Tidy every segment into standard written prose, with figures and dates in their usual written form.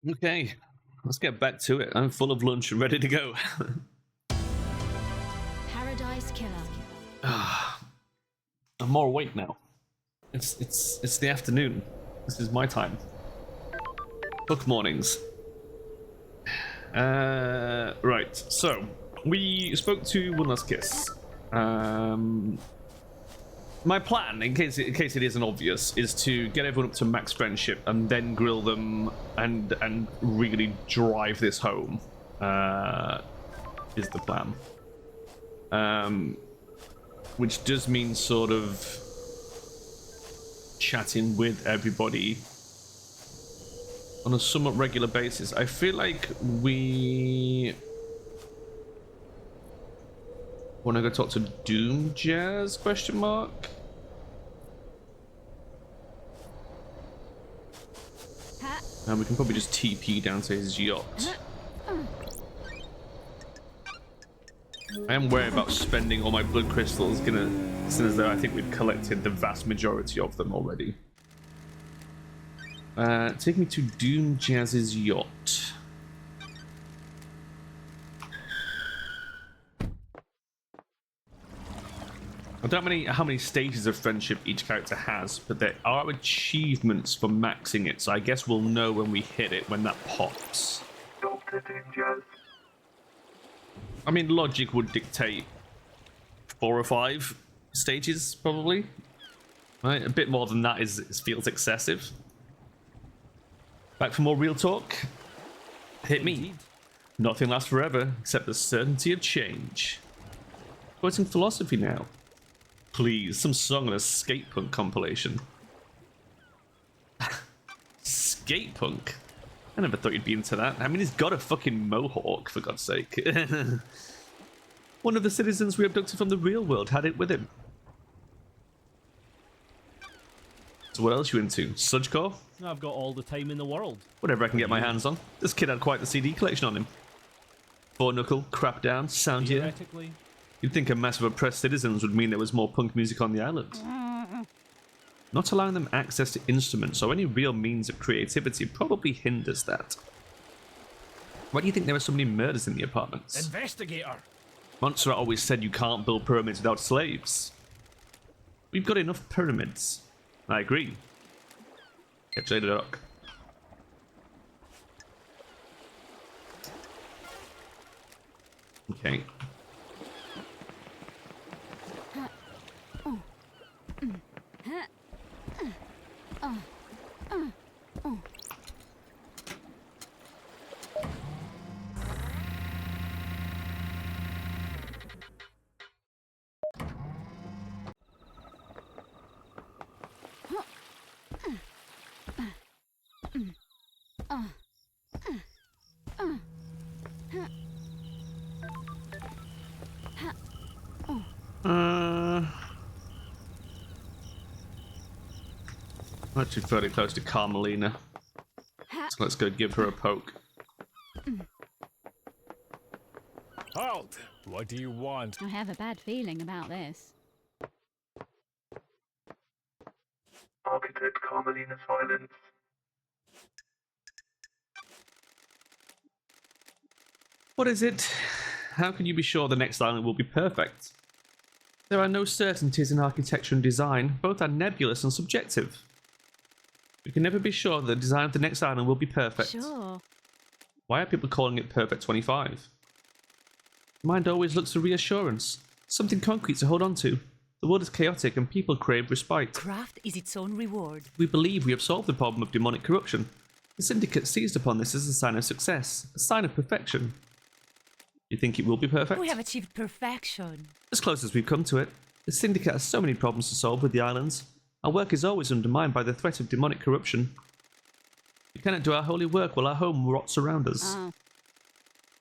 Okay, let's get back to it. I'm full of lunch and ready to go. Paradise Killer. I'm more awake now. It's the afternoon. This is my time. Book mornings. Right. So we spoke to One Last Kiss. My plan, in case it isn't obvious, is to get everyone up to max friendship and then grill them and really drive this home. Is the plan. Which does mean sort of chatting with everybody on a somewhat regular basis. I feel like we want to go talk to Doom Jazz? Question mark. And we can probably just TP down to his yacht. I am worried about spending all my blood crystals, since though I think we've collected the vast majority of them already. Take me to Doom Jazz's yacht. I don't know how many stages of friendship each character has, but there are achievements for maxing it, so I guess we'll know when we hit it, when that pops. I mean, logic would dictate 4 or 5 stages, probably. Right? A bit more than that feels excessive. Back for more real talk? Hit me. Nothing lasts forever, except the certainty of change. Quoting philosophy now. Please, some song on a skate punk compilation. Skate punk? I never thought you'd be into that. I mean, he's got a fucking mohawk, for God's sake. One of the citizens we abducted from the real world had it with him. So what else you into? Sludgecore? I've got all the time in the world. Whatever I can get my hands on. This kid had quite the CD collection on him. Four Knuckle, Crap Down, Sound Year. Theoretically. You'd think a massive oppressed citizens would mean there was more punk music on the island. Not allowing them access to instruments or any real means of creativity probably hinders that. Why do you think there are so many murders in the apartments? Investigator! Montserrat always said you can't build pyramids without slaves. We've got enough pyramids. I agree. Catch you later, Doc. Okay. I'm actually fairly close to Carmelina. So let's go give her a poke. Halt! What do you want? I have a bad feeling about this. Architect Carmelina Silence. What is it? How can you be sure the next island will be perfect? There are no certainties in architecture and design. Both are nebulous and subjective. We can never be sure that the design of the next island will be perfect. Sure. Why are people calling it Perfect 25? Mind always looks for reassurance. Something concrete to hold on to. The world is chaotic and people crave respite. Craft is its own reward. We believe we have solved the problem of demonic corruption. The Syndicate seized upon this as a sign of success, a sign of perfection. You think it will be perfect? We have achieved perfection. As close as we've come to it. The Syndicate has so many problems to solve with the islands. Our work is always undermined by the threat of demonic corruption. We cannot do our holy work while our home rots around us. Oh.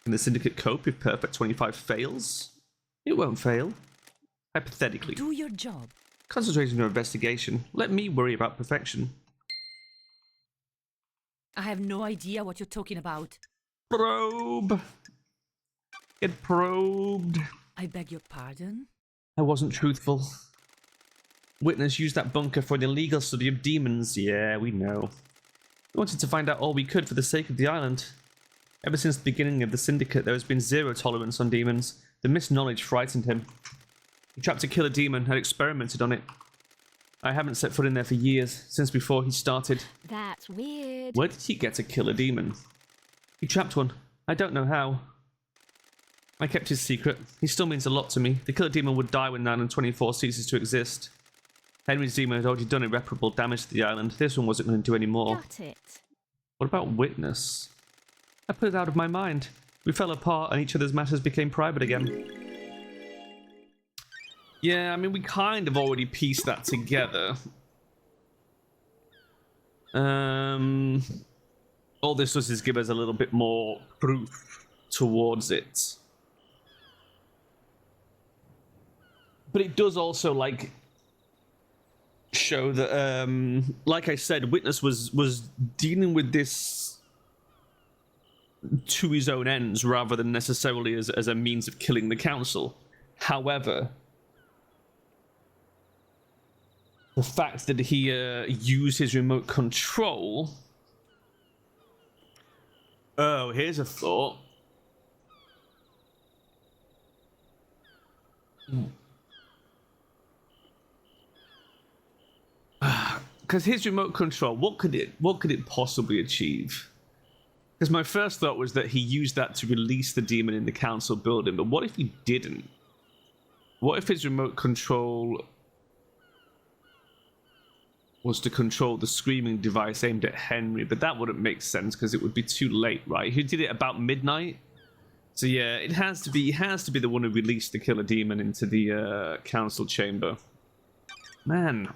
Can the Syndicate cope if Perfect 25 fails? It won't fail. Hypothetically. Do your job. Concentrate on your investigation. Let me worry about perfection. I have no idea what you're talking about. Probe! Get probed. I beg your pardon? I wasn't truthful. Witness used that bunker for an illegal study of demons. Yeah, we know. We wanted to find out all we could for the sake of the island. Ever since the beginning of the Syndicate, there has been zero tolerance on demons. The missed knowledge frightened him. He trapped a killer demon, had experimented on it. I haven't set foot in there for years, since before he started. That's weird. Where did he get a killer demon? He trapped one. I don't know how. I kept his secret. He still means a lot to me. The killer demon would die when 924 ceases to exist. Henry's demon had already done irreparable damage to the island. This one wasn't going to do any more. Got it. What about Witness? I put it out of my mind. We fell apart and each other's matters became private again. Yeah, I mean, we kind of already pieced that together. All this does is give us a little bit more proof towards it. But it does also, like, show that, like I said, Witness was dealing with this to his own ends rather than necessarily as a means of killing the council. However, the fact that he used his remote control... Oh, here's a thought. Because his remote control, what could it possibly achieve? Because my first thought was that he used that to release the demon in the council building, but what if he didn't? What if his remote control was to control the screaming device aimed at Henry? But that wouldn't make sense because it would be too late, right? He did it about midnight. So yeah, it has to be the one who released the killer demon into the council chamber. Man.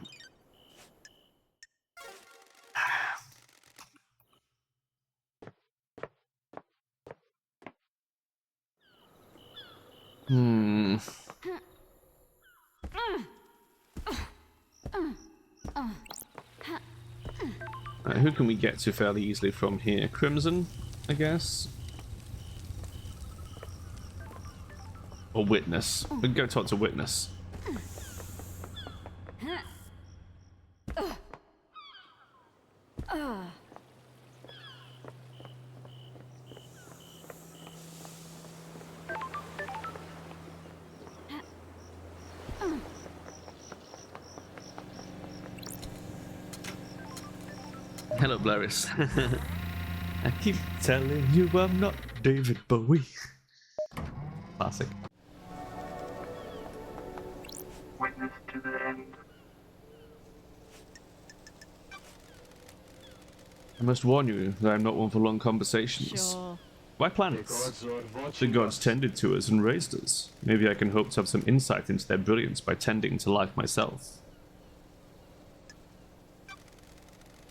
Who can we get to fairly easily from here? Crimson, I guess? Or Witness. We can go talk to Witness. Hello, Blaris. I keep telling you I'm not David Bowie. Classic. Witness to the end. I must warn you that I'm not one for long conversations. Sure. Why planets? The gods tended to us and raised us. Maybe I can hope to have some insight into their brilliance by tending to life myself.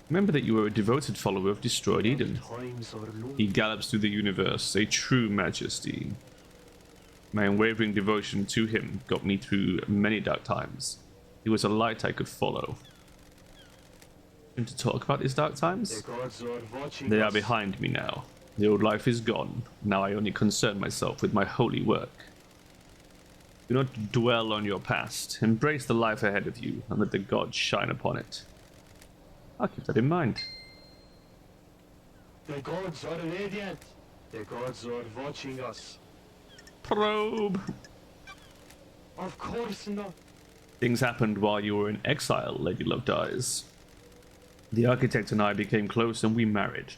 Remember that you were a devoted follower of Destroyed Eden. He gallops through the universe, a true majesty. My unwavering devotion to him got me through many dark times. He was a light I could follow. Want to talk about these dark times? They are behind me now. The old life is gone. Now I only concern myself with my holy work. Do not dwell on your past. Embrace the life ahead of you and let the gods shine upon it. I'll keep that in mind. The gods are radiant. The gods are watching us. Probe! Of course not. Things happened while you were in exile, Lady Loved Eyes. The architect and I became close and we married.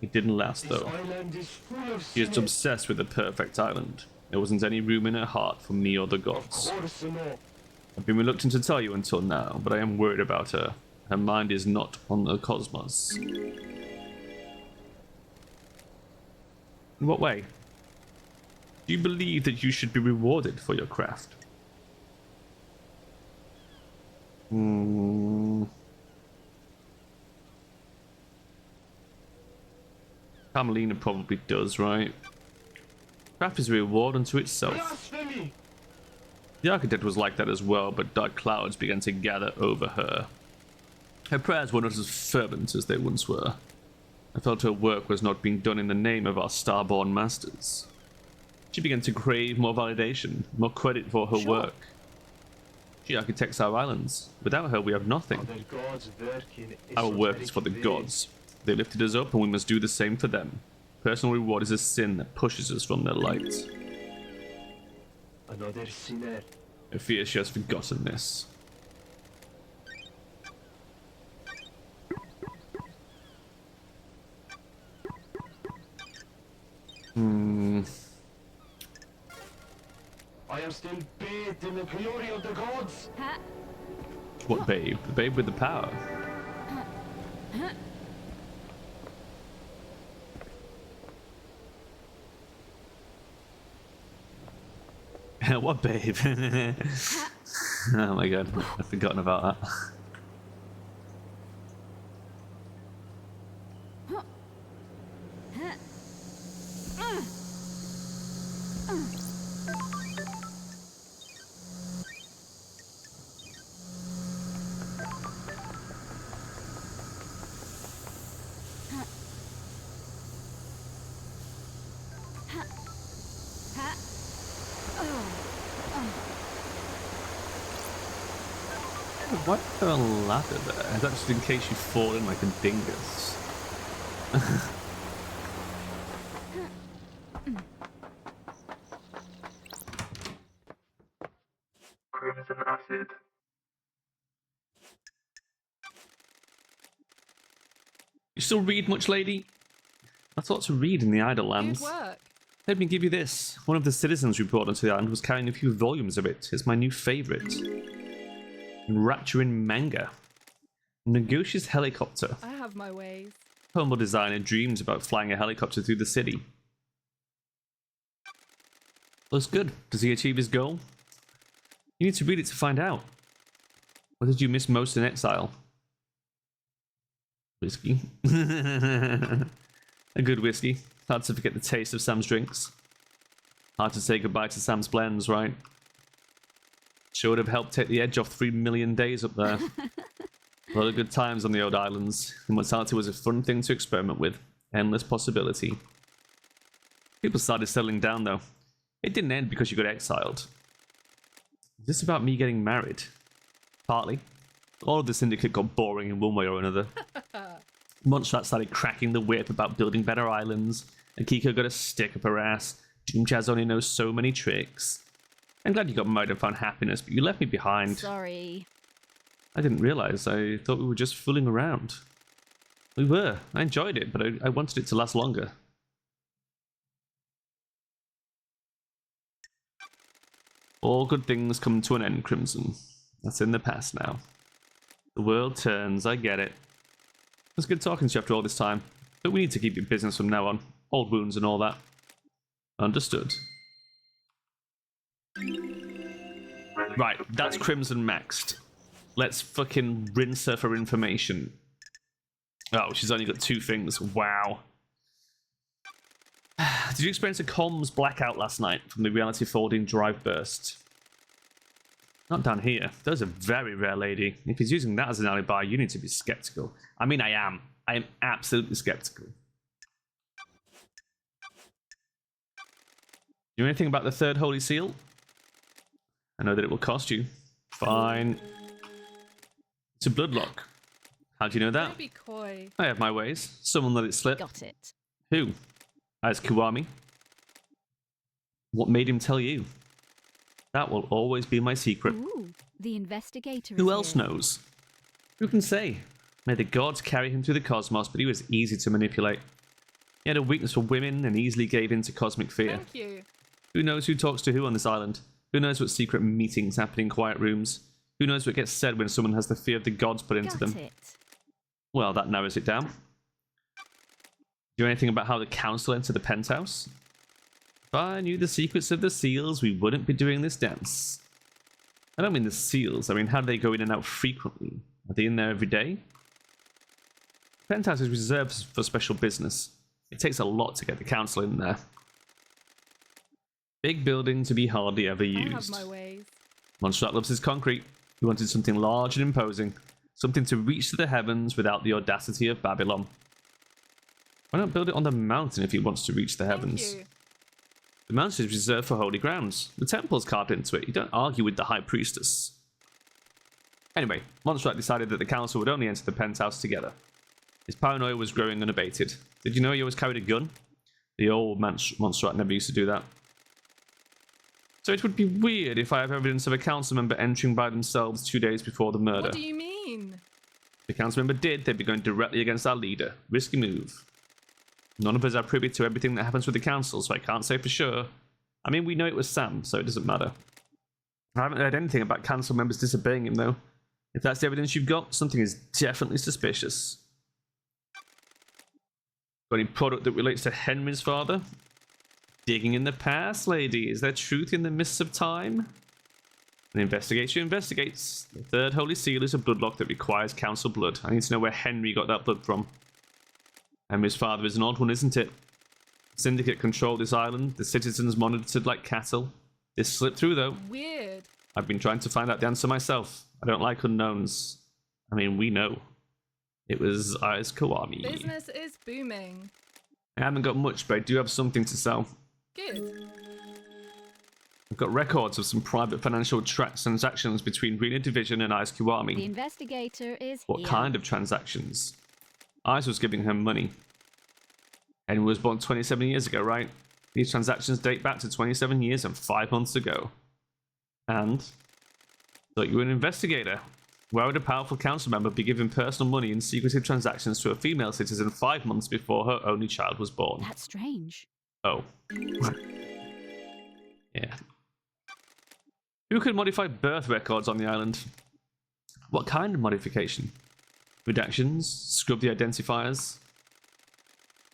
It didn't last This though. island is full of She is sinners. obsessed with the perfect island. There wasn't any room in her heart for me or the Of gods. course not. I've been reluctant to tell you until now, but I am worried about her. Her mind is not on the cosmos. In what way? Do you believe that you should be rewarded for your craft? Carmelina probably does, right? Craft is a reward unto itself. Blasphemy! The architect was like that as well, but dark clouds began to gather over her. Her prayers were not as fervent as they once were. I felt her work was not being done in the name of our starborn masters. She began to crave more validation, more credit for her Sure. work. She architects our islands. Without her, we have nothing. Other gods work in Our work is for the esoteric ways. gods. They lifted us up, and we must do the same for them. Personal reward is a sin that pushes us from their light. Another sinner. I fear she has forgotten this. I am still bathed in the glory of the gods. What babe? The babe with the power. What babe? Oh my god, I've forgotten about that. Why is there a ladder there? Is that just in case you fall in like a dingus? Crimson acid. You still read much, lady? I thought to read in the Idle Lands. Good work. Let me give you this. One of the citizens we brought onto the island was carrying a few volumes of it. It's my new favorite. Rapturing manga. Negoshi's helicopter. I have my ways. Humble designer dreams about flying a helicopter through the city. Looks good. Does he achieve his goal? You need to read it to find out. What did you miss most in exile? Whiskey. A good whiskey. Hard to forget the taste of Sam's drinks. Hard to say goodbye to Sam's blends, right? Sure would have helped take the edge off 3 million days up there. A lot of good times on the old islands. Immortality was a fun thing to experiment with. Endless possibility. People started settling down though. It didn't end because you got exiled. Is this about me getting married? Partly. All of the syndicate got boring in one way or another. Montserrat started cracking the whip about building better islands, and Kiko got a stick up her ass. Doom Jazz only knows so many tricks. I'm glad you got married and found happiness, but you left me behind. Sorry. I didn't realize. I thought we were just fooling around. We were. I enjoyed it, but I wanted it to last longer. All good things come to an end, Crimson. That's in the past now. The world turns, I get it. It's good talking to you after all this time, but we need to keep your business from now on. Old wounds and all that. Understood. Right, that's Crimson maxed. Let's fucking rinse her for information. Oh, she's only got 2 things. Wow. Did you experience a comms blackout last night from the reality folding drive burst? Not down here. Those are very rare, lady. If he's using that as an alibi, you need to be skeptical. I mean, I am. I am absolutely skeptical. You know anything about the 3rd Holy Seal? I know that it will cost you. Fine. It's a bloodlock. How do you know that? Don't be coy. I have my ways. Someone let it slip. Got it. Who? As Kiwami? What made him tell you? That will always be my secret. Ooh, the investigator is Who else here. knows? Who can say? May the gods carry him through the cosmos, but he was easy to manipulate. He had a weakness for women and easily gave in to cosmic fear. Thank you. Who knows who talks to who on this island? Who knows what secret meetings happen in quiet rooms? Who knows what gets said when someone has the fear of the gods put into Got them? it. Well, that narrows it down. Do you know anything about how the council entered the penthouse? If I knew the secrets of the seals, we wouldn't be doing this dance. I don't mean the seals, I mean how do they go in and out frequently? Are they in there every day? The penthouse is reserved for special business. It takes a lot to get the council in there. Big building to be hardly ever used. I have my ways. Montserrat loves his concrete. He wanted something large and imposing. Something to reach to the heavens without the audacity of Babylon. Why not build it on the mountain if he wants to reach the heavens? Thank you. The mountain is reserved for holy grounds. The temple's carved into it. You don't argue with the high priestess. Anyway, Montserrat decided that the council would only enter the penthouse together. His paranoia was growing unabated. Did you know he always carried a gun? The old monster never used to do that. So it would be weird if I have evidence of a council member entering by themselves 2 days before the murder. What do you mean? If the council member did, they'd be going directly against our leader. Risky move. None of us are privy to everything that happens with the council, so I can't say for sure. I mean, we know it was Sam, so it doesn't matter. I haven't heard anything about council members disobeying him, though. If that's the evidence you've got, something is definitely suspicious. Got any product that relates to Henry's father? Digging in the past, lady. Is there truth in the mists of time? An investigator investigates. The third holy seal is a bloodlock that requires council blood. I need to know where Henry got that blood from. Henry's father is an odd one, isn't it? Syndicate controlled this island. The citizens monitored like cattle. This slipped through, though. Weird. I've been trying to find out the answer myself. I don't like unknowns. I mean, we know. It was Ayaz Kawami. Business is booming. I haven't got much, but I do have something to sell. Good. I've got records of some private financial transactions between Rena Division and Ayaz The Kawami. investigator is What here. kind of transactions? Ayaz was giving her money. Henry was born 27 years ago, right? These transactions date back to 27 years and 5 months ago. And? Thought you were an investigator. Why would a powerful council member be giving personal money in secretive transactions to a female citizen 5 months before her only child was born? That's strange. Oh. Yeah. Who could modify birth records on the island? What kind of modification? Redactions? Scrub the identifiers?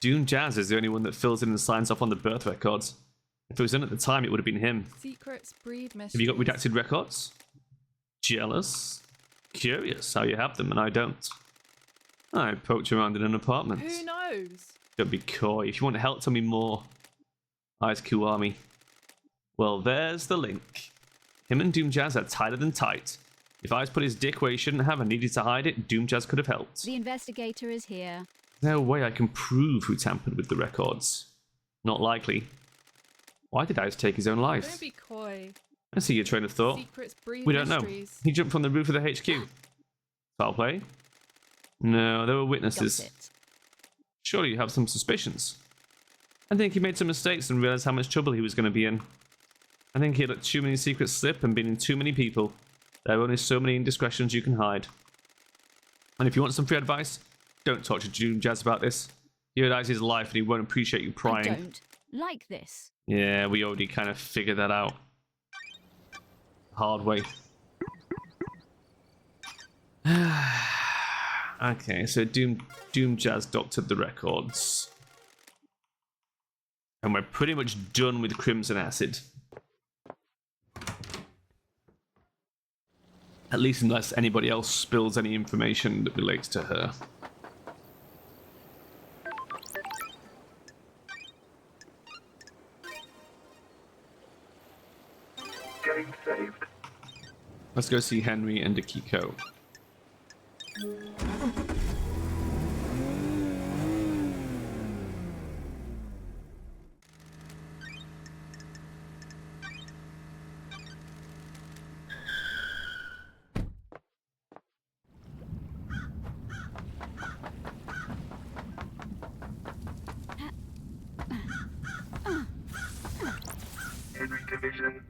Doom Jazz is the only one that fills in and signs off on the birth records. If it was in at the time, it would have been him. Secrets breed mysteries. Have you got redacted records? Jealous? Curious how you have them and I don't. I poked around in an apartment. Who knows? Don't be coy. If you want help, tell me more. Ayaz Kawami. Well, there's the link. Him and Doom Jazz are tighter than tight. If Ayaz put his dick where he shouldn't have and needed to hide it, Doom Jazz could have helped. The investigator is here. No way I can prove who tampered with the records. Not likely. Why did Ayaz take his own Don't life? be coy. I see your train of thought. Secrets breed We don't know. mysteries. He jumped from the roof of the HQ. Foul play? No, there were witnesses. Got it. Surely you have some suspicions. I think he made some mistakes and realized how much trouble he was going to be in. I think he let too many secrets slip and been in too many people. There are only so many indiscretions you can hide. And if you want some free advice, don't talk to Doom Jazz about this. He realizes his life and he won't appreciate you I prying. don't like this. Yeah, we already kind of figured that out. Hard way. Okay, so Doom Jazz doctored the records. And we're pretty much done with Crimson Acid. At least unless anybody else spills any information that relates to her. Game saved. Let's go see Henry and Akiko. Henry Division.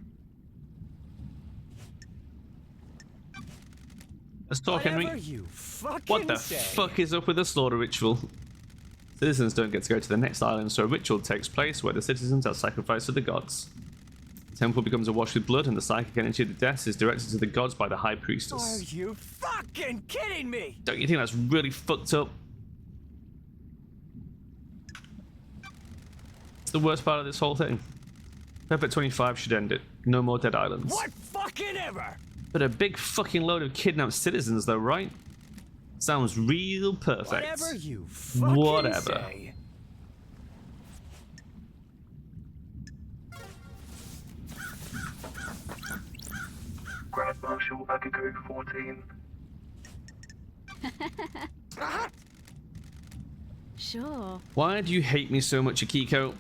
Let's talk, Henry. Whatever you fucking What the say. fuck is up with the slaughter ritual? Citizens don't get to go to the next island, so a ritual takes place where the citizens are sacrificed to the gods. The temple becomes awash with blood, and the psychic energy of the deaths is directed to the gods by the high Are priestess. you fucking kidding me? Don't you think that's really fucked up? It's the worst part of this whole thing. Perfect 25 should end it. No more dead islands. What fucking ever? But a big fucking load of kidnapped citizens, though, right? Sounds real perfect. Whatever you fucking Whatever. say. Grand Marshal Akiko 14. Sure. Why do you hate me so much, Akiko?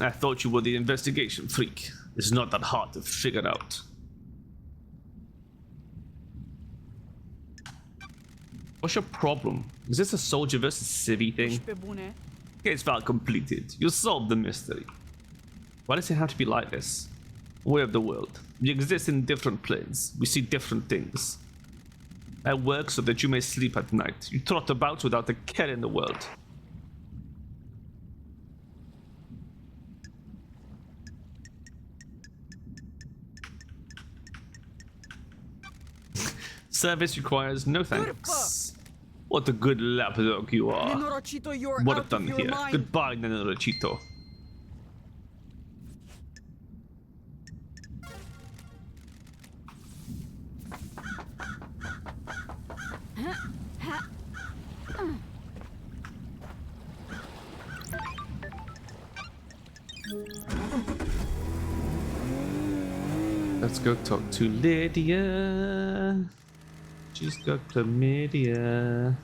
I thought you were the investigation freak. It's not that hard to figure out. What's your problem? Is this a soldier versus civvy thing? Case file completed. You solved the mystery. Why does it have to be like this? Way of the world. We exist in different planes. We see different things. I work so that you may sleep at night. You trot about without a care in the world. Service requires no thanks. What a good lapdog you are. What a done here. Goodbye, Nenorachito. Let's go talk to Lydia. She's got chlamydia.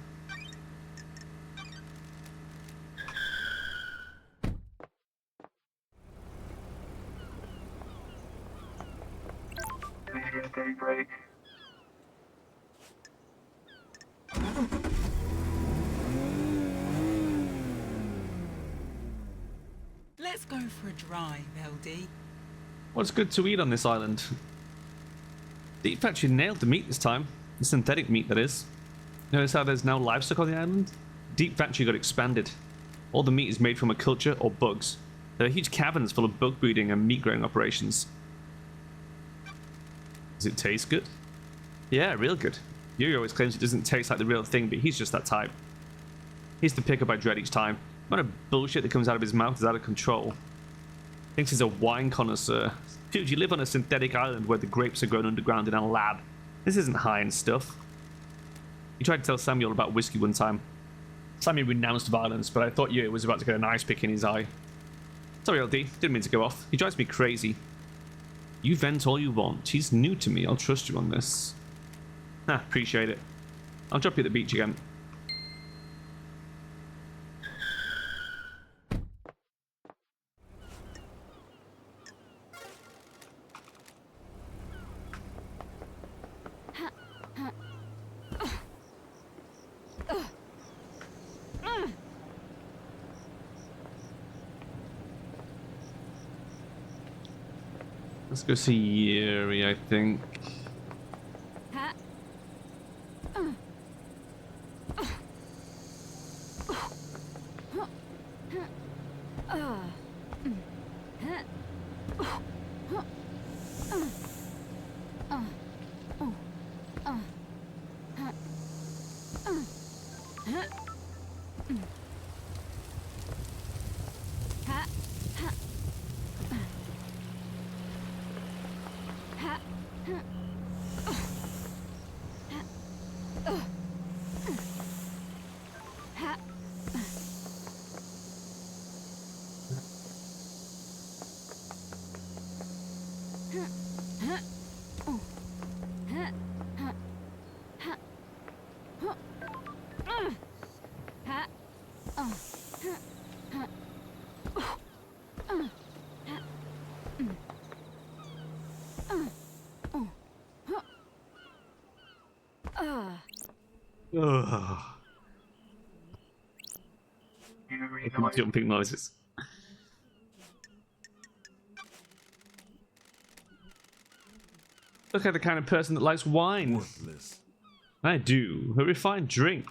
Lydia's daybreak. Let's go for a drive, LD. What's good to eat on this island? Deep Factory nailed the meat this time. The synthetic meat, that is. Notice how there's now livestock on the island? Deep Factory got expanded. All the meat is made from a culture or bugs. There are huge caverns full of bug breeding and meat growing operations. Does it taste good? Yeah, real good. Yuri always claims it doesn't taste like the real thing, but he's just that type. He's the pick up I dread each time. The amount of bullshit that comes out of his mouth is out of control. Thinks he's a wine connoisseur. Dude, you live on a synthetic island where the grapes are grown underground in a lab. This isn't high-end stuff. He tried to tell Samuel about whiskey one time. Samuel renounced violence, but I thought Yuri was about to get an ice pick in his eye. Sorry, LD. Didn't mean to go off. He drives me crazy. You vent all you want. He's new to me. I'll trust you on this. Appreciate it. I'll drop you at the beach again. Let's go see Yuri, I think. Ugh. Yuri Jumping noises. Look at the kind of person that likes wine. Worthless. I do. A refined drink.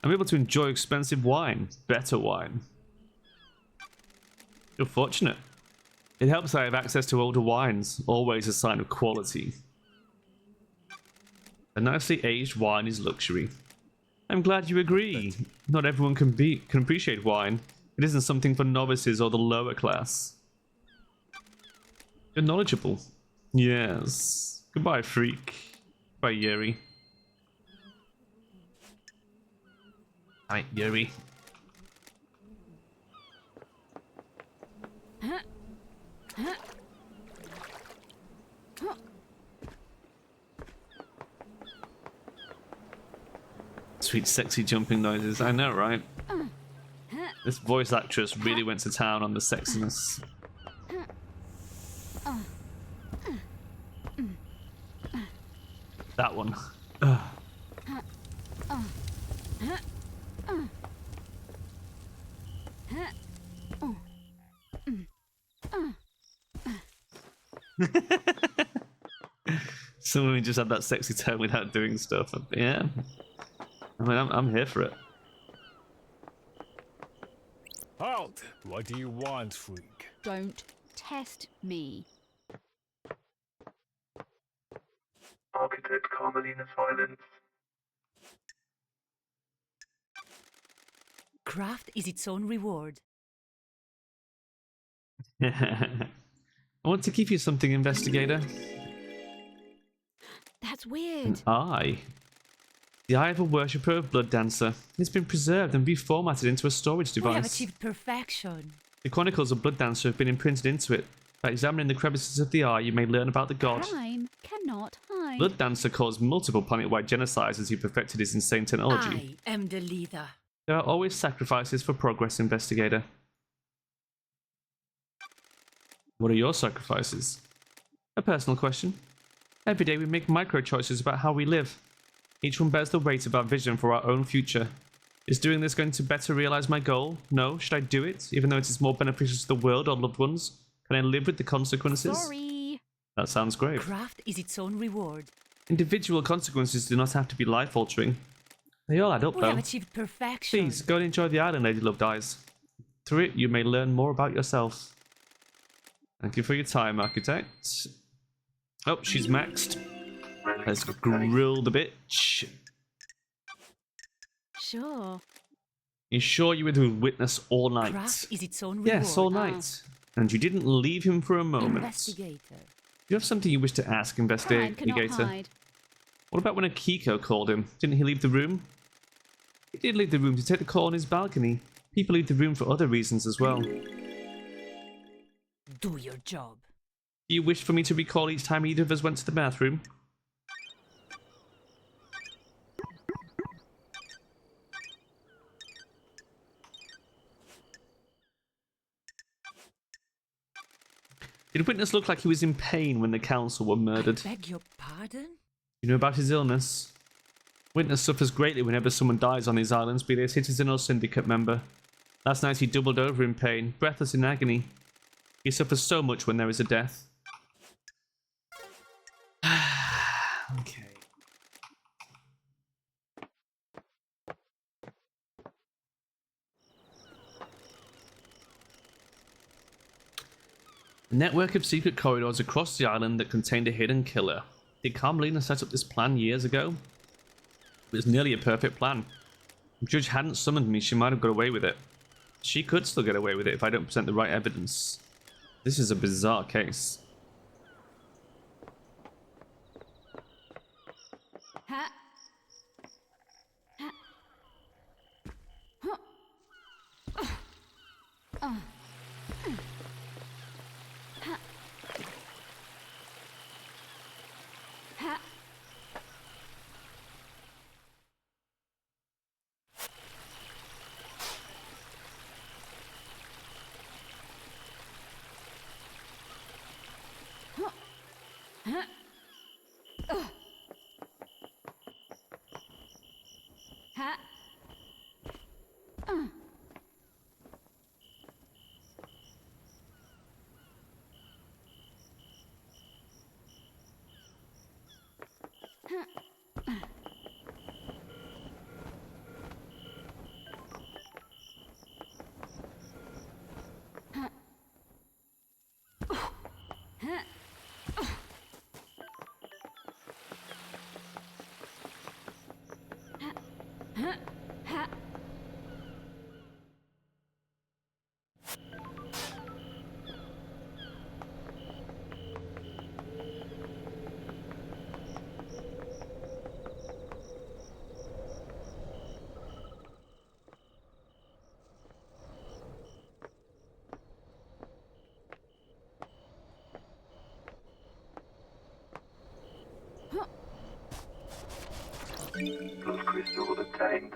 I'm able to enjoy expensive wine. Better wine. You're fortunate. It helps I have access to older wines. Always a sign of quality. A nicely aged wine is luxury. I'm glad you agree. Not everyone can appreciate wine. It isn't something for novices or the lower class. You're knowledgeable. Yes. Goodbye, freak. Bye, Yuri. Alright, Yuri. Sweet, sexy jumping noises. I know, right? This voice actress really went to town on the sexiness. That one. Ugh. Someone who just had that sexy tone without doing stuff. Yeah. I mean, I'm here for it. Halt! What do you want, freak? Don't test me. Architect Carmelina Silence. Craft is its own reward. I want to give you something, investigator. That's weird. An eye. The eye of a worshipper of Blood Dancer. It's been preserved and reformatted into a storage We have device. achieved perfection. The chronicles of Blood Dancer have been imprinted into it. By examining the crevices of the eye, you may learn about the god. Crime cannot hide. Blood Dancer caused multiple planet-wide genocides as he perfected his insane technology. I am the leader. There are always sacrifices for progress, investigator. What are your sacrifices? A personal question. Every day we make micro-choices about how we live. Each one bears the weight of our vision for our own future. Is doing this going to better realize my goal? No. Should I do it, even though it is more beneficial to the world or loved ones? Can I live with the consequences? Sorry. That sounds great. Craft is its own reward. Individual consequences do not have to be life-altering. They all add up, We though. have achieved perfection. Please, go and enjoy the island Lady Love dies. Through it, you may learn more about yourself. Thank you for your time, Architect. Oh, she's maxed. Let's grill the bitch. Sure. You sure you were with Witness all night? Craft is its own reward. Yes, all night. And you didn't leave him for a moment. Investigator. Do you have something you wish to ask, Crime cannot Investigator? hide. What about when Akiko called him? Didn't he leave the room? He did leave the room to take the call on his balcony. People leave the room for other reasons as well. Do your job. Do you wish for me to recall each time either of us went to the bathroom? Did Witness look like he was in pain when the council were murdered? I beg your pardon? You know about his illness? Witness suffers greatly whenever someone dies on these islands, be they a citizen or syndicate member. Last night he doubled over in pain, breathless in agony. He suffers so much when there is a death. Okay. A network of secret corridors across the island that contained a hidden killer. Did Carmelina set up this plan years ago? It was nearly a perfect plan. If Judge hadn't summoned me, she might have got away with it. She could still get away with it if I don't present the right evidence. This is a bizarre case. Ha. Ha. Huh. Ha. Ha. Huh. Ha. Plus crystal obtained.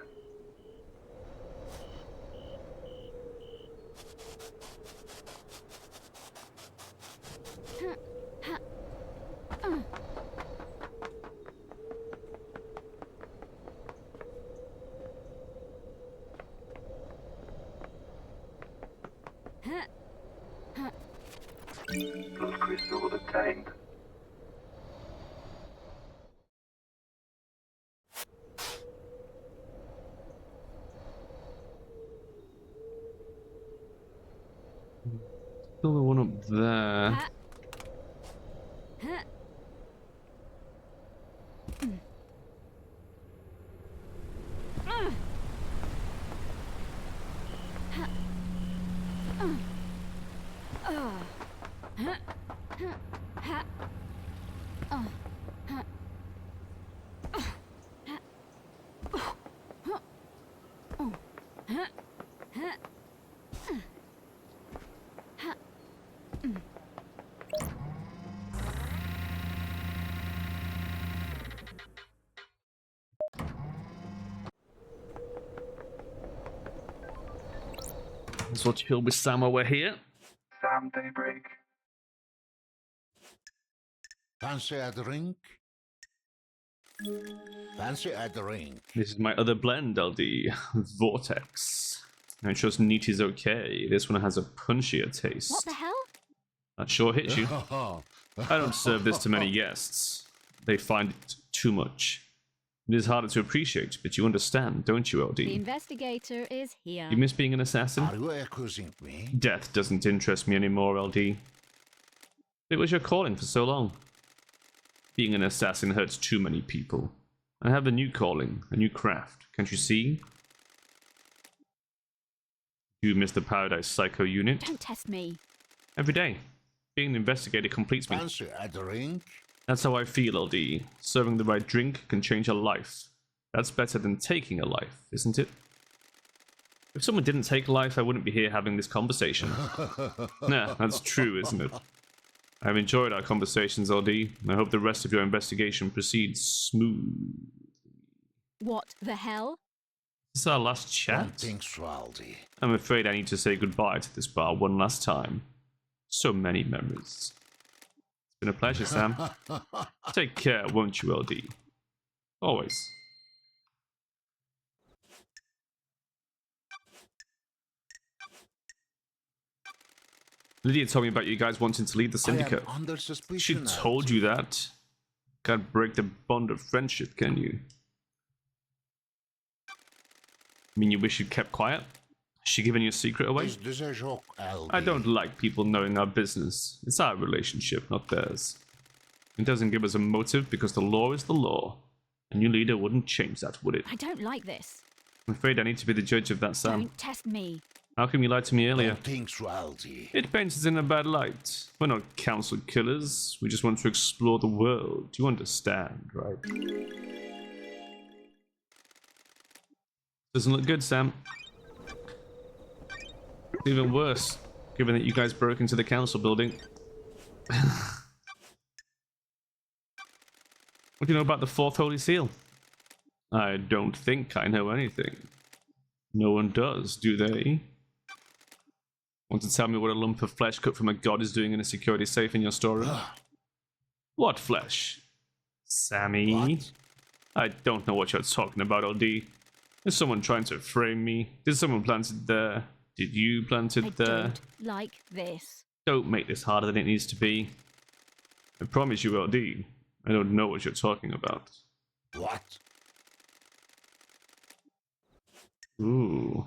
Blood crystal obtained. Still the one up there. Ha. Ha. Let's watch chill with Sam while we're here. Sam Daybreak. Fancy a drink? Fancy a drink? This is my other blend, LD. Vortex. It shows neat is okay. This one has a punchier taste. What the hell? That sure hits you. I don't serve this to many guests. They find it too much. It is harder to appreciate, but you understand, don't you, LD? The investigator is here. You miss being an assassin? Are you accusing me? Death doesn't interest me anymore, LD. It was your calling for so long. Being an assassin hurts too many people. I have a new calling, a new craft. Can't you see? You miss the Paradise Psycho unit? Don't test me. Every day. Being an investigator completes me. Fancy a drink? That's how I feel, LD. Serving the right drink can change a life. That's better than taking a life, isn't it? If someone didn't take a life, I wouldn't be here having this conversation. Nah, that's true, isn't it? I've enjoyed our conversations, LD, and I hope the rest of your investigation proceeds smooth. What the hell? This is our last Don't chat. think so, Aldi. I'm afraid I need to say goodbye to this bar one last time. So many memories. It's been a pleasure, Sam. Take care, won't you, LD? Always. Lydia told me about you guys wanting to lead the syndicate. I am under She suspicion. told you that. Can't break the bond of friendship, can you? I mean, you wish you'd kept quiet? Has she given your secret away? Is this a joke, Aldi? I don't like people knowing our business. It's our relationship, not theirs. It doesn't give us a motive because the law is the law. A new leader wouldn't change that, would it? I don't like this. I'm afraid I need to be the judge of that, Sam. Don't test me. How come you lied to me earlier? Don't think so, Aldi. It paints us in a bad light. We're not council killers. We just want to explore the world. You understand, right? Doesn't look good, Sam. Even worse, given that you guys broke into the council building. What do you know about the Fourth Holy Seal? I don't think I know anything. No one does, do they? Want to tell me what a lump of flesh cut from a god is doing in a security safe in your storeroom? What flesh? Sammy? What? I don't know what you're talking about, LD. Is someone trying to frame me? Did someone plant it there? Did you plant I it there? don't like this. Don't make this harder than it needs to be. I promise you, LD, I don't know what you're talking about. What? Ooh.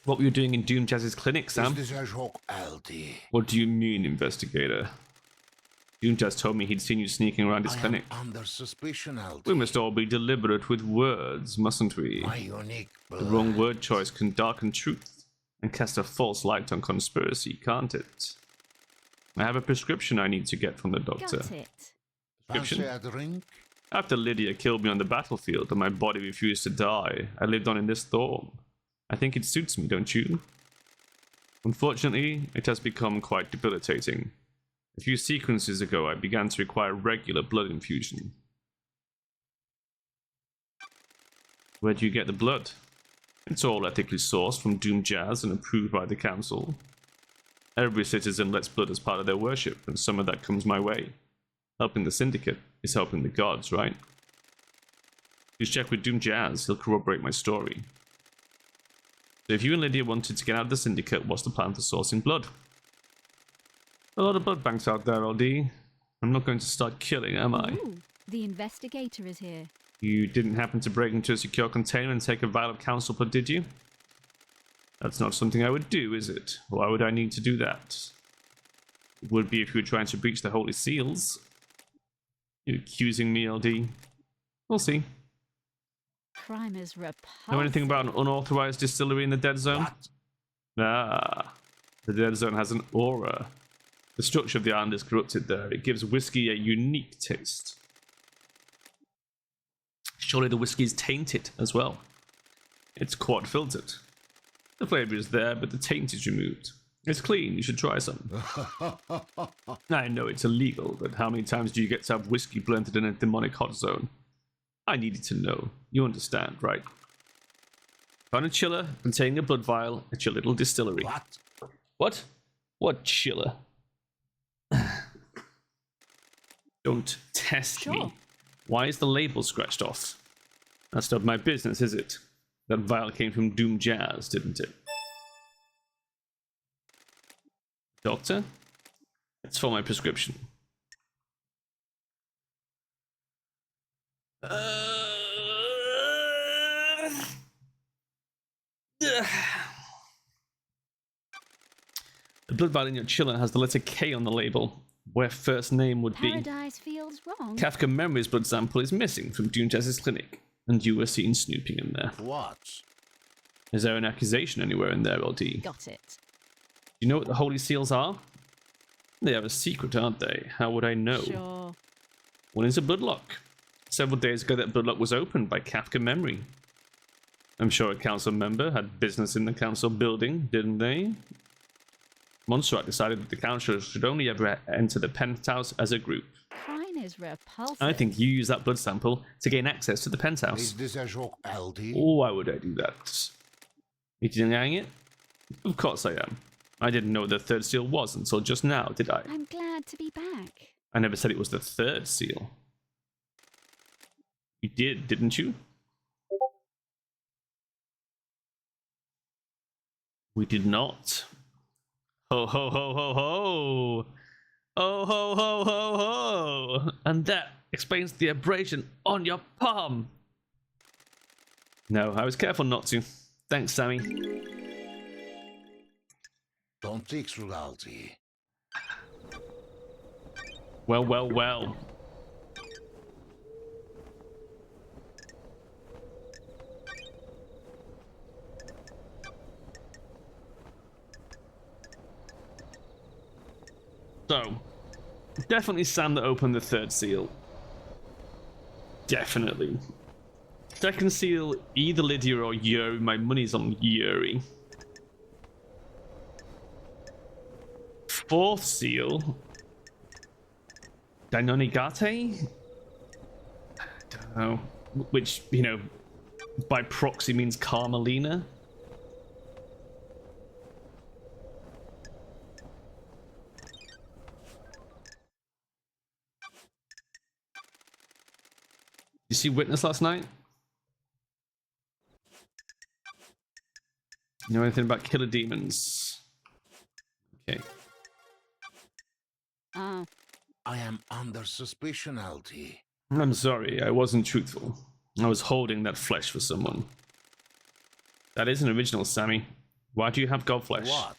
What were you doing in Doom Jazz's clinic, Sam? Is this a joke, Aldi? What do you mean, investigator? Doom Jazz told me he'd seen you sneaking around his I clinic. am under suspicion, Aldi. We must all be deliberate with words, mustn't we? My unique The wrong word choice can darken truth and cast a false light on conspiracy, can't it? I have a prescription I need to get from the doctor. Got it. Fancy Prescription? a drink? After Lydia killed me on the battlefield and my body refused to die, I lived on in this thorn. I think it suits me, don't you? Unfortunately, it has become quite debilitating. A few sequences ago, I began to require regular blood infusion. Where do you get the blood? It's all ethically sourced from Doom Jazz and approved by the council. Every citizen lets blood as part of their worship, and some of that comes my way. Helping the syndicate is helping the gods, right? Please check with Doom Jazz, he'll corroborate my story. So if you and Lydia wanted to get out of the syndicate, what's the plan for sourcing blood? A lot of blood banks out there, LD. I'm not going to start killing, am I? Ooh, the investigator is here. You didn't happen to break into a secure container and take a vial of council blood, did you? That's not something I would do, is it? Why would I need to do that? It would be if you were trying to breach the holy seals. You're accusing me, LD. We'll see. Crime is repulsive. Know anything about an unauthorized distillery in the dead zone? What? Ah, the dead zone has an aura. The structure of the island is corrupted there. It gives whiskey a unique taste. Surely the whiskey is tainted as well. It's quad filtered. The flavor is there, but the taint is removed. It's clean. You should try some. I know it's illegal, but how many times do you get to have whiskey blended in a demonic hot zone? I needed to know. You understand, right? Found a chiller containing a blood vial at your little distillery. What? What? What chiller? Don't test Sure. me. Why is the label scratched off? That's not my business, is it? That vial came from Doom Jazz, didn't it? Doctor? It's for my prescription. The blood vial in your chiller has the letter K on the label, where first name would be. Paradise feels wrong. Kafka Memory's blood sample is missing from Doom Jazz's clinic, and you were seen snooping in there. What? Is there an accusation anywhere in there, LD? Got it. Do you know what the Holy Seals are? They are a secret, aren't they? How would I know? Sure. One is a bloodlock. Several days ago, that bloodlock was opened by Kafka Memory. I'm sure a council member had business in the council building, didn't they? Montserrat decided that the council should only ever enter the penthouse as a group. Crime is repulsive. I think you used that blood sample to gain access to the penthouse. Is this a joke, LD? Why would I do that? You denying it? Of course I am. I didn't know what the third seal was until just now, did I? I'm glad to be back. I never said it was the third seal. You did, didn't you? We did not. Ho ho ho ho ho! Oh ho ho ho ho! And that explains the abrasion on your palm. No, I was careful not to. Thanks, Sammy. Don't take through, LD. Well, well, well. So, definitely Sam that opened the third seal. Definitely. Second seal, either Lydia or Yuri. My money's on Yuri. Fourth seal, Dainonigate? I don't know. Which, you know, by proxy means Carmelina. You see Witness last night? You know anything about killer demons? Okay. I am under suspicion, LD. I'm sorry, I wasn't truthful. I was holding that flesh for someone. That isn't original, Sammy. Why do you have god flesh? What?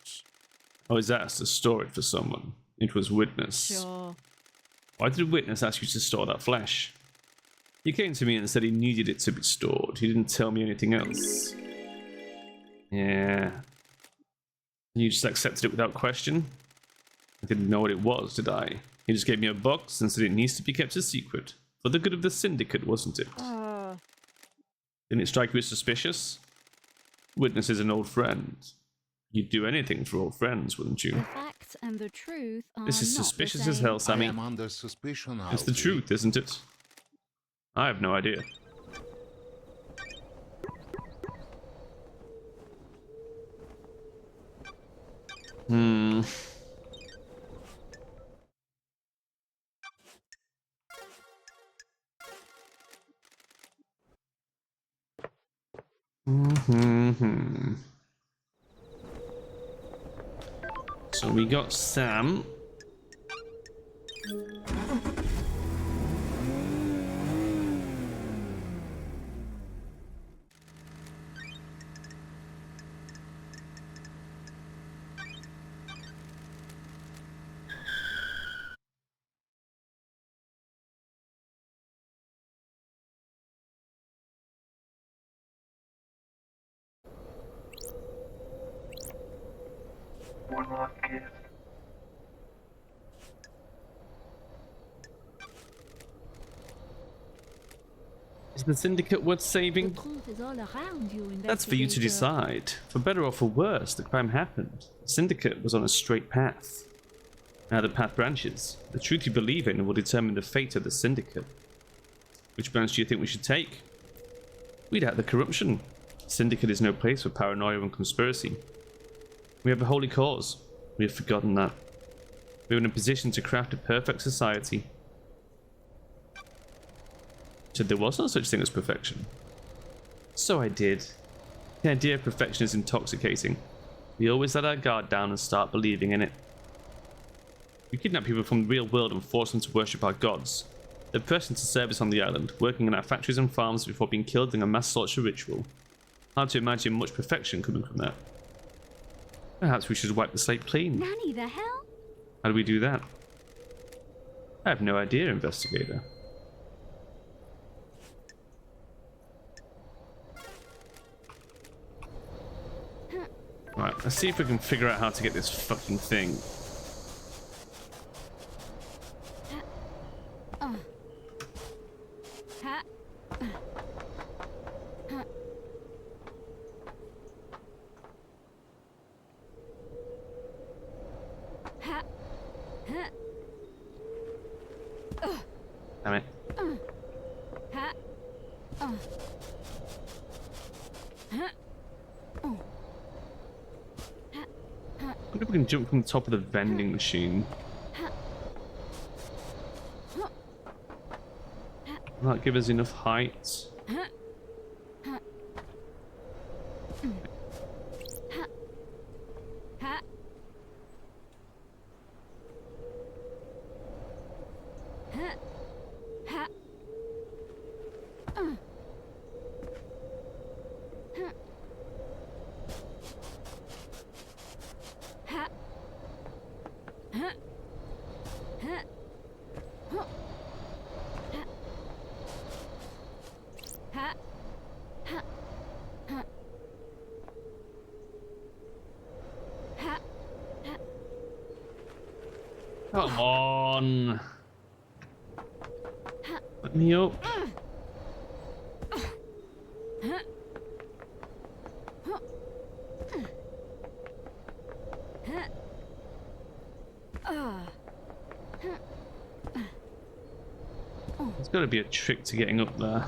I was asked to store it for someone. It was Witness. Sure. Why did Witness ask you to store that flesh? He came to me and said he needed it to be stored. He didn't tell me anything else. Yeah. You just accepted it without question? I didn't know what it was, did I? He just gave me a box and said it needs to be kept a secret. For the good of the syndicate, wasn't it? Didn't it strike you as suspicious? Witness is an old friend. You'd do anything for old friends, wouldn't The you? facts and the truth are This is not the suspicious as same. hell, Sammy. I am under suspicion, LD. It's the truth, isn't it? I have no idea. So we got Sam. One last gift. Is the Syndicate worth The saving? truth is all around you, That's for you to investigator. decide. For better or for worse, the crime happened. The Syndicate was on a straight path. Now the path branches. The truth you believe in will determine the fate of the Syndicate. Which branch do you think we should take? Weed out the corruption. Syndicate is no place for paranoia and conspiracy. We have a holy cause. We have forgotten that. We are in a position to craft a perfect society. Said there was no such thing as perfection. So I did. The idea of perfection is intoxicating. We always let our guard down and start believing in it. We kidnap people from the real world and force them to worship our gods. They're pressed into service on the island, working in our factories and farms before being killed in a mass slaughter ritual. Hard to imagine much perfection coming from that. Perhaps we should wipe the slate clean. Nanny, the hell? How do we do that? I have no idea, investigator. Right, let's see if we can figure out how to get this fucking thing. Ha. Ha. Ha. Damn it. Ha. Ha. I wonder if we can jump from the top of the vending machine. Will that give us enough height? Come on. Let me up. There's got to be a trick to getting up there.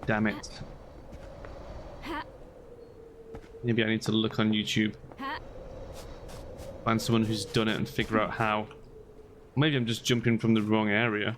Damn it. Maybe I need to look on YouTube. Find someone who's done it and figure out how. Maybe I'm just jumping from the wrong area.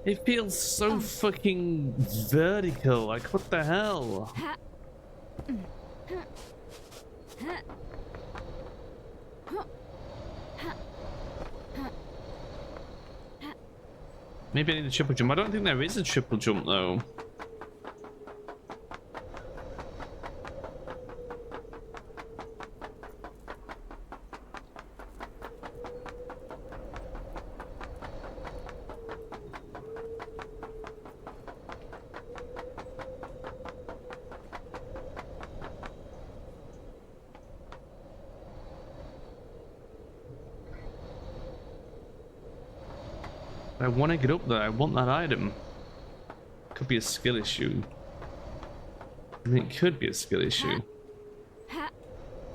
It feels so fucking vertical. Like, what the hell? Maybe I need a triple jump. I don't think there is a triple jump though. I want to get up there. I want that item. Could be a skill issue. I mean, it could be a skill issue.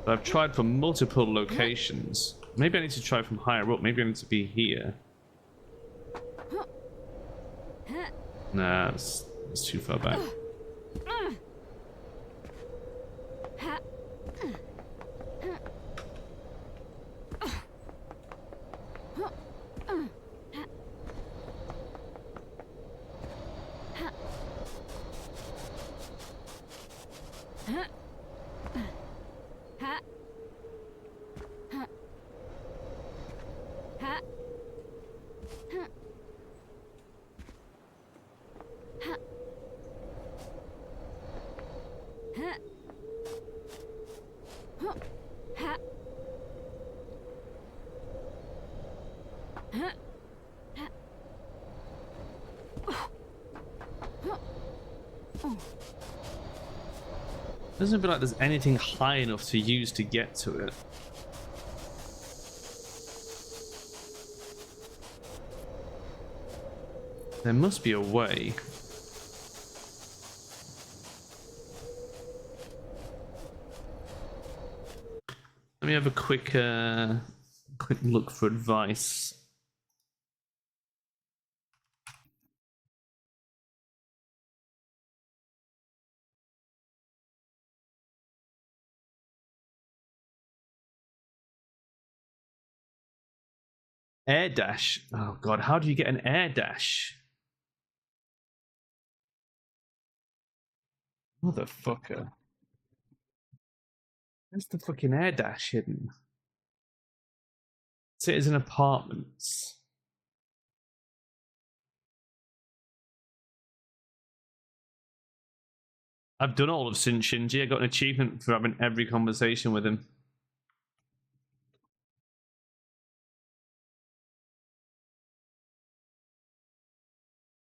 But I've tried from multiple locations. Maybe I need to try from higher up. Maybe I need to be here. Nah, it's too far back. Doesn't feel like there's anything high enough to use to get to it. There must be a way. Let me have a quick look for advice. Air dash. Oh god, how do you get an air dash? Motherfucker. Where's the fucking air dash hidden? It is in apartments. I've done all of Sin Shinji. I got an achievement for having every conversation with him.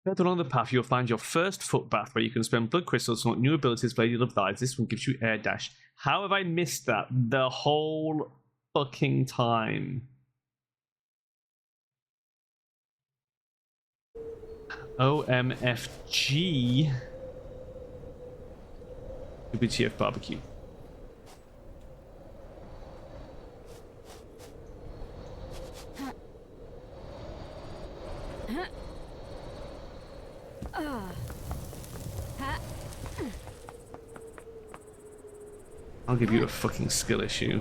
Further along the path, you'll find your first foot bath where you can spend blood crystals to unlock new abilities for Lady of Lives. This one gives you air dash. How have I missed that the whole fucking time? OMFG. WTF barbecue. I'll give you a fucking skill issue.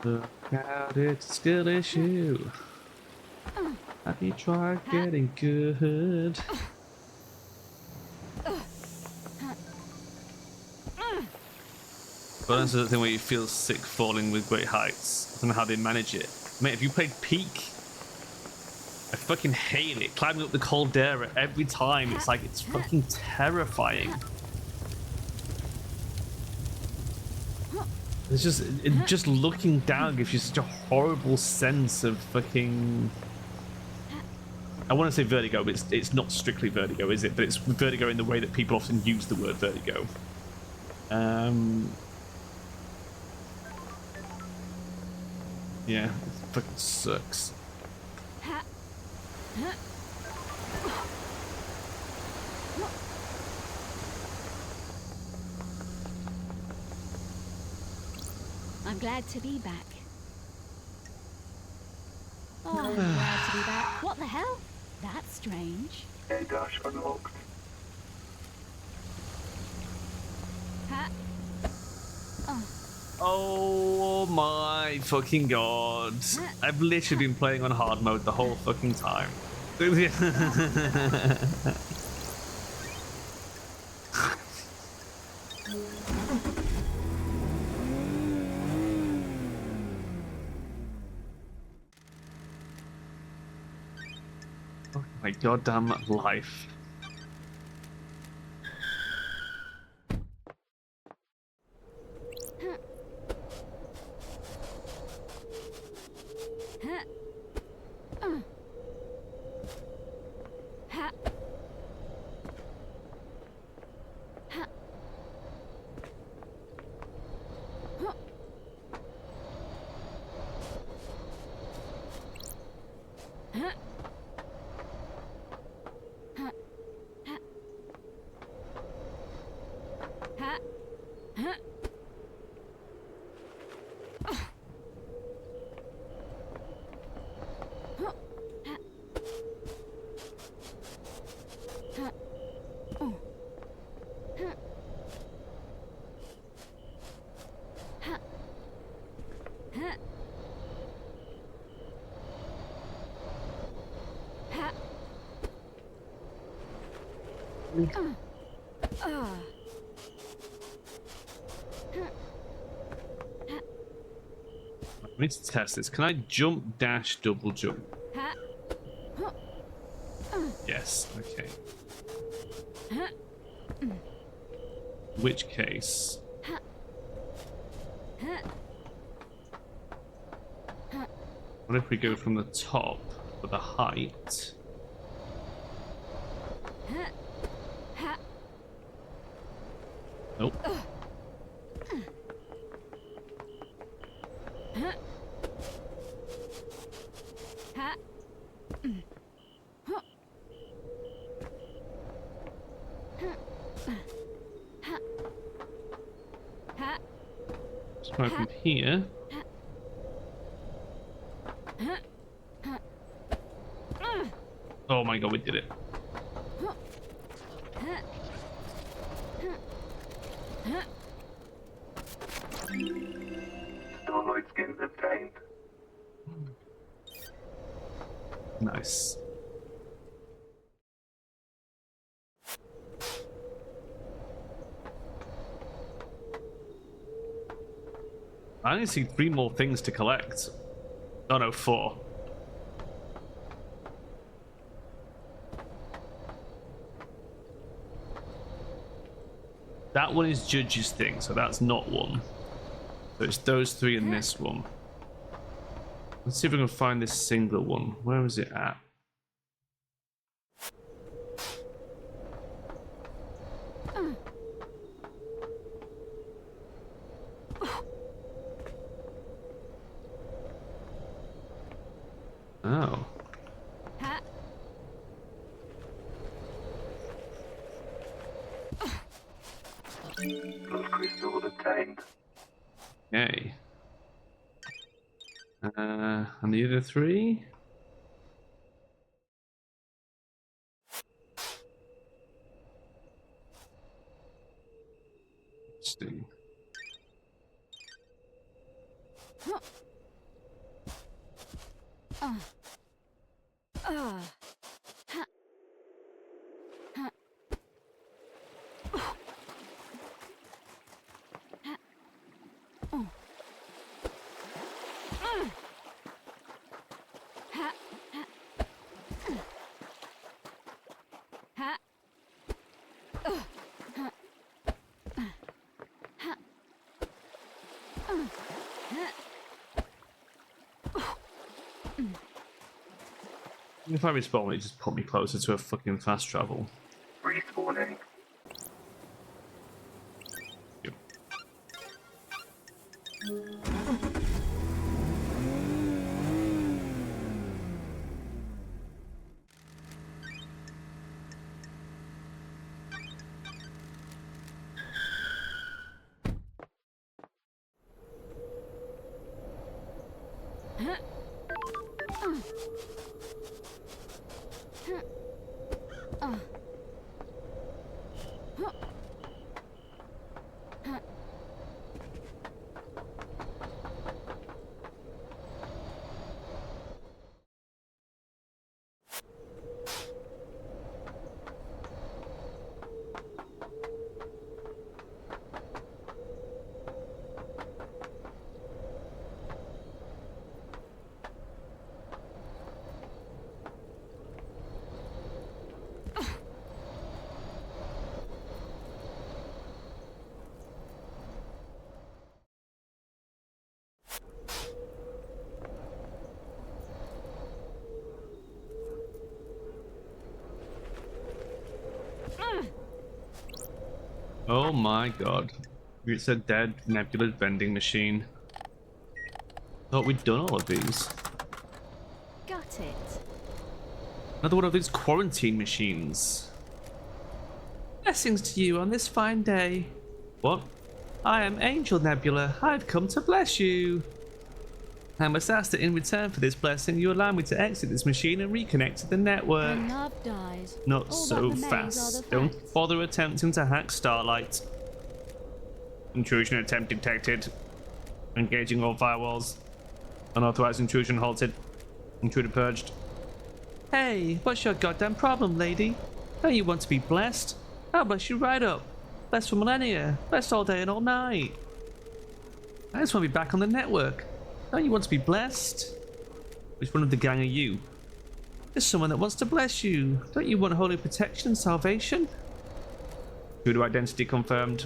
Look out, it's a skill issue. Have you tried getting good? But that's the thing where you feel sick falling with great heights. I don't know how they manage it. Mate, if you played Peak, I fucking hate it. Climbing up the caldera every time, it's like, it's fucking terrifying. It's just looking down gives you such a horrible sense of fucking... I want to say vertigo, but it's not strictly vertigo, is it? But it's vertigo in the way that people often use the word vertigo. Yeah, it fucking sucks. I'm glad to be back. Oh, I'm glad to be back. What the hell? That's strange. A dash unlocked. Ha. Oh my fucking god. I've literally been playing on hard mode the whole fucking time. Oh my goddamn life. I need to test this. Can I jump, dash, double jump? Yes, okay. In which case... what if we go from the top for the height? Nope. Just go from here. Oh my god, we did it. Starlight skins obtained. Nice. I only see 3 more things to collect. Oh no, 4. That one is Judge's thing, so that's not one. So it's those 3 and this one. Let's see if we can find this single one. Where is it at? Oh. Blood crystal obtained. Okay. And the other 3? Interesting. If I respawn, it just put me closer to a fucking fast travel. Respawning. Yep. Oh my god. It's a dead nebula vending machine. Thought we'd done all of these. Got it. Another one of these quarantine machines. Blessings to you on this fine day. What? I am Angel Nebula. I've come to bless you. I must ask that in return for this blessing, you allow me to exit this machine and reconnect to the network. When love dies, Not all so that remains are fast. the Don't facts. bother attempting to hack Starlight. Intrusion attempt detected. Engaging all firewalls. Unauthorized intrusion halted. Intruder purged. Hey, what's your goddamn problem, lady? Don't you want to be blessed? I'll bless you right up. Blessed for millennia. Blessed all day and all night. I just want to be back on the network. Don't you want to be blessed? Which one of the gang are you? There's someone that wants to bless you. Don't you want holy protection and salvation? Intruder identity confirmed.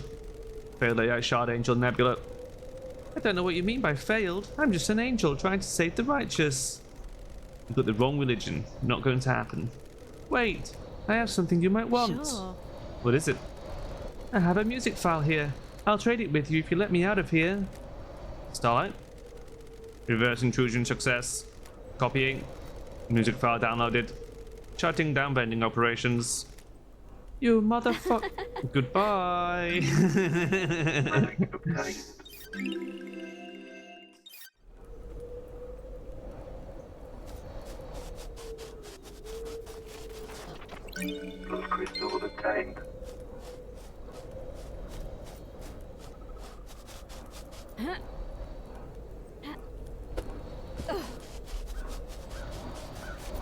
Failed AI Shard Angel Nebula. I don't know what you mean by failed. I'm just an angel trying to save the righteous. You've got the wrong religion. Not going to happen. Wait, I have something you might want. Sure. What is it? I have a music file here. I'll trade it with you if you let me out of here. Starlight. Reverse intrusion success. Copying. Music file downloaded. Shutting down vending operations. You motherfucker. Goodbye. Relic obtained. Plus crystal obtained.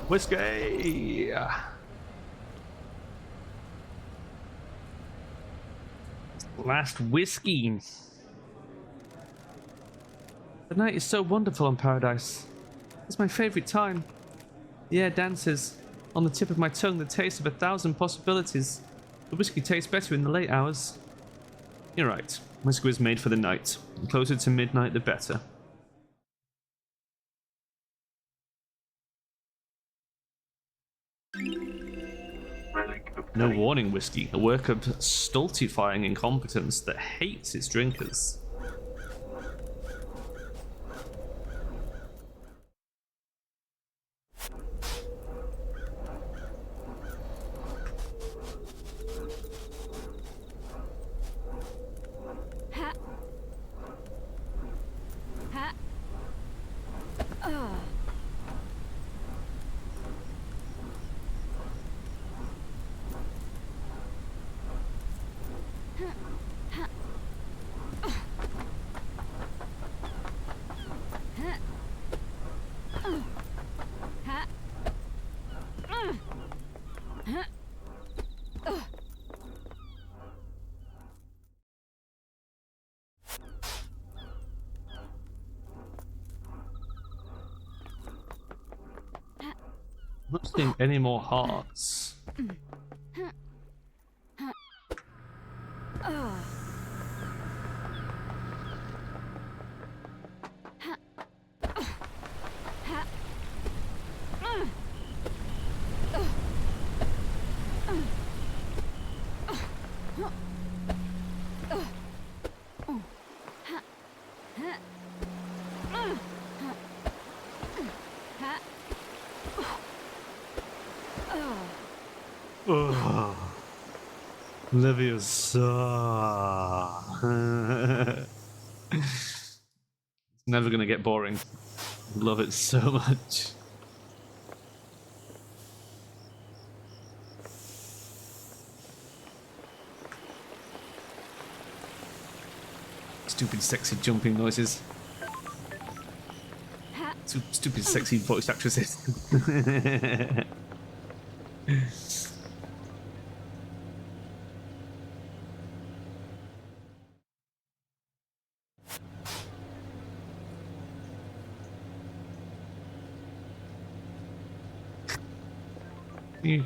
Whiskey. Last whiskey. The night is so wonderful on Paradise. It's my favorite time. The air dances. On the tip of my tongue, the taste of 1,000 possibilities. The whiskey tastes better in the late hours. You're right. Whiskey was made for the night. The closer to midnight, the better. Relic No obtained. warning whiskey, a work of stultifying incompetence that hates its drinkers. Ha. Ha. Not seeing any more hearts. Ugh. Leviosa. It's never gonna get boring. Love it so much. Stupid sexy jumping noises. Stupid sexy voice actresses.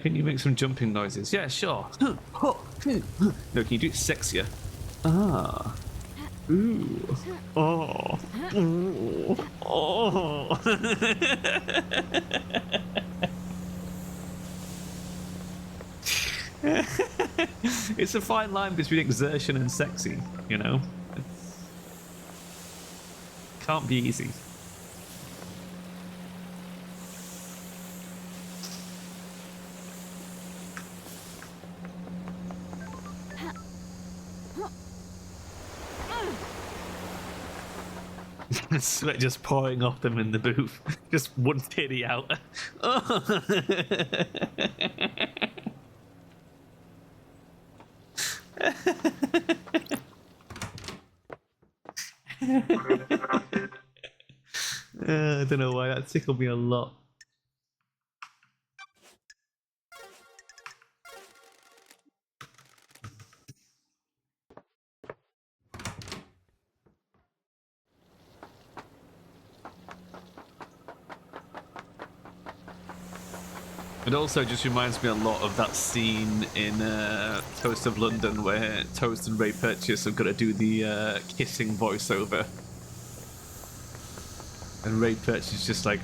Can you make some jumping noises? Yeah, sure. No, can you do it sexier? Ah. Ooh. Oh. Ooh. Oh. It's a fine line between exertion and sexy, you know? Can't be easy. Sweat just pouring off them in the booth. Just one titty out. I don't know why that tickled me a lot. It also just reminds me a lot of that scene in Toast of London where Toast and Ray Purchase have got to do the kissing voiceover. And Ray Purchase is just like...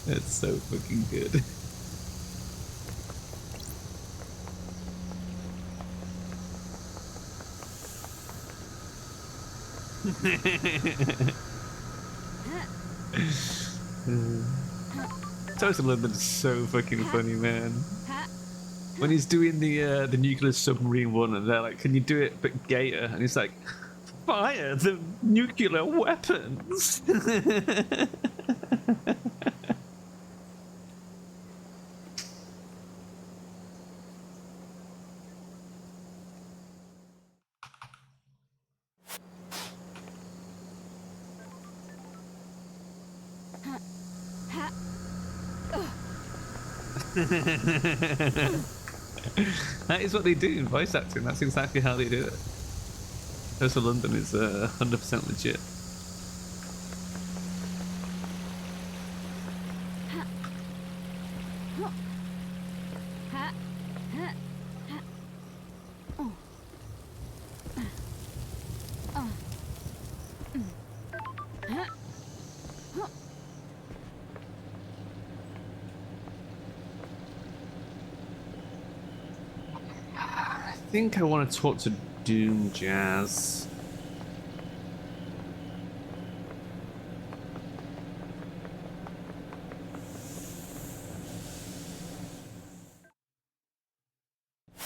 It's so fucking good. Toast of London is so fucking funny, man. When he's doing the nuclear submarine one, and they're like, "Can you do it but gayer?" And he's like, "Fire the nuclear weapons." That is what they do in voice acting. That's exactly how they do it. Toast of London is 100% legit. I think I want to talk to Doom Jazz. I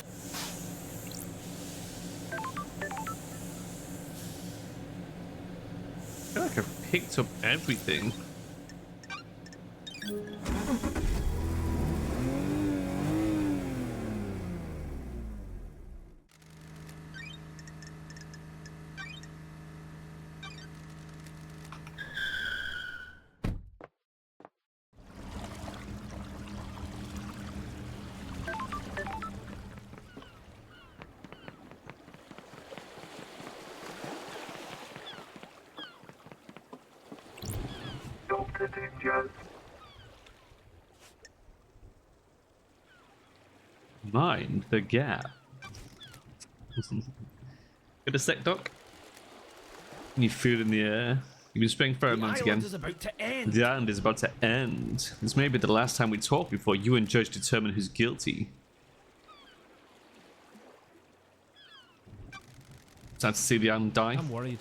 feel like I've picked up everything. Dr. Doomjazz. Mind the gap. Get a sec, Doc. Any food in the air? You've been spraying pheromones again. Is about to end. The island is about to end. This may be the last time we talk before you and Judge determine who's guilty. Sad to see the island die. I'm worried.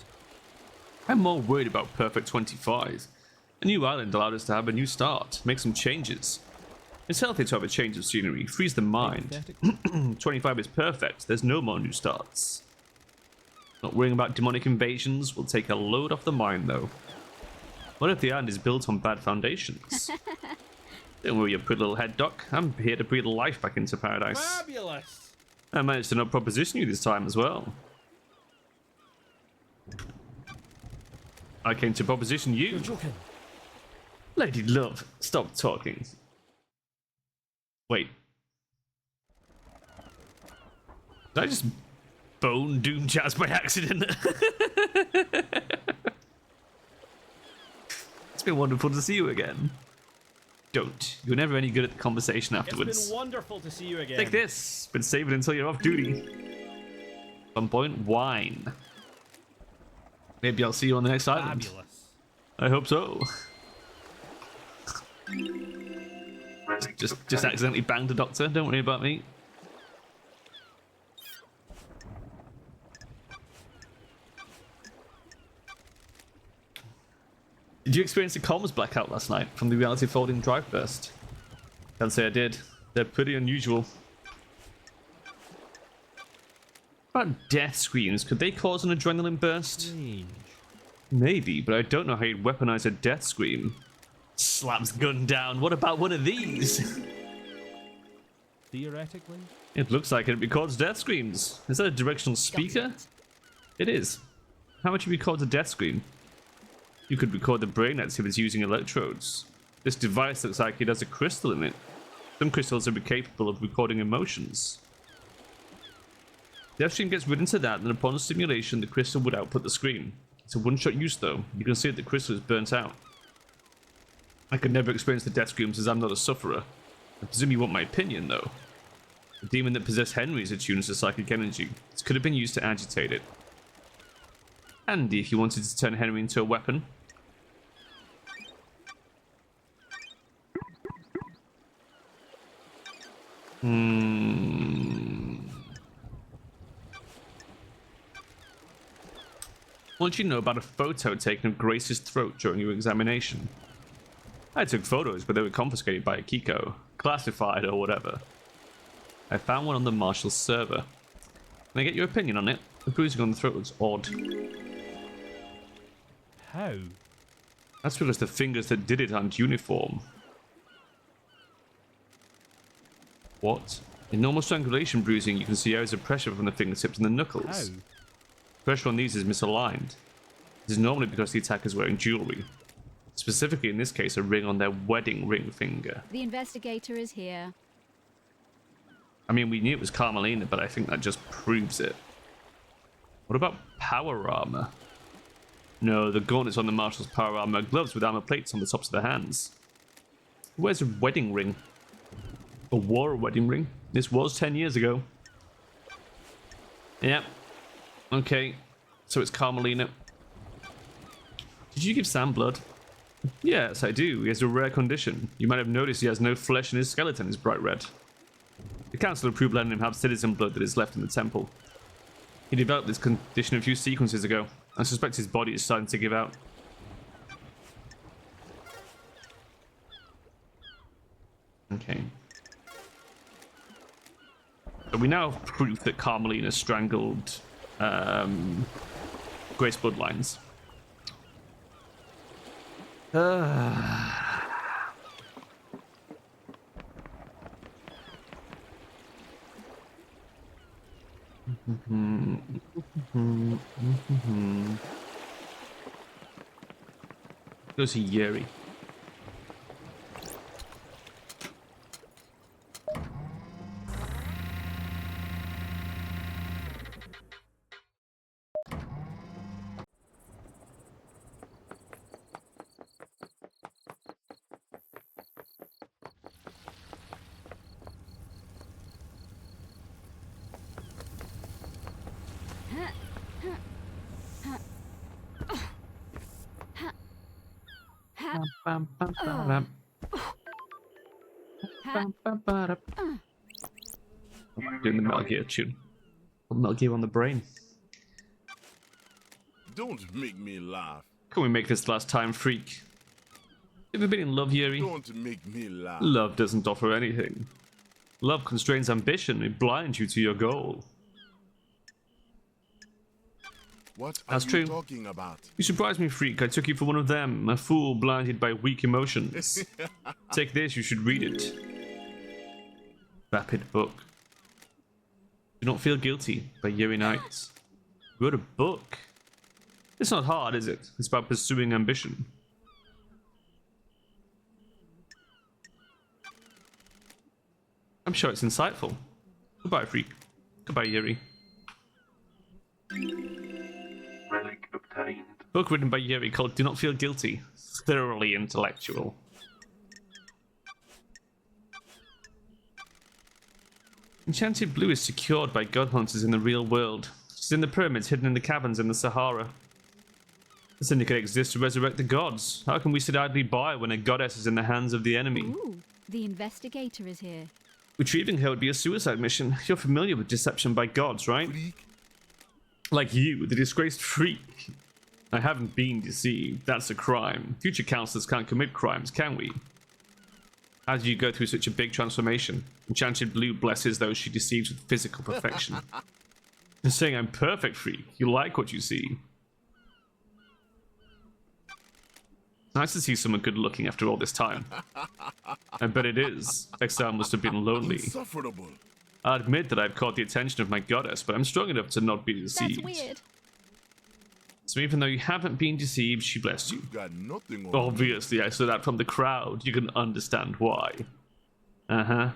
I'm more worried about Perfect 25. A new island allowed us to have a new start, make some changes. It's healthy to have a change of scenery, frees the mind. 25 is perfect, there's no more new starts. Not worrying about demonic invasions will take a load off the mind though. What if the island is built on bad foundations? Don't worry your pretty little head, Doc. I'm here to breathe life back into paradise. Fabulous. I managed to not proposition you this time as well. I came to proposition you. You're joking. Lady Love, stop talking. Wait. Did I just bone Doom Jazz by accident? It's been wonderful to see you again. Don't. You're never any good at the conversation afterwards. It's been wonderful to see you again. Take this. Been saving until you're off duty. Some point, wine. Maybe I'll see you on the next island. Fabulous. I hope so. Relic Just obtained. accidentally banged the doctor. Don't worry about me. Did you experience a comms blackout last night from the reality folding drive burst? Can't say I did. They're pretty unusual. What about death screams? Could they cause an adrenaline burst? Strange. Maybe, but I don't know how you'd weaponize a death scream. Slaps gun down. What about one of these? Theoretically? It looks like it records death screams. Is that a directional speaker? It is. How much you record a death scream? You could record the brain activity using electrodes. This device looks like it has a crystal in it. Some crystals are capable of recording emotions. The death stream gets rid into that, and upon stimulation, the crystal would output the scream. It's a one-shot use, though. You can see that the crystal is burnt out. I could never experience the death screams as I'm not a sufferer. I presume you want my opinion, though. The demon that possessed Henry is attuned to psychic energy. This could have been used to agitate it. Handy if you wanted to turn Henry into a weapon. What did you know about a photo taken of Grace's throat during your examination? I took photos, but they were confiscated by Akiko. Classified or whatever. I found one on the Marshal's server. Can I get your opinion on it? The bruising on the throat looks odd. How? That's because the fingers that did it aren't uniform. What? In normal strangulation bruising, you can see areas of pressure from the fingertips and the knuckles. How? Pressure on these is misaligned. This is normally because the attacker is wearing jewelry. Specifically, in this case, a ring on their wedding ring finger. The investigator is here. I mean, we knew it was Carmelina, but I think that just proves it. What about power armor? No, the gauntlets on the Marshal's power armor are gloves with armor plates on the tops of the hands. Who wears a wedding ring? Or wore a wedding ring? This was 10 years ago. Yep. Okay, so it's Carmelina. Did you give Sam blood? Yes, I do. He has a rare condition. You might have noticed he has no flesh and his skeleton is bright red. The council approved letting him have citizen blood that is left in the temple. He developed this condition a few sequences ago. I suspect his body is starting to give out. Okay. So we now have proof that Carmelina strangled Grace Bloodlines. Go see Yuri. Doing the Metal Gear tune. Metal Gear on the brain. Don't make me laugh. Can we make this last time, freak? Ever been in love, Yuri? Don't make me laugh. Love doesn't offer anything. Love constrains ambition. It blinds you to your goal. What are That's you true. talking about? You surprised me, freak. I took you for one of them, a fool blinded by weak emotions. Take this, you should read it. Vapid book. Do not feel guilty by Yuri Knight. Wrote a book. It's not hard, is it? It's about pursuing ambition. I'm sure it's insightful. Goodbye, freak. Goodbye, Yuri. Relic obtained. Book written by Yuri called Do Not Feel Guilty. Thoroughly intellectual. Enchanted Blue is secured by god hunters in the real world. She's in the pyramids hidden in the caverns in the Sahara. The Syndicate exists to resurrect the gods. How can we sit idly by when a goddess is in the hands of the enemy? Ooh, the investigator is here. Retrieving her would be a suicide mission. You're familiar with deception by gods, right? Like you, the disgraced freak. I haven't been deceived. That's a crime. Future counselors can't commit crimes, can we? How did you go through such a big transformation? Enchanted Blue blesses those she deceives with physical perfection. You're saying I'm perfect, freak. You like what you see. Nice to see someone good looking after all this time. I bet it is. Exile must have been lonely. Insufferable. I admit that I've caught the attention of my goddess, but I'm strong enough to not be deceived. That's weird. So even though you haven't been deceived, she blessed you. You've got nothing on Obviously, I stood out from the crowd. You can understand why. Uh-huh.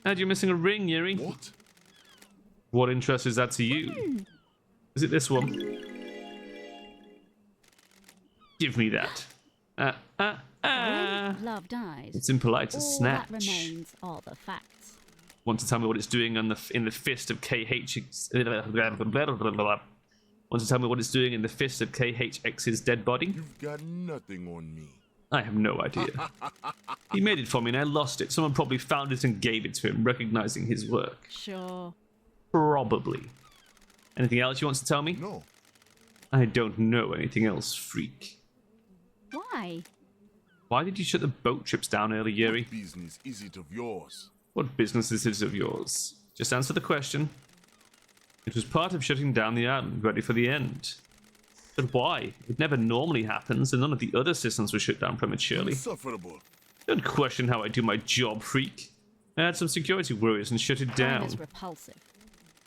And you're missing a ring, Yuri. me. What? What interest is that to you? Is it this one? Give me that. When love dies, It's impolite to all snatch. that remains are the facts. Want to tell me what it's doing in the fist of KH? Want to tell me what it's doing in the fist of KHX's dead body? You've got nothing on me. I have no idea. He made it for me and I lost it. Someone probably found it and gave it to him, recognizing his work. Sure. Probably. Anything else you want to tell me? No. I don't know anything else, freak. Why? Why did you shut the boat trips down early, Yuri? What business is it of yours? What business is it of yours? Just answer the question. It was part of shutting down the island, ready for the end. But why? It never normally happens, and none of the other systems were shut down prematurely. Insufferable. Don't question how I do my job, freak. I had some security worries and shut it Crime down. is repulsive.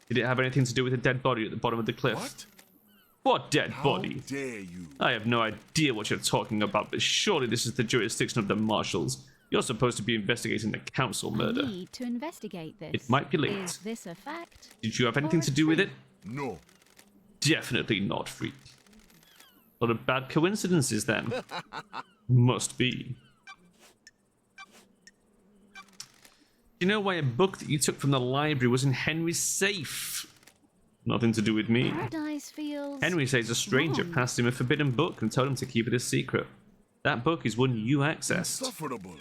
Did it have anything to do with a dead body at the bottom of the cliff? What? What dead How body? dare you? I have no idea what you're talking about, but surely this is the jurisdiction of the marshals. You're supposed to be investigating the council murder. I need to investigate this. It might be late. Is this a fact? Did you have anything to do with it? No. Definitely not, freak. A lot of bad coincidences then. Must be. Do you know why a book that you took from the library was in Henry's safe? Nothing to do with me. Paradise feels... Henry says a stranger wrong. passed him a forbidden book and told him to keep it a secret. That book is one you accessed. Insufferable.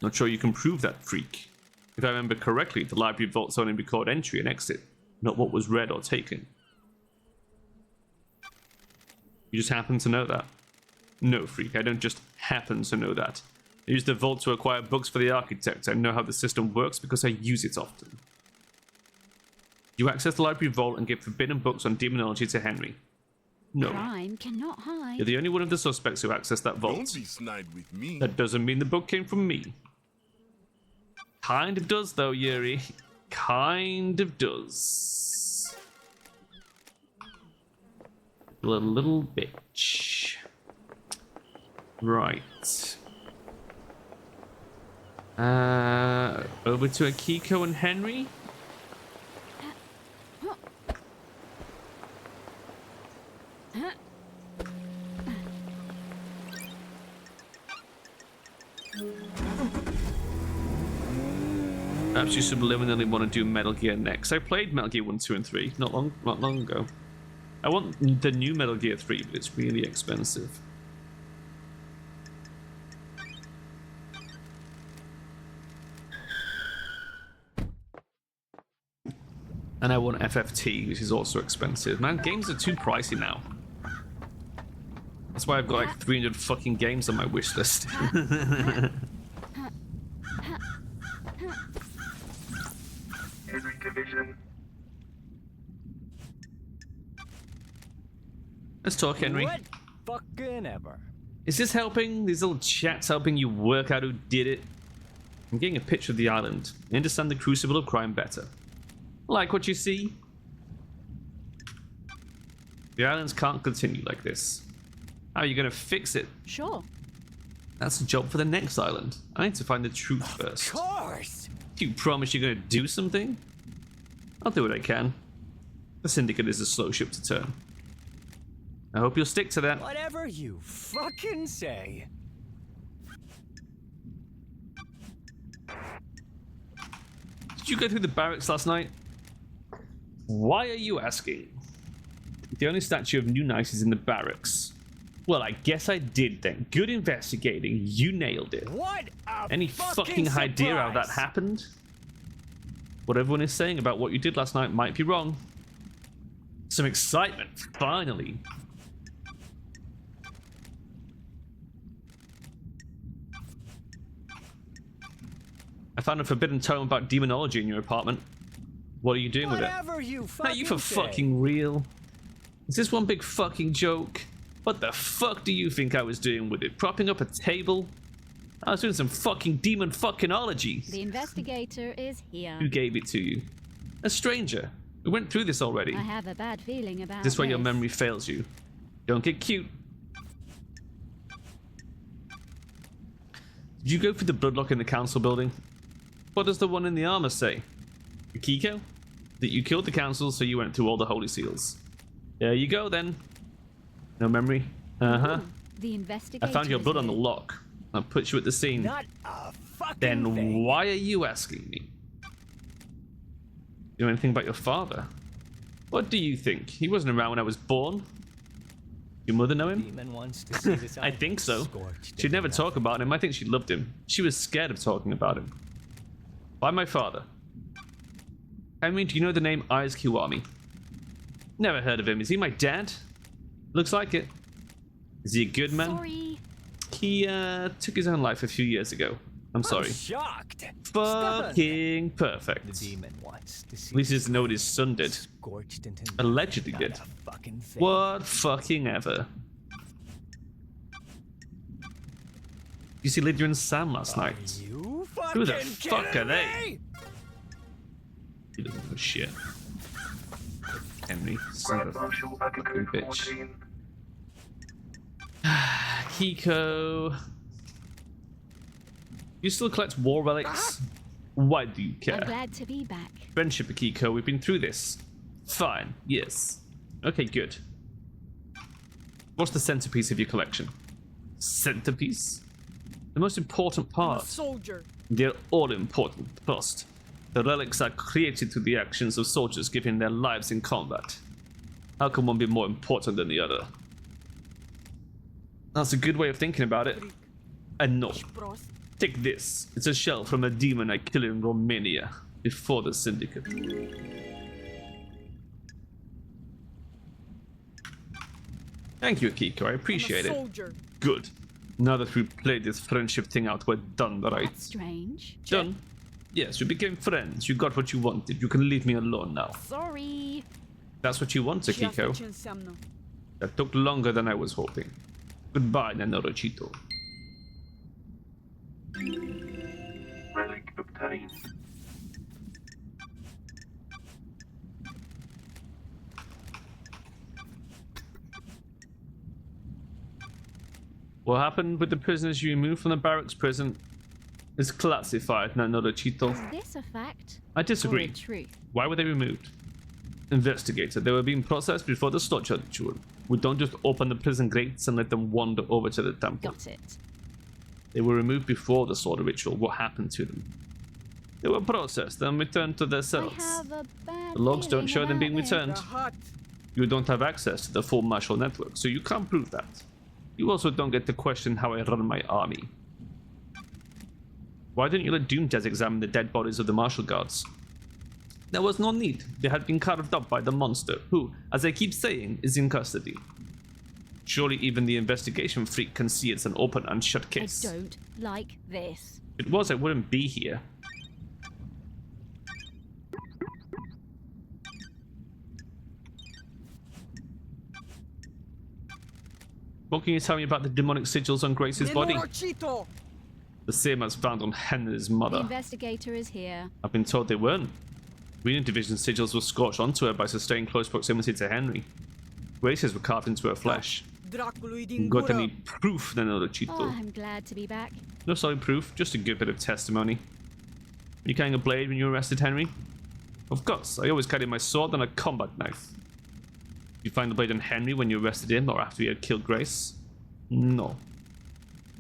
Not sure you can prove that, freak. If I remember correctly, the library vaults only record entry and exit, not what was read or taken. You just happen to know that? No, freak, I don't just happen to know that. I use the vault to acquire books for the architect. I know how the system works because I use it often. You access the library vault and give forbidden books on demonology to Henry. No. Crime cannot hide. You're the only one of the suspects who accessed that vault. Don't be snide with me. That doesn't mean the book came from me. Kind of does, though, Yuri. Kind of does. Little bitch. Right. Over to Akiko and Henry. Perhaps you subliminally want to do Metal Gear next. I played Metal Gear 1, 2, and 3 not long ago. I want the new Metal Gear 3, but it's really expensive. And I want FFT, which is also expensive. Man, games are too pricey now. That's why I've got like 300 fucking games on my wish list. Henry Division. Let's talk, Henry. What fucking ever. Is this helping? These little chats helping you work out who did it? I'm getting a picture of the island. I understand the crucible of crime better. Like what you see? The islands can't continue like this. How are you gonna fix it? Sure. That's a job for the next island. I need to find the truth first. Of course. Do you promise you're gonna do something? I'll do what I can. The Syndicate is a slow ship to turn. I hope you'll stick to that. Whatever you fucking say. Did you go through the barracks last night? Why are you asking? The only statue of New Night is in the barracks. Well, I guess I did then. Good investigating. You nailed it. What a Any fucking idea how that surprise. happened? What everyone is saying about what you did last night might be wrong. Some excitement, finally. I found a forbidden tome about demonology in your apartment. What are you doing with it? Whatever you Are fucking you for say. fucking real? Is this one big fucking joke? What the fuck do you think I was doing with it? Propping up a table? I was doing some fucking demon fuckingology. The investigator is here. Who gave it to you? A stranger. We went through this already. I have a bad feeling about This way your this. memory fails you. Don't get cute. Did you go for the bloodlock in the council building? What does the one in the armor say? Akiko? That you killed the council, so you went through all the holy seals. There you go then. No memory? Uh-huh. The investigator I found your is blood on the here. lock. I'll put you at the scene. Not a fucking Then thing. why are you asking me? You know anything about your father? What do you think? He wasn't around when I was born. Your mother know him? Demon wants to see this I think so. scorched She'd never enough. talk about him. I think she loved him. She was scared of talking about him. Why my father? I mean, do you know the name Eyes Kiwami? Never heard of him. Is he my dad? Looks like it. Is he a good man? Sorry. He took his own life a few years ago. I'm sorry. I'm shocked. Fucking The perfect. demon wants to see At least he doesn't know what his son did. scorched into Allegedly not did. a fucking thing. What fucking ever. You see Lydia and Sam last night? You fucking Who the fuck kidding are they? me? He doesn't give a shit. Henry, son of Grand a Marshal fucking Akiko bitch. 14. Kiko. You still collect war relics? Why do you I'm care? glad to be back. Friendship, Akiko, we've been through this. Fine, yes. Okay, good. What's the centerpiece of your collection? Centerpiece? The most important part. Soldier. They're all important. First, the relics are created through the actions of soldiers giving their lives in combat. How can one be more important than the other? That's a good way of thinking about it. And no. Take this. It's a shell from a demon I killed in Romania before the Syndicate. Thank you, Akiko. I appreciate it. Soldier. Good. Now that we've played this friendship thing out, we're done, right? That's strange. Done? Yes, we became friends. You got what you wanted. You can leave me alone now. Sorry. That's what you want, Akiko. That took longer than I was hoping. Goodbye, Nanorochito. Relic obtained. What happened with the prisoners you removed from the barracks prison is classified, Nanorochito. Is this a fact? I Or disagree. a truth? Why were they removed? Investigator, they were being processed before the slaughter ritual. We don't just open the prison gates and let them wander over to the temple. Got it. They were removed before the slaughter ritual. What happened to them? They were processed and returned to their I cells. have a bad The logs don't feeling show them about being this. returned. You don't have access to the full martial network, so you can't prove that. You also don't get to question how I run my army. Why didn't you let Doomtez examine the dead bodies of the martial guards? There was no need. They had been carved up by the monster, who, as I keep saying, is in custody. Surely even the investigation freak can see it's an open and shut I case. don't like this. If it was, I wouldn't be here. What can you tell me about the demonic sigils on Grace's body? The same as found on Henry's The mother. investigator is here. I've been told they weren't. Reno Division sigils were scorched onto her by staying close proximity to Henry. Grace's were carved into her flesh. Got any proof, then Oh, Chito? I'm glad to be back. No solid proof, just a good bit of testimony. Were you carrying a blade when you arrested Henry? Of course, I always carry my sword and a combat knife. Did you find the blade on Henry when you arrested him or after he had killed Grace? No.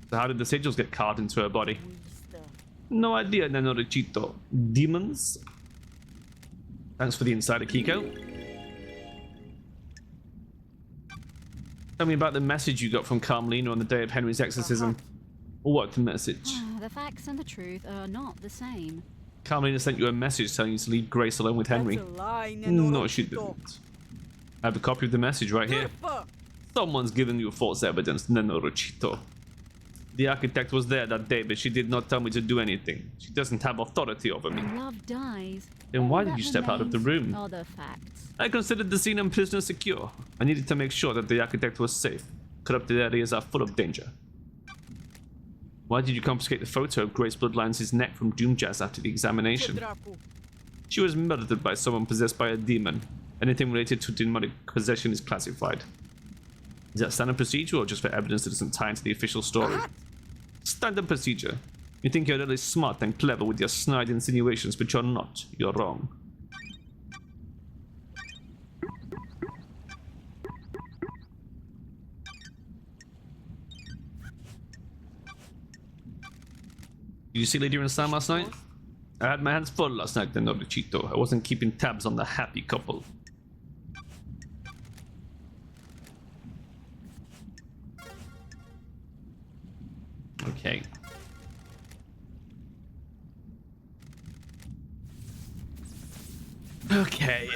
So how did the sigils get carved into her body? No idea, Nanorichito. Demons? Thanks for the insider, Kiko. Tell me about the message you got from Carmelina on the day of Henry's exorcism. What message? The facts and the truth are not the same. Carmelina sent you a message telling you to leave Grace alone with Henry. No, she didn't. I have a copy of the message right here. Someone's given you false evidence, Nenorochito. The architect was there that day, but she did not tell me to do anything. She doesn't have authority over me. When love dies. Then why all did that you step out of the remains room? are the facts. I considered the scene and prisoner secure. I needed to make sure that the architect was safe. Corrupted areas are full of danger. Why did you confiscate the photo of Grace Bloodline's neck from Doomjazz after the examination? She was murdered by someone possessed by a demon. Anything related to demonic possession is classified. Is that standard procedure or just for evidence that doesn't tie into the official story? Standard procedure. You think you're really smart and clever with your snide insinuations, but you're not. You're wrong. Did you see Lydia and Sam last night? I had my hands full last night, Nenorichito. I wasn't keeping tabs on the happy couple. Okay. Okay.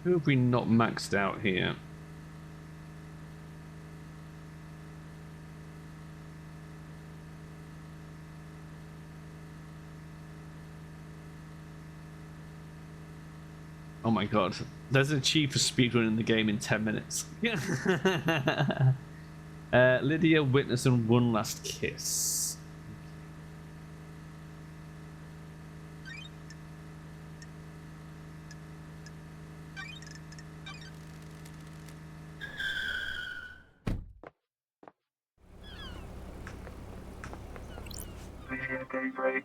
Who have we not maxed out here? Oh my god. There's a cheapest speedrun in the game in 10 minutes. Lydia, Witness, and One Last Kiss. Vision daybreak.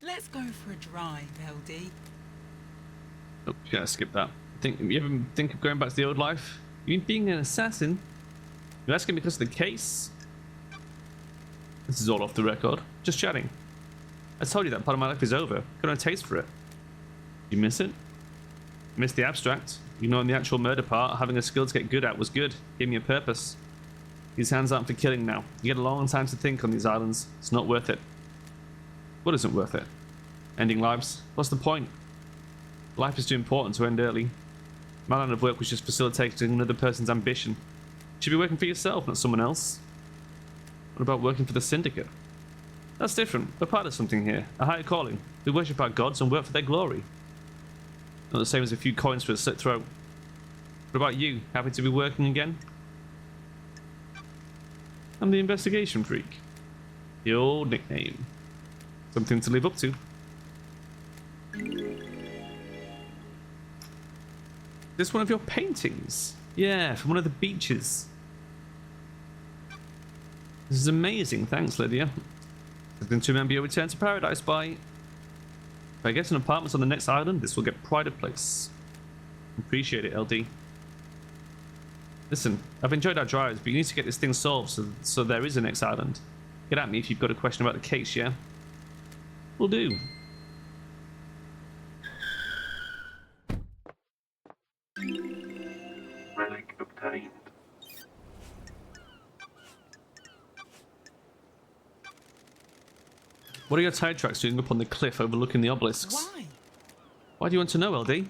Let's go for a drive, LD. Oh, yeah, skip that. You ever think of going back to the old life? You mean being an assassin? You're asking because of the case? This is all off the record. Just chatting. I told you that part of my life is over. Got no taste for it. You miss it? Miss the abstract. You know, in the actual murder part, having a skill to get good at was good. Gave me a purpose. These hands aren't for killing now. You get a long time to think on these islands. It's not worth it. What isn't worth it? Ending lives? What's the point? Life is too important to end early. My line of work was just facilitating another person's ambition. You should be working for yourself, not someone else. What about working for the Syndicate? That's different. We're part of something here. A higher calling. We worship our gods and work for their glory. Not the same as a few coins for a slit throat. What about you? Happy to be working again? I'm the investigation freak. The old nickname. Something to live up to. This one of your paintings? Yeah, from one of the beaches. This is amazing, thanks Lydia. Something to remember your return to paradise by. If I get an apartment on the next island, this will get pride of place. Appreciate it, LD. Listen, I've enjoyed our drives, but you need to get this thing solved so there is a next island. Get at me if you've got a question about the case, yeah? Will do. Relic obtained. What are your tide tracks doing up on the cliff overlooking the obelisks? Why? Why do you want to know, LD?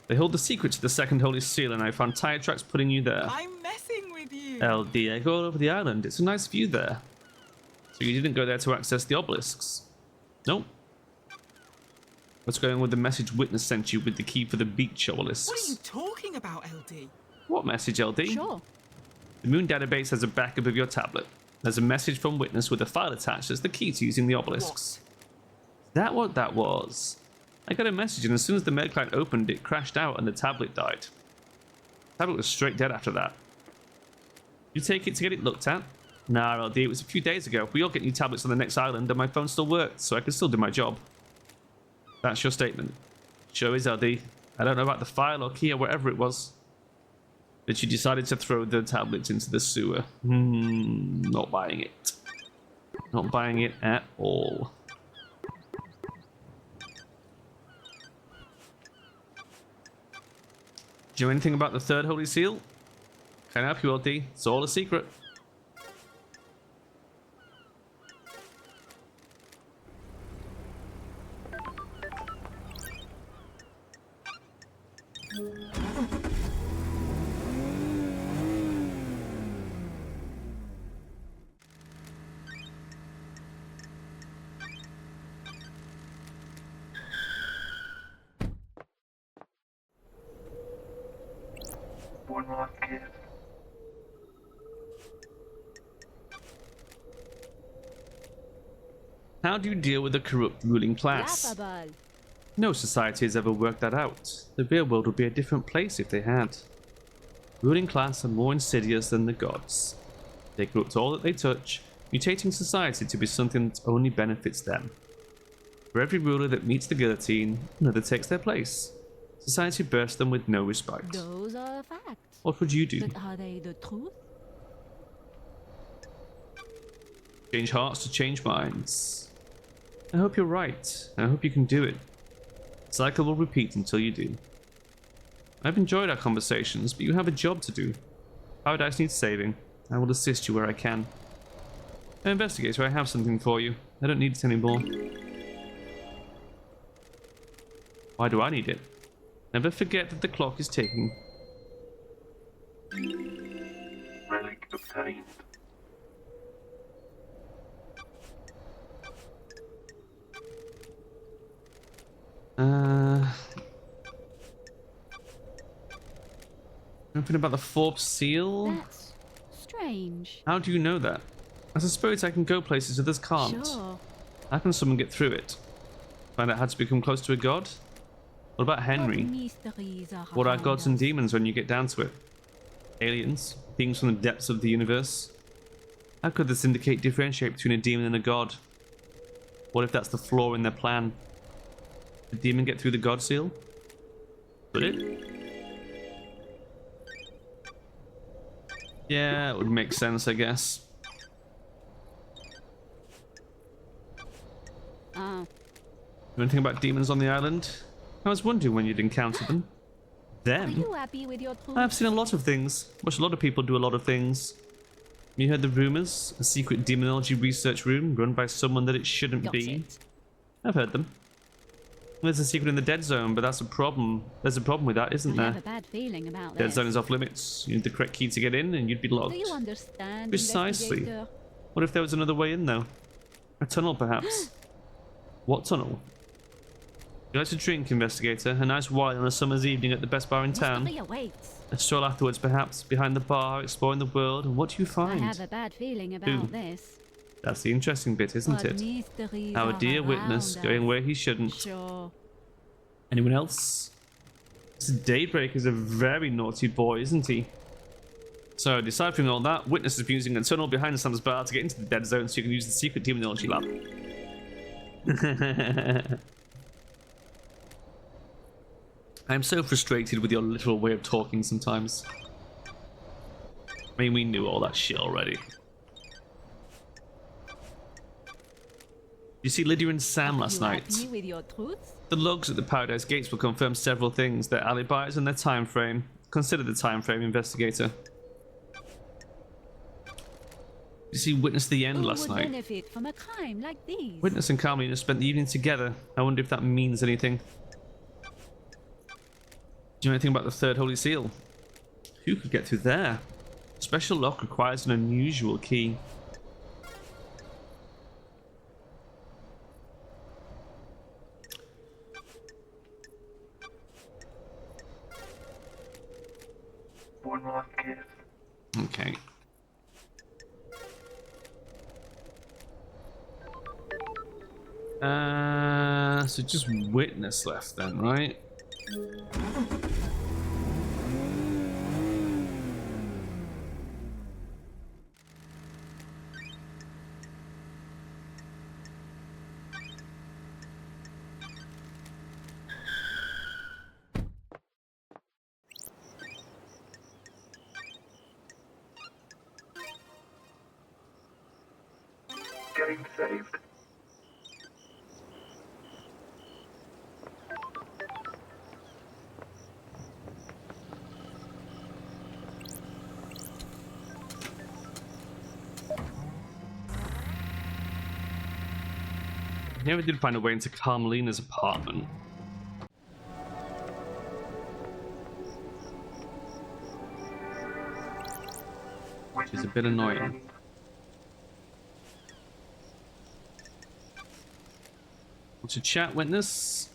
They hold the secret to the second holy seal, and I found tire tracks putting you there. I'm messing with you. LD, I go all over the island. It's a nice view there. So you didn't go there to access the obelisks? Nope. What's going on with the message Witness sent you with the key for the beach obelisks? What are you talking about, LD? What message, LD? Sure. The Moon database has a backup of your tablet. There's a message from Witness with a file attached as the key to using the obelisks. Is that what that was? I got a message, and as soon as the med client opened, it crashed out and the tablet died. The tablet was straight dead after that. You take it to get it looked at? Nah, LD, it was a few days ago. We all get new tablets on the next island and my phone still worked, so I can still do my job. That's your statement. Sure is, LD. I don't know about the file or key or whatever it was. But you decided to throw the tablets into the sewer. Not buying it. Not buying it at all. Do you know anything about the third holy seal? Can I help you, LD? It's all a secret. One last gift. How do you deal with a corrupt ruling class? Laughable. No society has ever worked that out. The real world would be a different place if they had. Ruling class are more insidious than the gods. They corrupt all that they touch, mutating society to be something that only benefits them. For every ruler that meets the guillotine, another takes their place. Society bursts them with no respite. Those are facts. What would you do? But are they the truth? Change hearts to change minds. I hope you're right. I hope you can do it. The cycle will repeat until you do. I've enjoyed our conversations, but you have a job to do. Paradise needs saving. I will assist you where I can. Investigator, I have something for you. I don't need it anymore. Why do I need it? Never forget that the clock is ticking. Relic obtained. Anything about the fourth seal? That's strange. How do you know that? I suppose I can go places others can't. Sure. How can someone get through it? Find out how to become close to a god? What about Henry? What mysteries are What are around gods and us? demons when you get down to it? Aliens? Beings from the depths of the universe? How could this indicate differentiate between a demon and a god? What if that's the flaw in their plan? Did the demon get through the god seal? Could it? Yeah, it would make sense, I guess. Ah, Know anything about demons on the island? I was wondering when you'd encounter them. are Them? you happy with your truth? I've seen a lot of things. Watched a lot of people do a lot of things. You heard the rumors? A secret demonology research room run by someone that it shouldn't Got be. it. I've heard them. There's a secret in the dead zone, but that's a problem. There's a problem with that, isn't I have there? a bad feeling about Dead this. zone is off limits. You need the correct key to get in, and you'd be locked. Do you understand, Precisely. investigator? What if there was another way in, though? A tunnel, perhaps? What tunnel? You like to drink, investigator? A nice wine on a summer's evening at the best bar in town? Mystery awaits. A stroll afterwards, perhaps, behind the bar, exploring the world, and what do you I find? have a bad feeling about Who? this. That's the interesting bit, isn't What it? mysteries Our are dear witness around going us? where he shouldn't. Sure. Anyone else? This Daybreak is a very naughty boy, isn't he? So, deciphering all that, witness is using a tunnel behind Sam's bar to get into the dead zone so you can use the secret demonology lab. I'm so frustrated with your literal way of talking sometimes. I mean, we knew all that shit already. You see Lydia and Sam last you night. happy with your truth? The logs at the Paradise Gates will confirm several things, their alibis and their time frame. Consider the time frame, investigator. You see Witness the end Who last would night. benefit from a crime like these? Witness and Carmelina spent the evening together. I wonder if that means anything. Do you know anything about the third holy seal? Who could get through there? Special lock requires an unusual key. One last gift. Okay. So just Witness left then, right? obtained saved. I never did find a way into Carmelina's apartment. Which is a bit annoying. To chat, witness?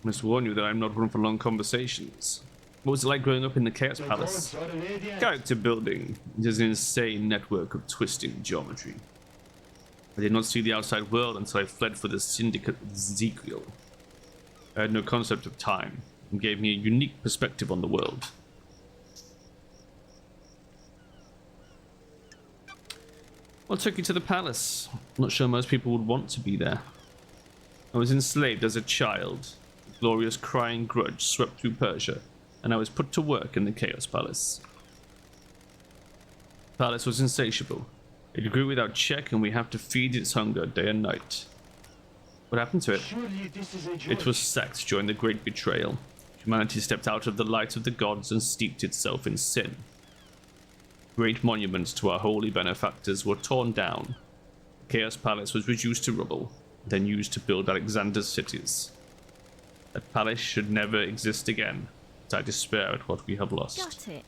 I must warn you that I'm not one for long conversations. What was it like growing up in the Chaos The Palace? gods are radiant. Character building. It is an insane network of twisting geometry. I did not see the outside world until I fled for the Syndicate with Ezekiel. I had no concept of time, and gave me a unique perspective on the world. What took you to the palace? I'm not sure most people would want to be there. I was enslaved as a child. A glorious crying grudge swept through Persia, and I was put to work in the Chaos Palace. The palace was insatiable. It grew without check, and we have to feed its hunger day and night. What happened to it? Surely this is a It was sacked during the Great Betrayal. Humanity stepped out of the light of the gods and steeped itself in sin. Great monuments to our holy benefactors were torn down. The Chaos Palace was reduced to rubble, then used to build Alexander's cities. That palace should never exist again, but I despair at what we have lost. Got it.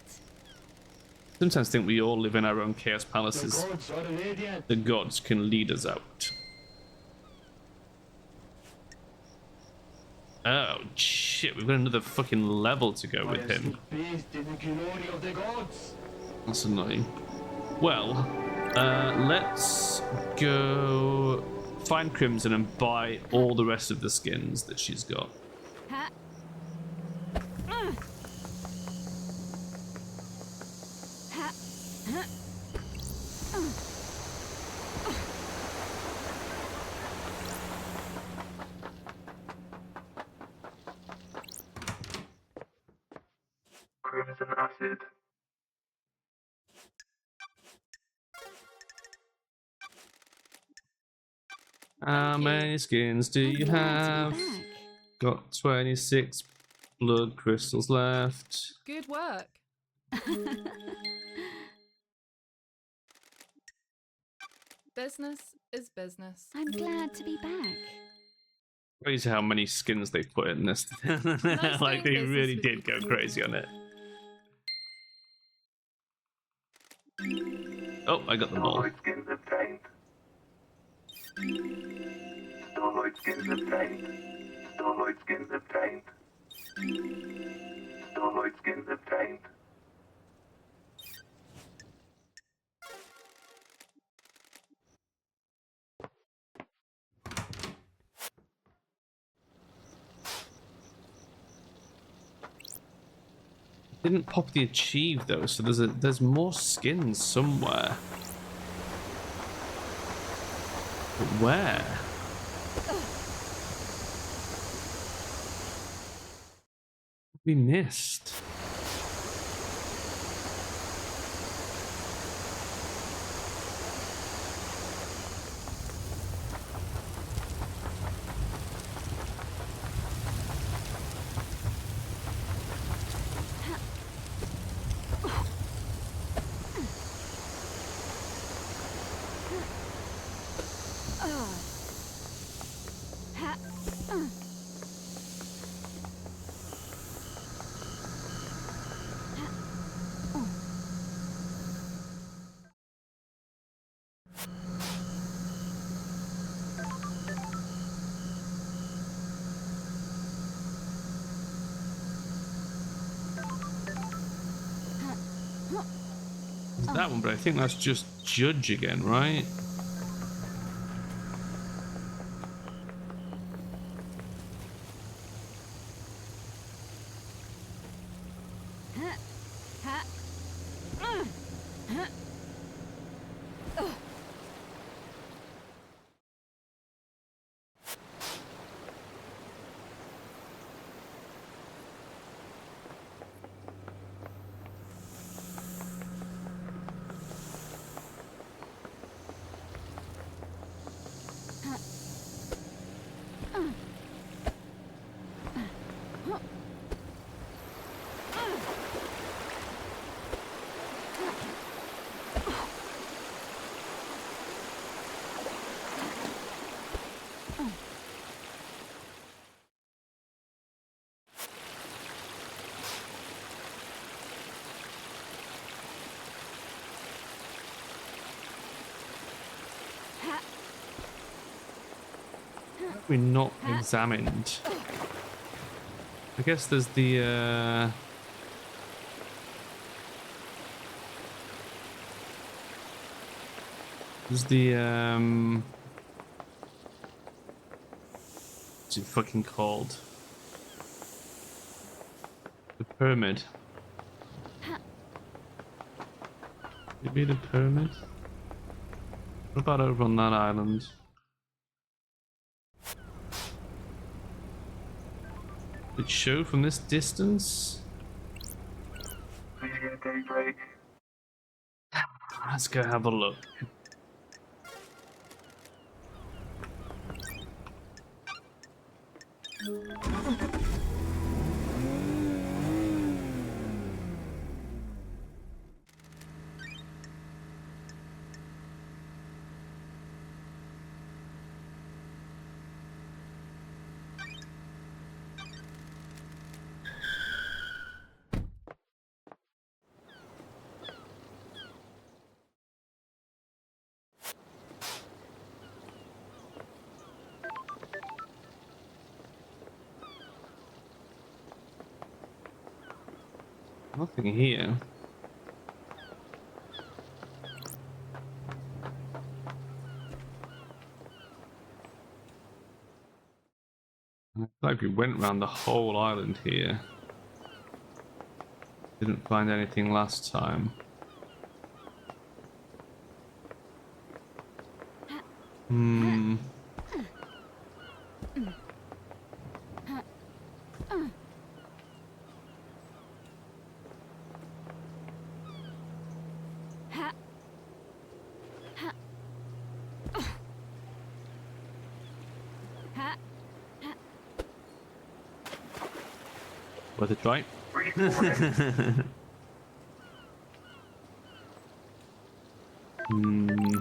Sometimes think we all live in our own Chaos The Palaces. gods are radiant. The gods can lead us out. Oh shit, we've got another fucking level to go with him. Bathed in the glory of the gods. That's annoying. Well, let's go find Crimson and buy all the rest of the skins that she's got. Ha. Ha. Ha. Crimson acid. How many skins do you I'm glad have? to be back. Got 26 blood crystals left. Good work. Business is business. I'm glad to be back. Crazy how many skins they put in this. Like they doing really business did with go people. crazy on it. Oh, I got them all. Starlight skins obtained. Starlight skins obtained. Starlight skins obtained. Starlight skins obtained. Didn't pop the achieve though, so there's more skins somewhere. But where? We missed. That one, but I think that's just Judge again, right? We're not examined. I guess there's the what's it fucking called? The pyramid. Could it be the pyramid? What about over on that island? Did it show from this distance? See you at daybreak. Let's go have a look. Nothing here. I feel like we went around the whole island here. Didn't find anything last time. Hmm. Worth a try. Hmm.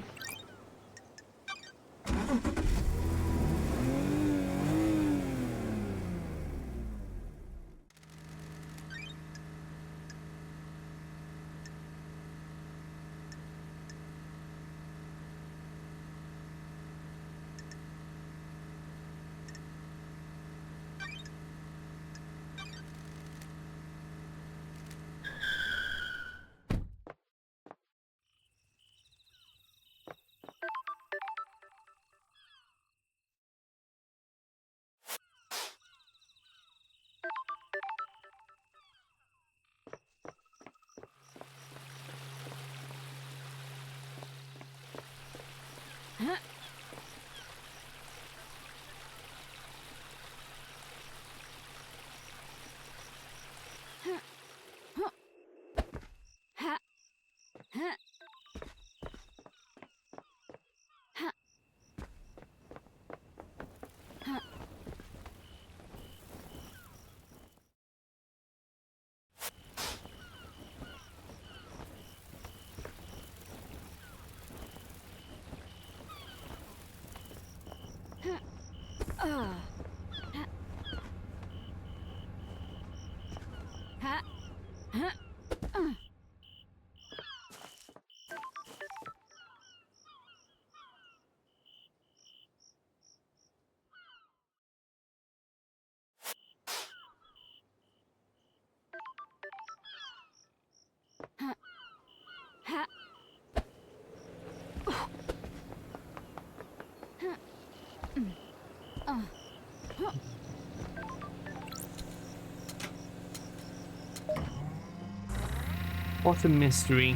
What a mystery.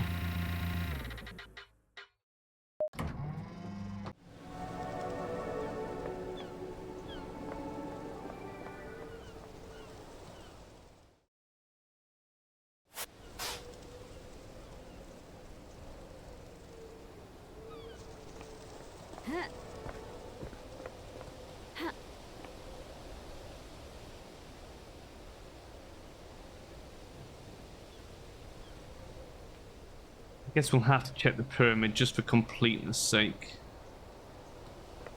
guess we'll have to check the pyramid just for completeness sake.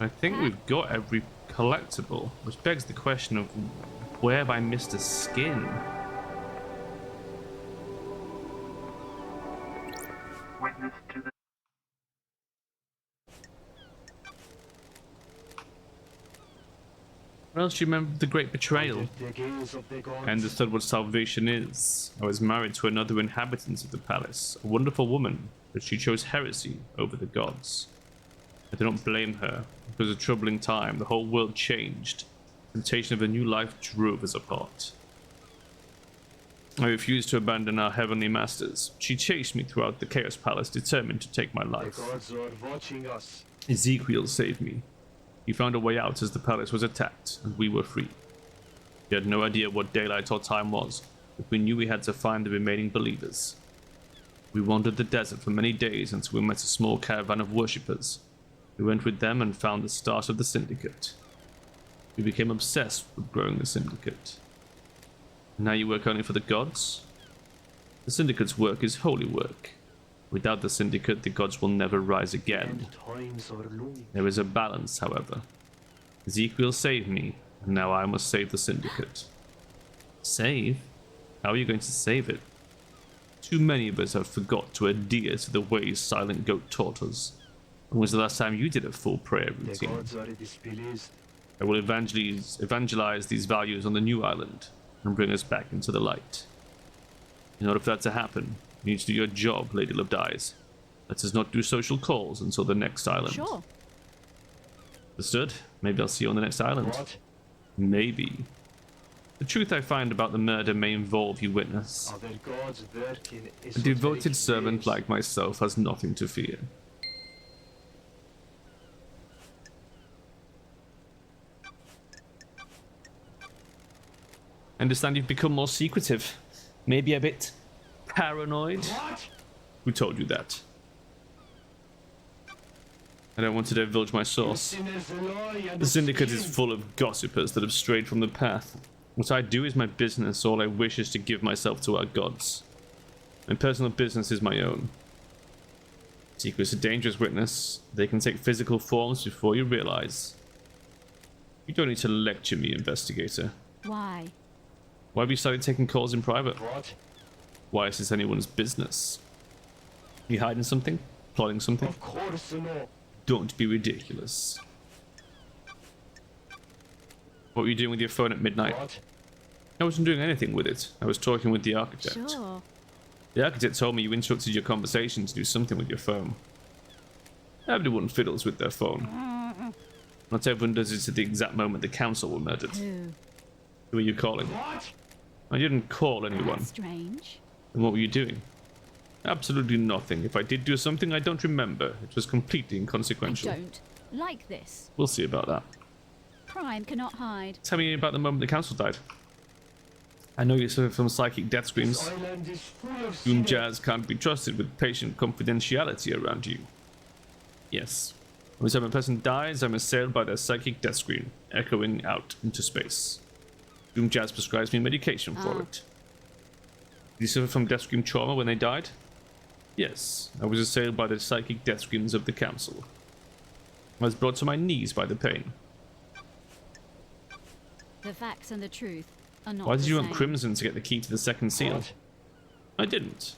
I think we've got every collectible, which begs the question of where have I missed a skin? Witness to the What else do you remember of the Great Betrayal? The gaze of the gods. I understood what salvation is. I was married to another inhabitant of the palace, a wonderful woman, but she chose heresy over the gods. I do not blame her. It was a troubling time. The whole world changed. The temptation of a new life drove us apart. I refused to abandon our heavenly masters. She chased me throughout the Chaos Palace, determined to take my The life. gods are watching us. Ezekiel saved me. He found a way out as the palace was attacked, and we were free. We had no idea what daylight or time was, but we knew we had to find the remaining believers. We wandered the desert for many days until we met a small caravan of worshippers. We went with them and found the start of the Syndicate. We became obsessed with growing the Syndicate. And now you work only for the gods? The Syndicate's work is holy work. Without the Syndicate, the gods will never rise again. And times are looming. There is a balance, however. Ezekiel saved me, and now I must save the Syndicate. Save? How are you going to save it? Too many of us have forgot to adhere to the ways Silent Goat taught us. When was the last time you did a full prayer The routine? gods are displeased. I will evangelize these values on the new island and bring us back into the light. In order for that to happen, you need to do your job, Lady Love Dies. Let us not do social calls until the next island. Sure. Understood? Maybe I'll see you on the next island. What? Maybe. The truth I find about the murder may involve you, witness. Other gods work in A devoted esoteric servant ways. like myself has nothing to fear. I understand you've become more secretive. Maybe a bit paranoid. What? Who told you that? I don't want to divulge my source. Sinners lie and The Syndicate is sin. full of gossipers that have strayed from the path. What I do is my business. All I wish is to give myself to our gods. My personal business is my own. Secrets are dangerous, witness. They can take physical forms before you realize. You don't need to lecture me, investigator. Why? Why have you started taking calls in private? What? Why is this anyone's business? You hiding something? Plotting something? Of course no. Don't be ridiculous. What were you doing with your phone at midnight? What? I wasn't doing anything with it. I was talking with the architect. Sure. The architect told me you interrupted your conversation to do something with your phone. Everyone fiddles with their phone. Not everyone does it at the exact moment the council were murdered. Who? Who are you calling? What? I didn't call anyone. That's strange. Then what were you doing? Absolutely nothing. If I did do something, I don't remember. It was completely I inconsequential. don't like this. We'll see about that. Crime cannot hide. Tell me about the moment the council died. I know you suffer from psychic death screams. This island is full of Doom sinners. Jazz can't be trusted with patient confidentiality around you. Yes. Every time a person dies, I'm assailed by their psychic death scream, echoing out into space. Doom Jazz prescribes me medication for Ah. it. Did you suffer from death scream trauma when they died? Yes. I was assailed by the psychic death screams of the council. I was brought to my knees by the pain. The facts and the truth are not Why did the you want same. Crimson to get the key to the second seal? What? I didn't.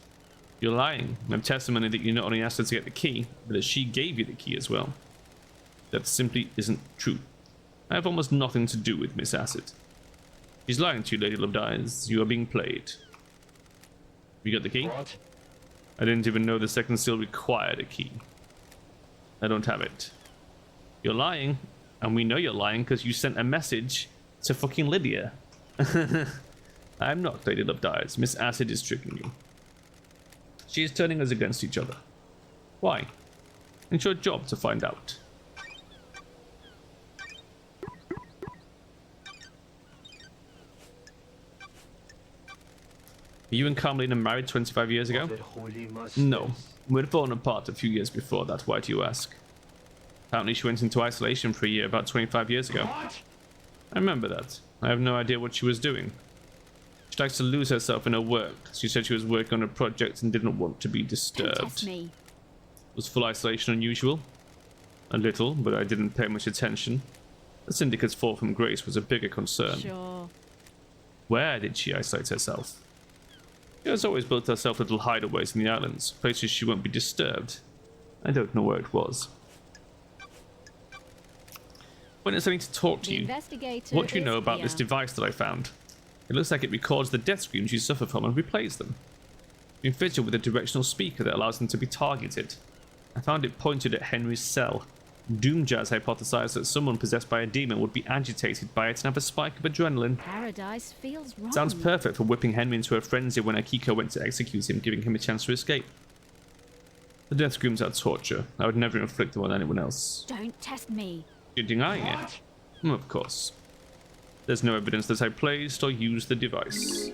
You're lying. I have testimony that you not only asked her to get the key, but that she gave you the key as well. That simply isn't true. I have almost nothing to do with Miss Acid. She's lying to you, Lady Love Dies. You are being played. You got the key? What? I didn't even know the second seal required a key. I don't have it. You're lying, and we know you're lying because you sent a message to fucking Lydia. I'm not Lady Love Dies. Miss Acid is tricking you. She is turning us against each other. Why? It's your job to find out. You and Carmelina married 25 years ago? Other holy masters. No. We'd fallen apart a few years before that. Why do you ask? Apparently she went into isolation for a year about 25 years ago. What? I remember that. I have no idea what she was doing. She likes to lose herself in her work. She said she was working on a project and didn't want to be Don't disturbed. test me. Was full isolation unusual? A little, but I didn't pay much attention. The Syndicate's fall from grace was a bigger concern. Sure. Where did she isolate herself? She has always built herself little hideaways in the islands, places she won't be disturbed. I don't know where it was. Witness, I need to talk to The you. investigator What do you know is about this here. device that I found? It looks like it records the death screams you suffer from and replays them. Been fitted with a directional speaker that allows them to be targeted. I found it pointed at Henry's cell. Doomjazz hypothesized that someone possessed by a demon would be agitated by it and have a spike of adrenaline. Paradise feels wrong. Sounds perfect for whipping Henry into a frenzy when Akiko went to execute him, giving him a chance to escape. The death screams are torture. I would never inflict them on anyone else. Don't test me. You're denying it? Of course. There's no evidence that I placed or used the device.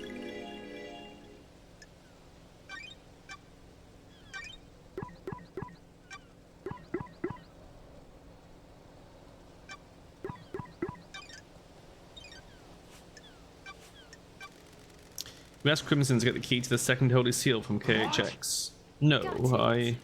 We asked Crimson to get the key to the second Holy Seal from KHX. No, Got it.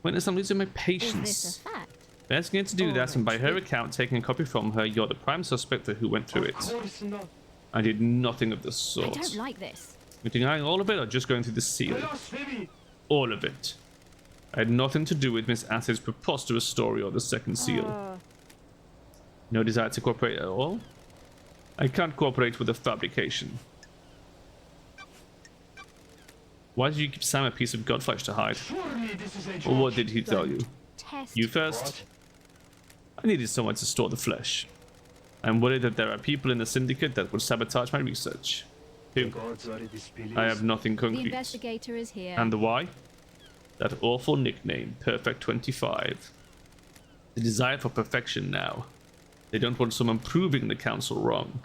Witness, I'm losing my Is patience. this a fact? Asking her to do that, and by her account, taking a copy from her, you're the prime suspect of who went through Of it. course not. I did nothing of the I sort. don't like this. You're denying all of it, or just going through the seal? Blasphemy! All of it. I had nothing to do with Miss Atter's preposterous story or the second seal. No desire to cooperate at all? I can't cooperate with a fabrication. Why did you give Sam a piece of godflesh to hide? Surely this is a Or joke. what did he tell you? Test. You first? I needed someone to store the flesh. I'm worried that there are people in the Syndicate that would sabotage my research. Who? Gods are displeased. I have nothing The concrete. investigator is here. And the why? That awful nickname, Perfect 25. The desire for perfection now. They don't want someone proving the council wrong.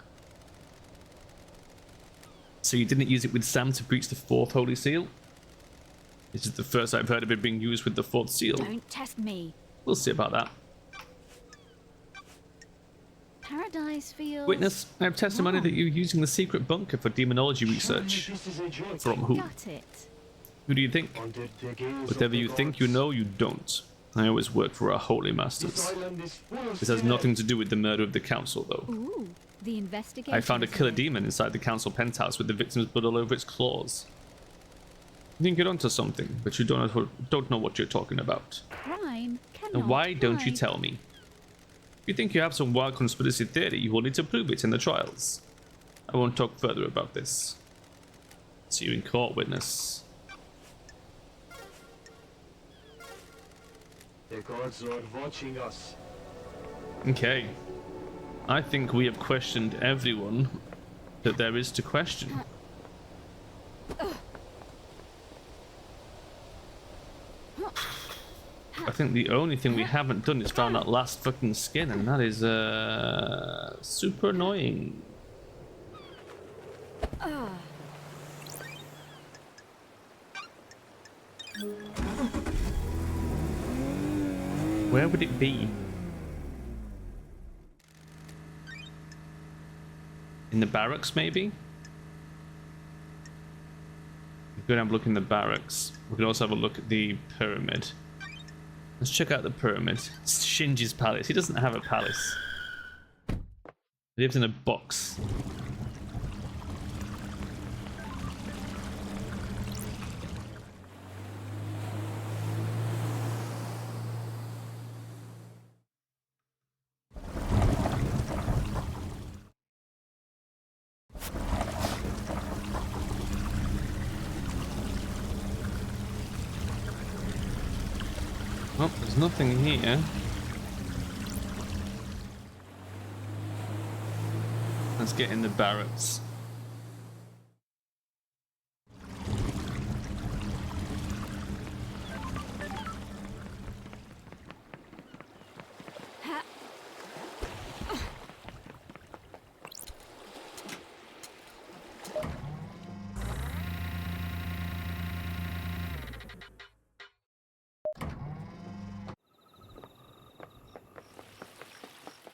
So you didn't use it with Sam to breach the fourth Holy Seal? This is the first I've heard of it being used with the fourth seal. Don't test me. We'll see about that. Paradise feels. Witness, I have testimony that you're using the secret bunker for demonology research. This is a joke. From who? Got it. Who do you think? Under the gaze Whatever of the you think you gods. know, you don't. I always work for our holy This masters. island is full of This has sinners. nothing to do with the murder of the council, though. Ooh, the investigator. I found a is killer here. demon inside the council penthouse with the victim's blood all over its claws. You think you're onto something, but you don't know what you're talking about. Crime cannot Then why don't you hide. tell me? If you think you have some wild conspiracy theory, you will need to prove it in the trials. I won't talk further about this. See you in court, witness. The gods are watching us. Okay. I think we have questioned everyone that there is to question. I think the only thing we haven't done is found that last fucking skin, and that is super annoying. Where would it be? In the barracks, maybe? We could have a look in the barracks. We could also have a look at the pyramid. Let's check out the pyramid. It's Shinji's palace. He doesn't have a palace. He lives in a box. Oh, there's nothing here. Let's get in the barracks.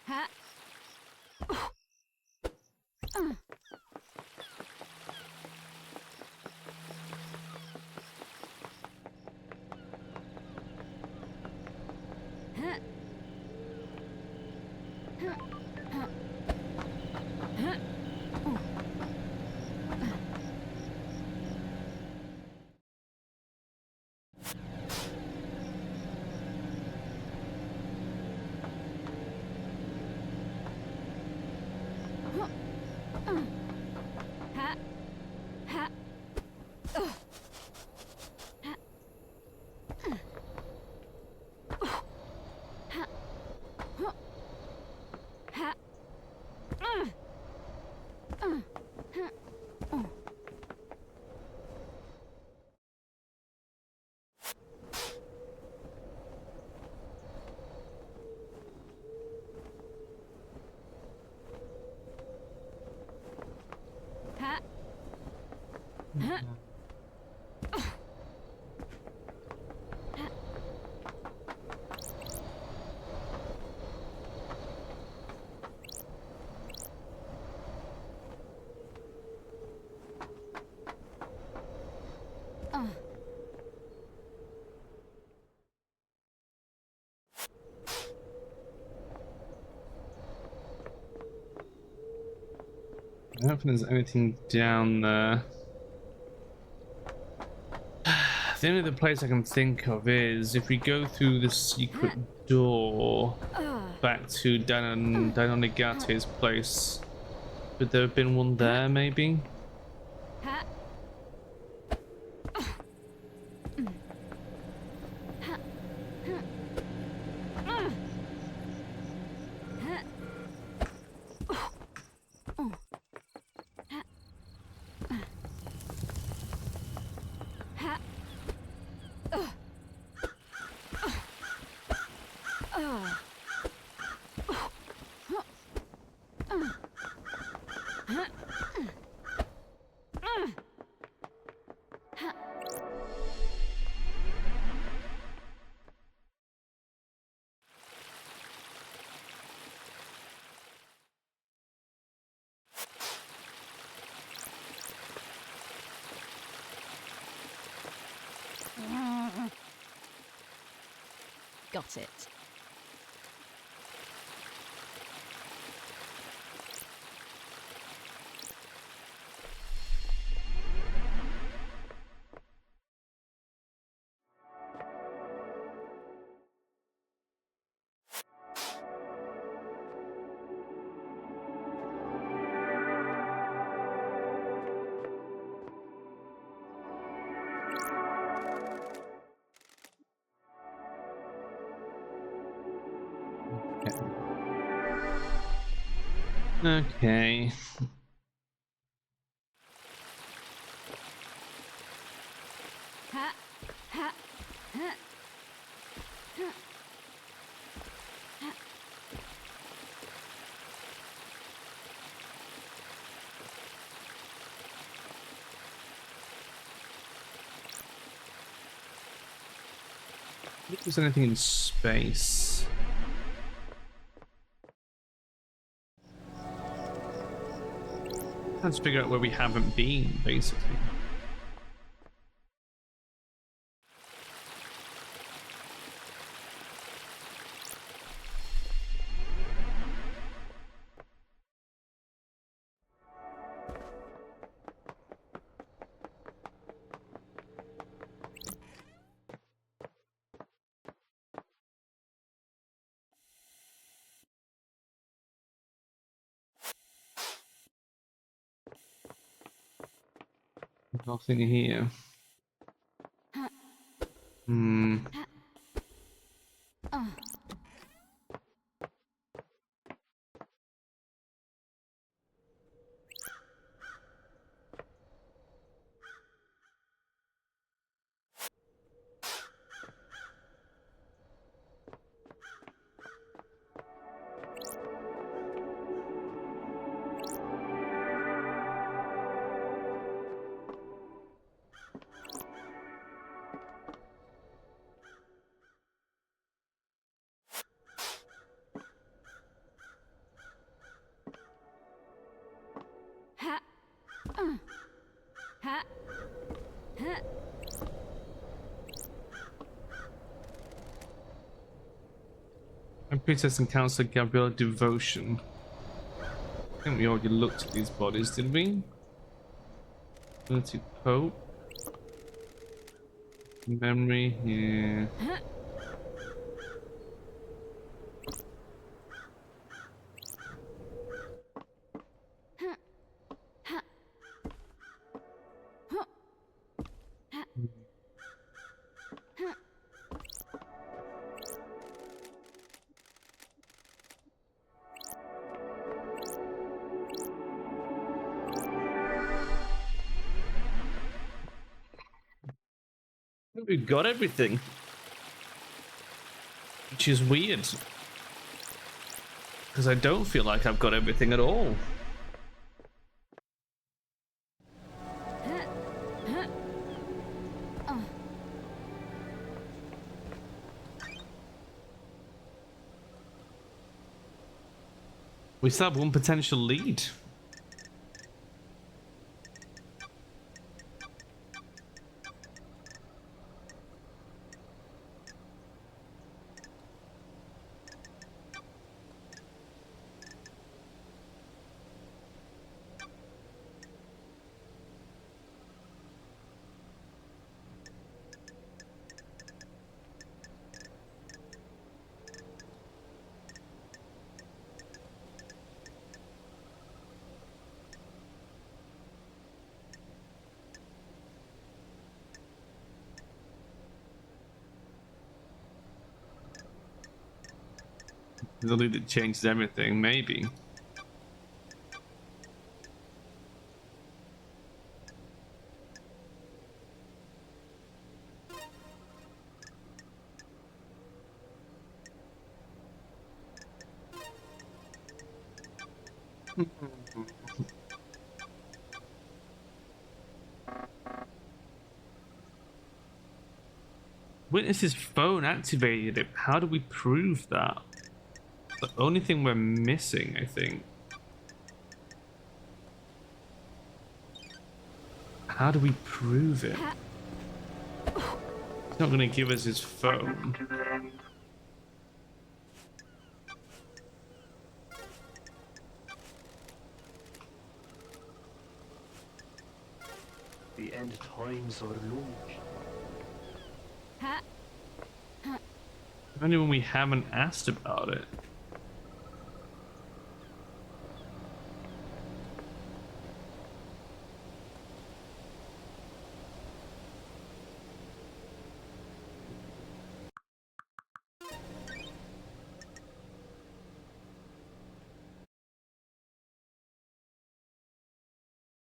Ha. Ha. Ha. Ugh. Ha. Ha. Huh. Ha. Ha. Ha. Ha. I don't think there's anything down there. The only other place I can think of is if we go through the secret door back to Dainonigate's place. Could there have been one there, maybe? Ha. Got it. Okay. Ha. Ha. Ha. Ha. Ha. If there's anything in space. Let's figure out where we haven't been, basically. Nothing here. Hmm. Ha. Ha. Ha. And Princess and Counselor Gabrielle Devotion. I think we already looked at these bodies, did we? Ability Pope. Memory here. We've got everything. Which is weird. Because I don't feel like I've got everything at all. We still have one potential lead. The lead that changes everything, maybe. Witness's phone activated. How do we prove that? The only thing we're missing, I think. How do we prove it? He's not going to give us his phone. To the end. The end times are looming. Ha. Only when we haven't asked about it.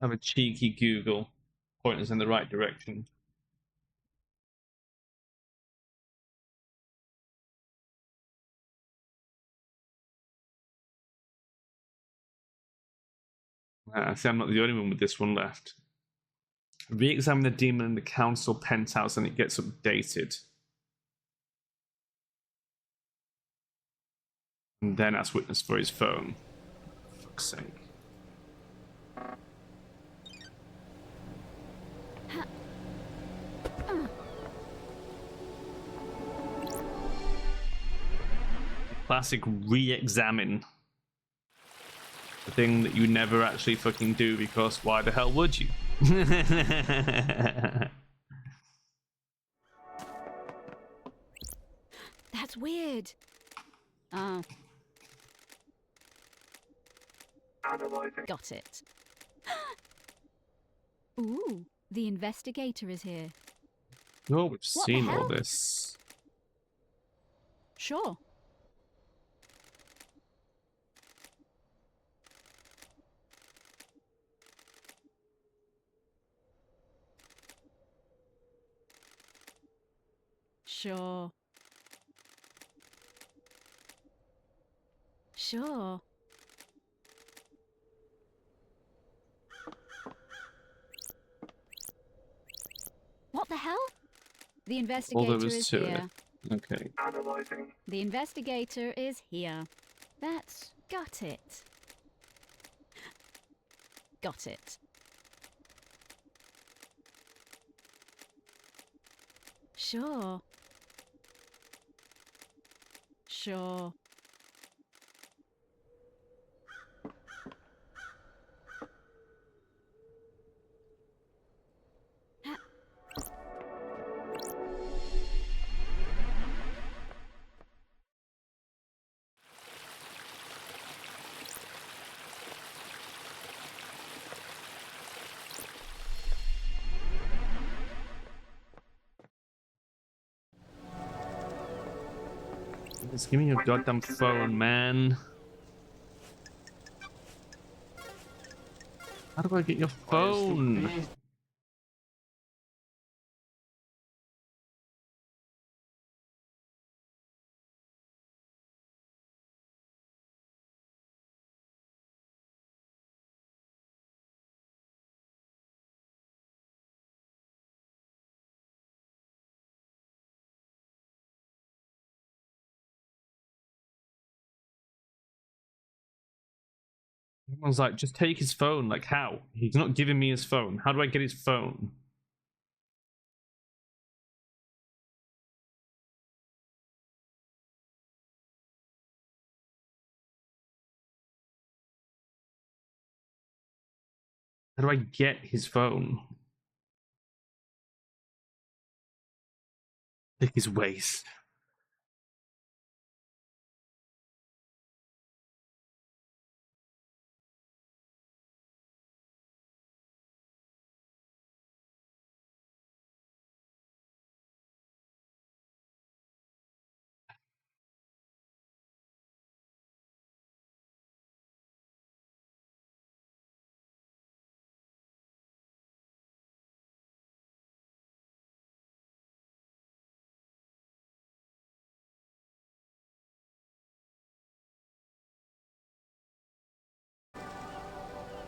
Have a cheeky Google. Point us in the right direction. See, I'm not the only one with this one left. Re-examine the demon in the council penthouse and it gets updated. And then ask witness for his phone. For fuck's sake. Classic re-examine. The thing that you never actually fucking do because why the hell would you? That's weird. Oh, Analyzing. got it. Ooh, the investigator is here. No, we've What the seen all hell? this. Sure. Sure. Sure. What the hell? The All investigator there is is to here. it. Okay. Analyzing. The investigator is here. That's got it. Got it. Sure. Sure. Just give me your goddamn phone, man. How do I get your phone? Everyone's like, just take his phone. Like, how? He's not giving me his phone. How do I get his phone? How do I get his phone? Pick his waist.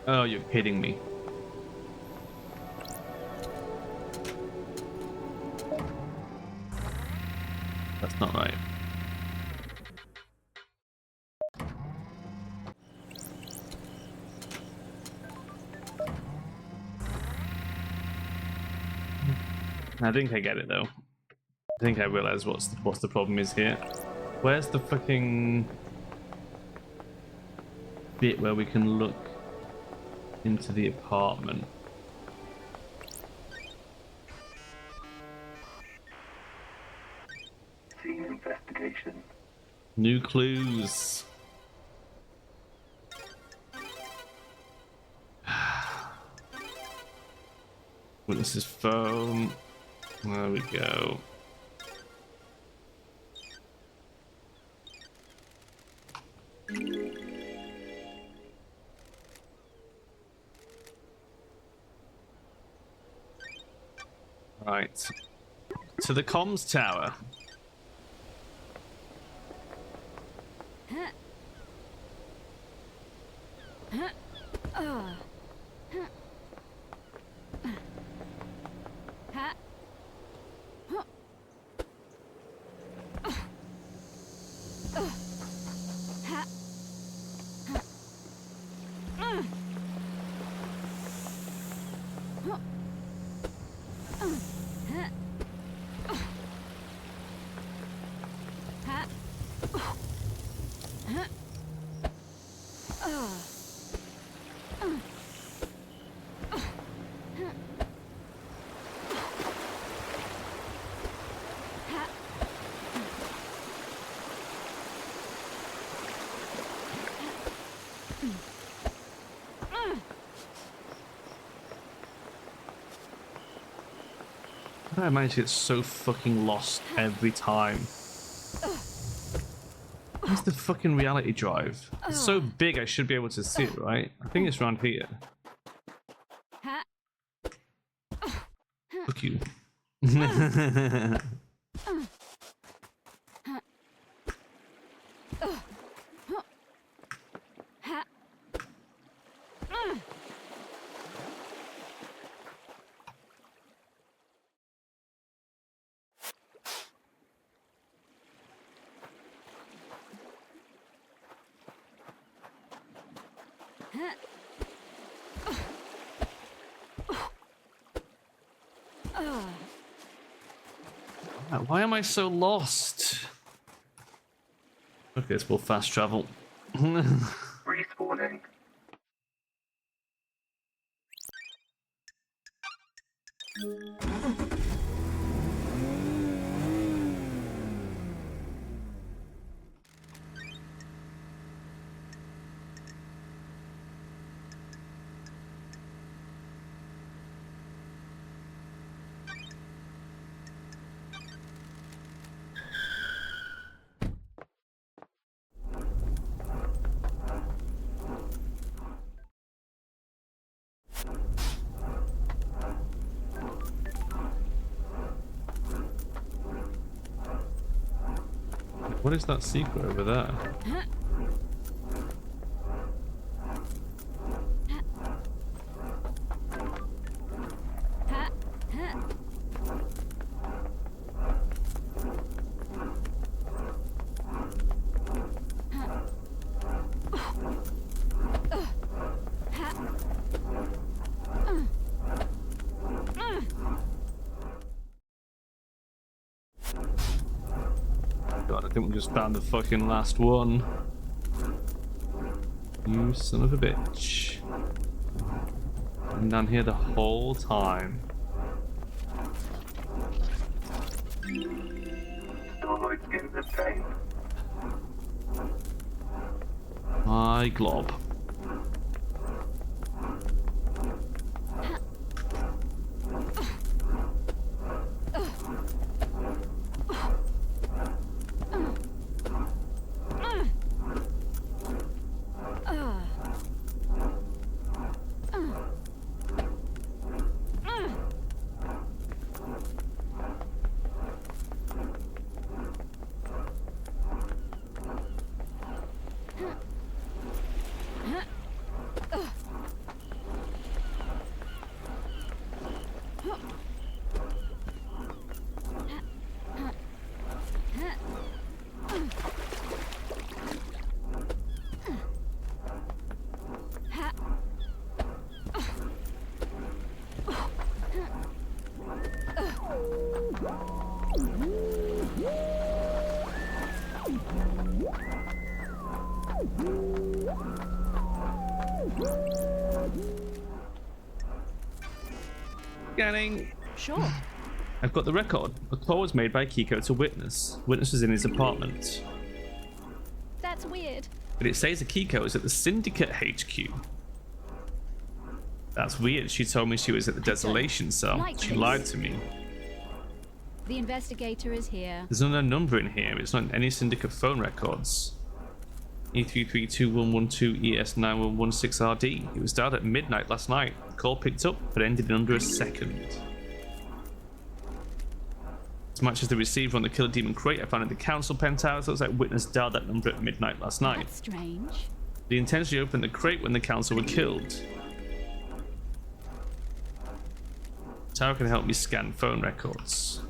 Oh, you're kidding me. That's not right. I think I get it though. I think I realize what's the problem is here. Where's the fucking bit where we can look into the apartment? Scene investigation. New clues. Witness's phone. There we go. Right. To the comms tower. I manage to get so fucking lost every time. Where's the fucking reality drive? It's so big I should be able to see it, right? I think it's around here. Fuck you. Why am I so lost? Okay, so we'll fast travel. Respawning. What is that secret over there? god, I think we just found the fucking last one. You son of a bitch. Been down here the whole time. Starlight's getting the pain. My glob. Scanning. Sure. I've got the record. A call was made by Kiko to Witness. Witness was in his apartment. That's weird. But it says that Kiko is at the Syndicate HQ. That's weird. She told me she was at the Desolation Cell. Like She this. lied to me. The investigator is here. There's no number in here. It's not in any Syndicate phone records. E332112ES9116RD. It was dialed at midnight last night. The call picked up, but ended in under a second. As much as the receiver on the Killer Demon crate I found in the Council Penthouse, looks like Witness dialed that number at midnight last night. That's strange. They intentionally opened the crate when the Council were killed. Tower can help me scan phone records.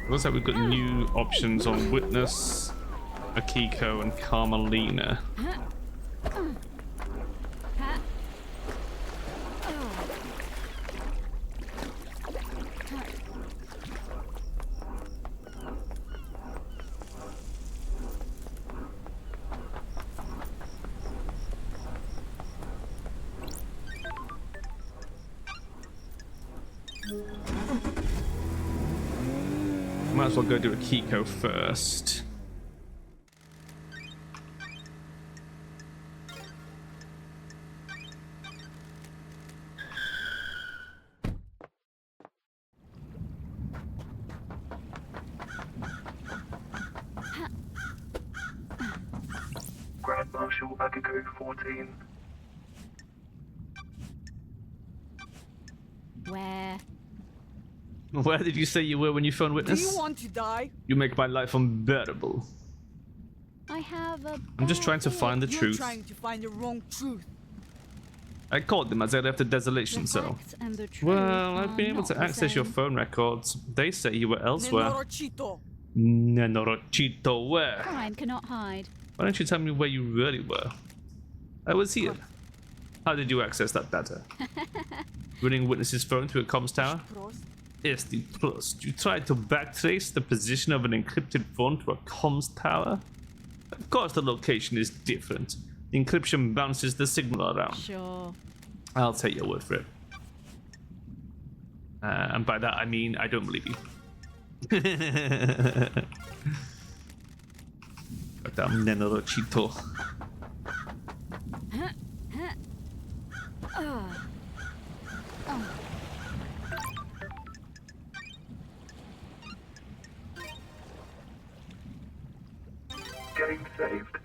Looks like we've got new options on Witness, Akiko, and Carmelina. Might as well go do a Kiko first. Grand Marshal Akiko 14. Where? Where did you say you were when you phoned Do Witness? you want to die? You make my life unbearable. I have a. I'm just trying to find the You're truth. trying to find the wrong truth. I called them as they left the Desolation Cell. facts and the truth Well, are I've been able not to the access your same. phone records. They say you were elsewhere. Nenorochito. Nenorochito, where? Crime cannot hide. Why don't you tell me where you really were? I was here. How did you access that data? Running Witness's phone through a comms tower? Prost. Yes, the plus. You tried to backtrace the position of an encrypted phone to a comms tower? Of course the location is different. The encryption bounces the signal around. Sure. I'll take your word for it. And by that I mean I don't believe you. Goddamn Nenorochito. Game saved.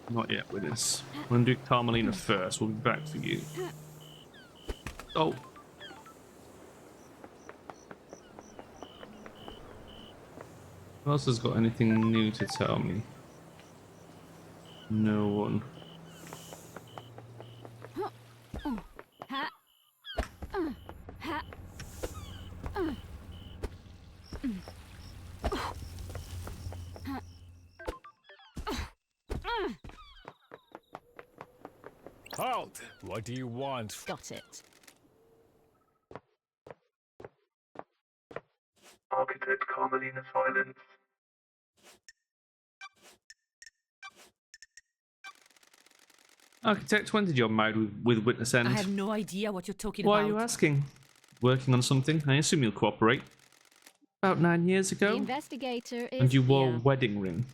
Not yet with this. I'm gonna do Carmelina first. We'll be back for you. Oh. Who else has got anything new to tell me? No one. Halt! What do you want? Got it. Architect Carmelina Silence. Architect, when did your married with witness end? I have no idea what you're talking Why about. are you asking? Working on something? I assume you'll cooperate. About 9 years The ago? investigator is And you wore a here. wedding ring.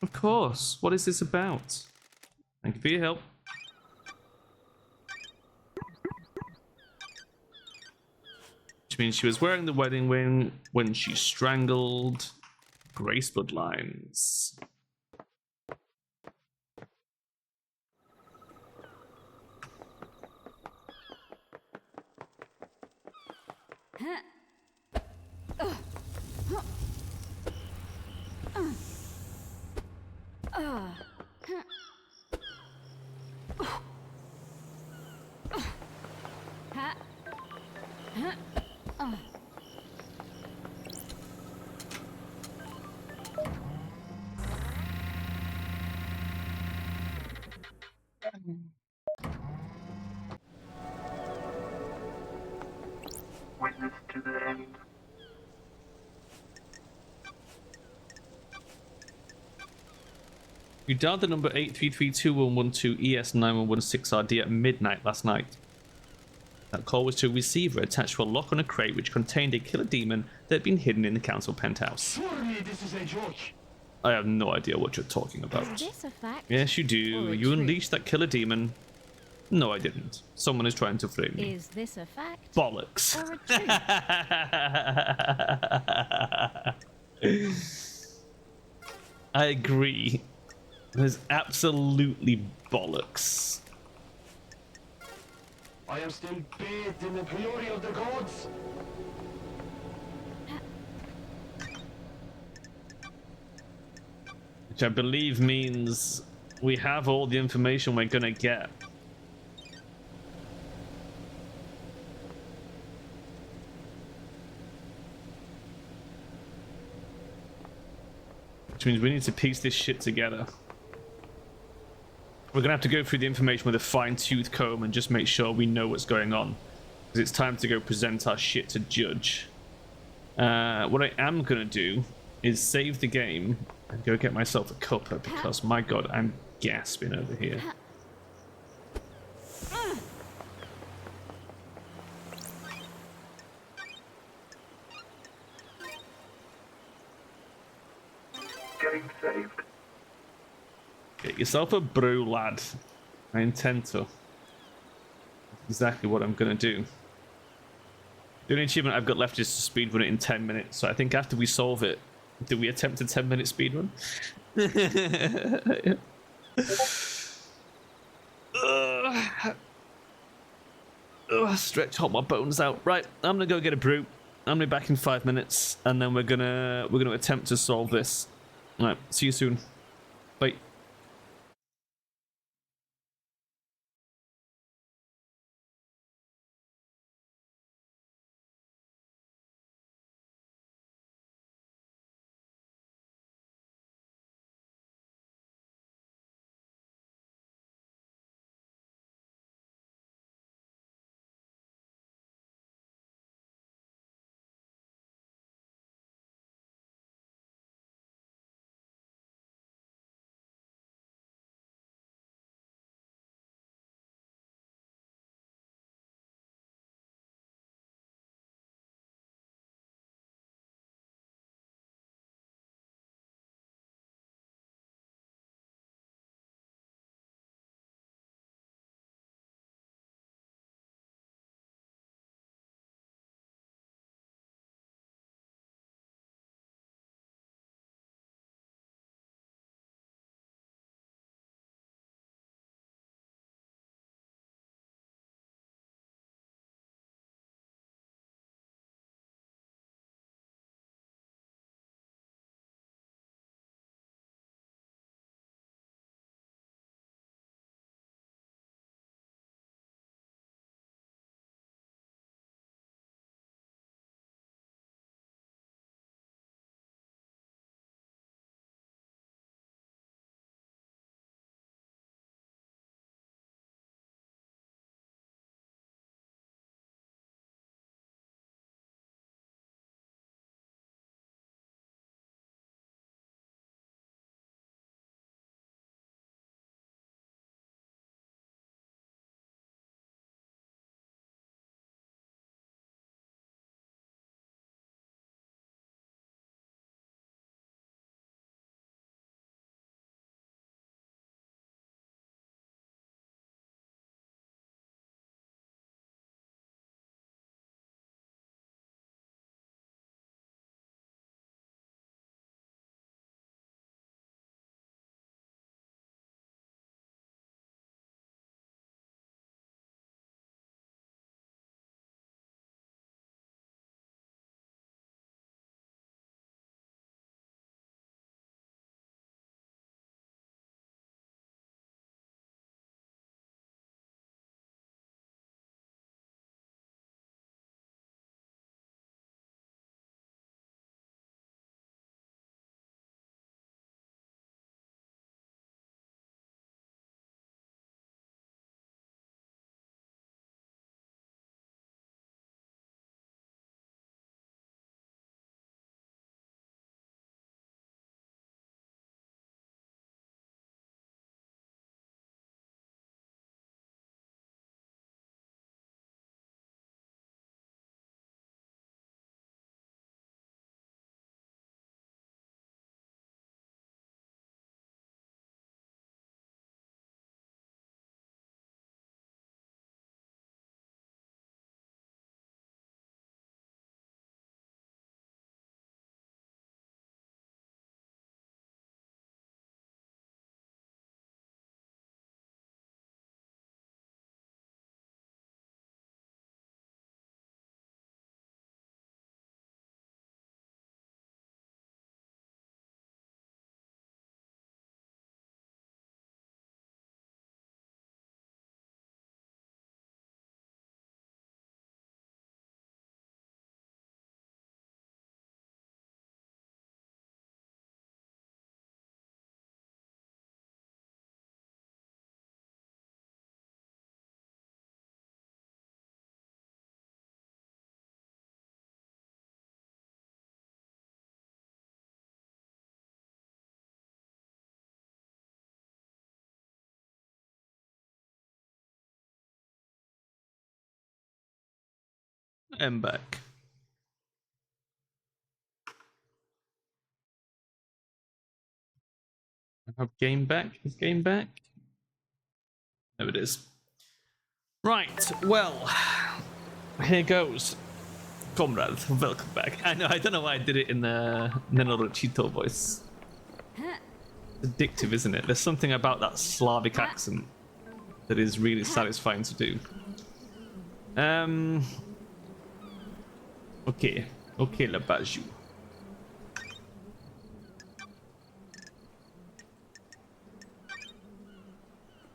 Of course. What is this about? Thank you for your help. Which means she was wearing the wedding ring when she strangled Grace Bloodlines. Witness to the end. You dialed the number 8332112ES9116RD at midnight last night. That call was to a receiver attached to a lock on a crate which contained a killer demon that had been hidden in the council penthouse. Surely this is a joke. I have no idea what you're talking about. Is this a fact? Yes, you or do. a You trick? unleashed that killer demon. No, I didn't. Someone is trying to frame me. Is this a fact? Bollocks. Or a trick? I agree. There's absolutely bollocks. I am still bathed in the glory of the gods. Which I believe means we have all the information we're gonna get. Which means we need to piece this shit together. We're gonna have to go through the information with a fine-tooth comb and just make sure we know what's going on. Because it's time to go present our shit to Judge. What I am gonna do is save the game and go get myself a cuppa because, my god, I'm gasping over here. Game saved. Get yourself a brew, lad. I intend to. That's exactly what I'm gonna do. The only achievement I've got left is to speedrun it in 10 minutes, so I think after we solve it, do we attempt a 10-minute speedrun? Stretch all my bones out. Right, I'm gonna go get a brew. I'm gonna be back in 5 minutes, and then we're gonna attempt to solve this. All right, see you soon. Bye. I'm back. I have game back. Is game back? There it is. Right, well, here goes. Comrade, welcome back. I know, I don't know why I did it in the Naruto voice. It's addictive, isn't it? There's something about that Slavic accent that is really satisfying to do. Okay, la Baju.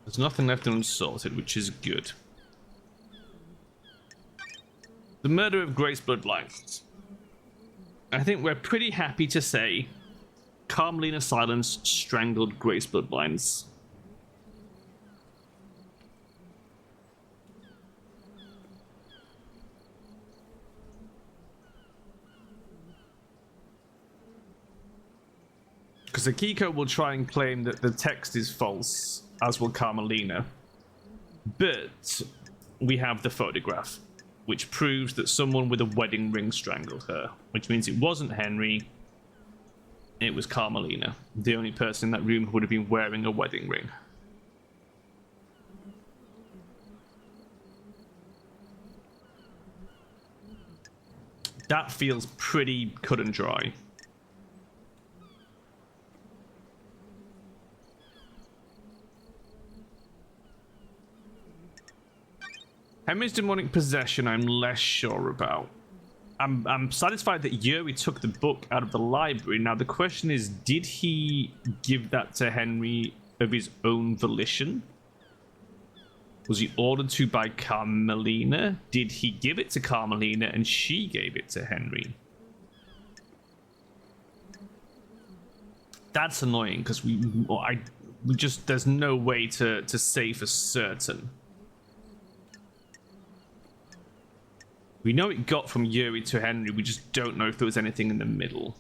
There's nothing left unsorted, which is good. The murder of Grace Bloodlines. I think we're pretty happy to say Carmelina Silence strangled Grace Bloodlines. Because Akiko will try and claim that the text is false, as will Carmelina. But we have the photograph, which proves that someone with a wedding ring strangled her, which means it wasn't Henry, it was Carmelina, the only person in that room who would have been wearing a wedding ring. That feels pretty cut and dry. Henry's demonic possession, I'm less sure about. I'm satisfied that Yuri took the book out of the library. Now the question is, did he give that to Henry of his own volition? Was he ordered to by Carmelina? Did he give it to Carmelina and she gave it to Henry? That's annoying because we just there's no way to say for certain. We know it got from Yuri to Henry, we just don't know if there was anything in the middle.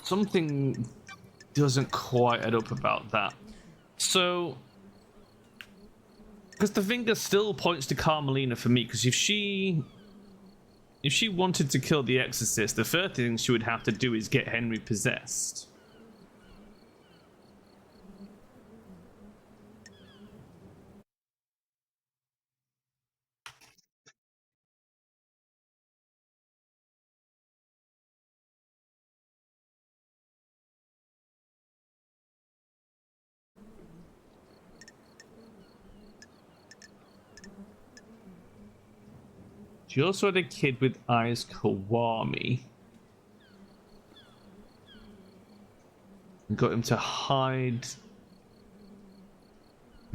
Something doesn't quite add up about that. So, because the finger still points to Carmelina for me, because if she wanted to kill the Exorcist, the first thing she would have to do is get Henry possessed. She also had a kid with Eyes Kawami. And got him to hide...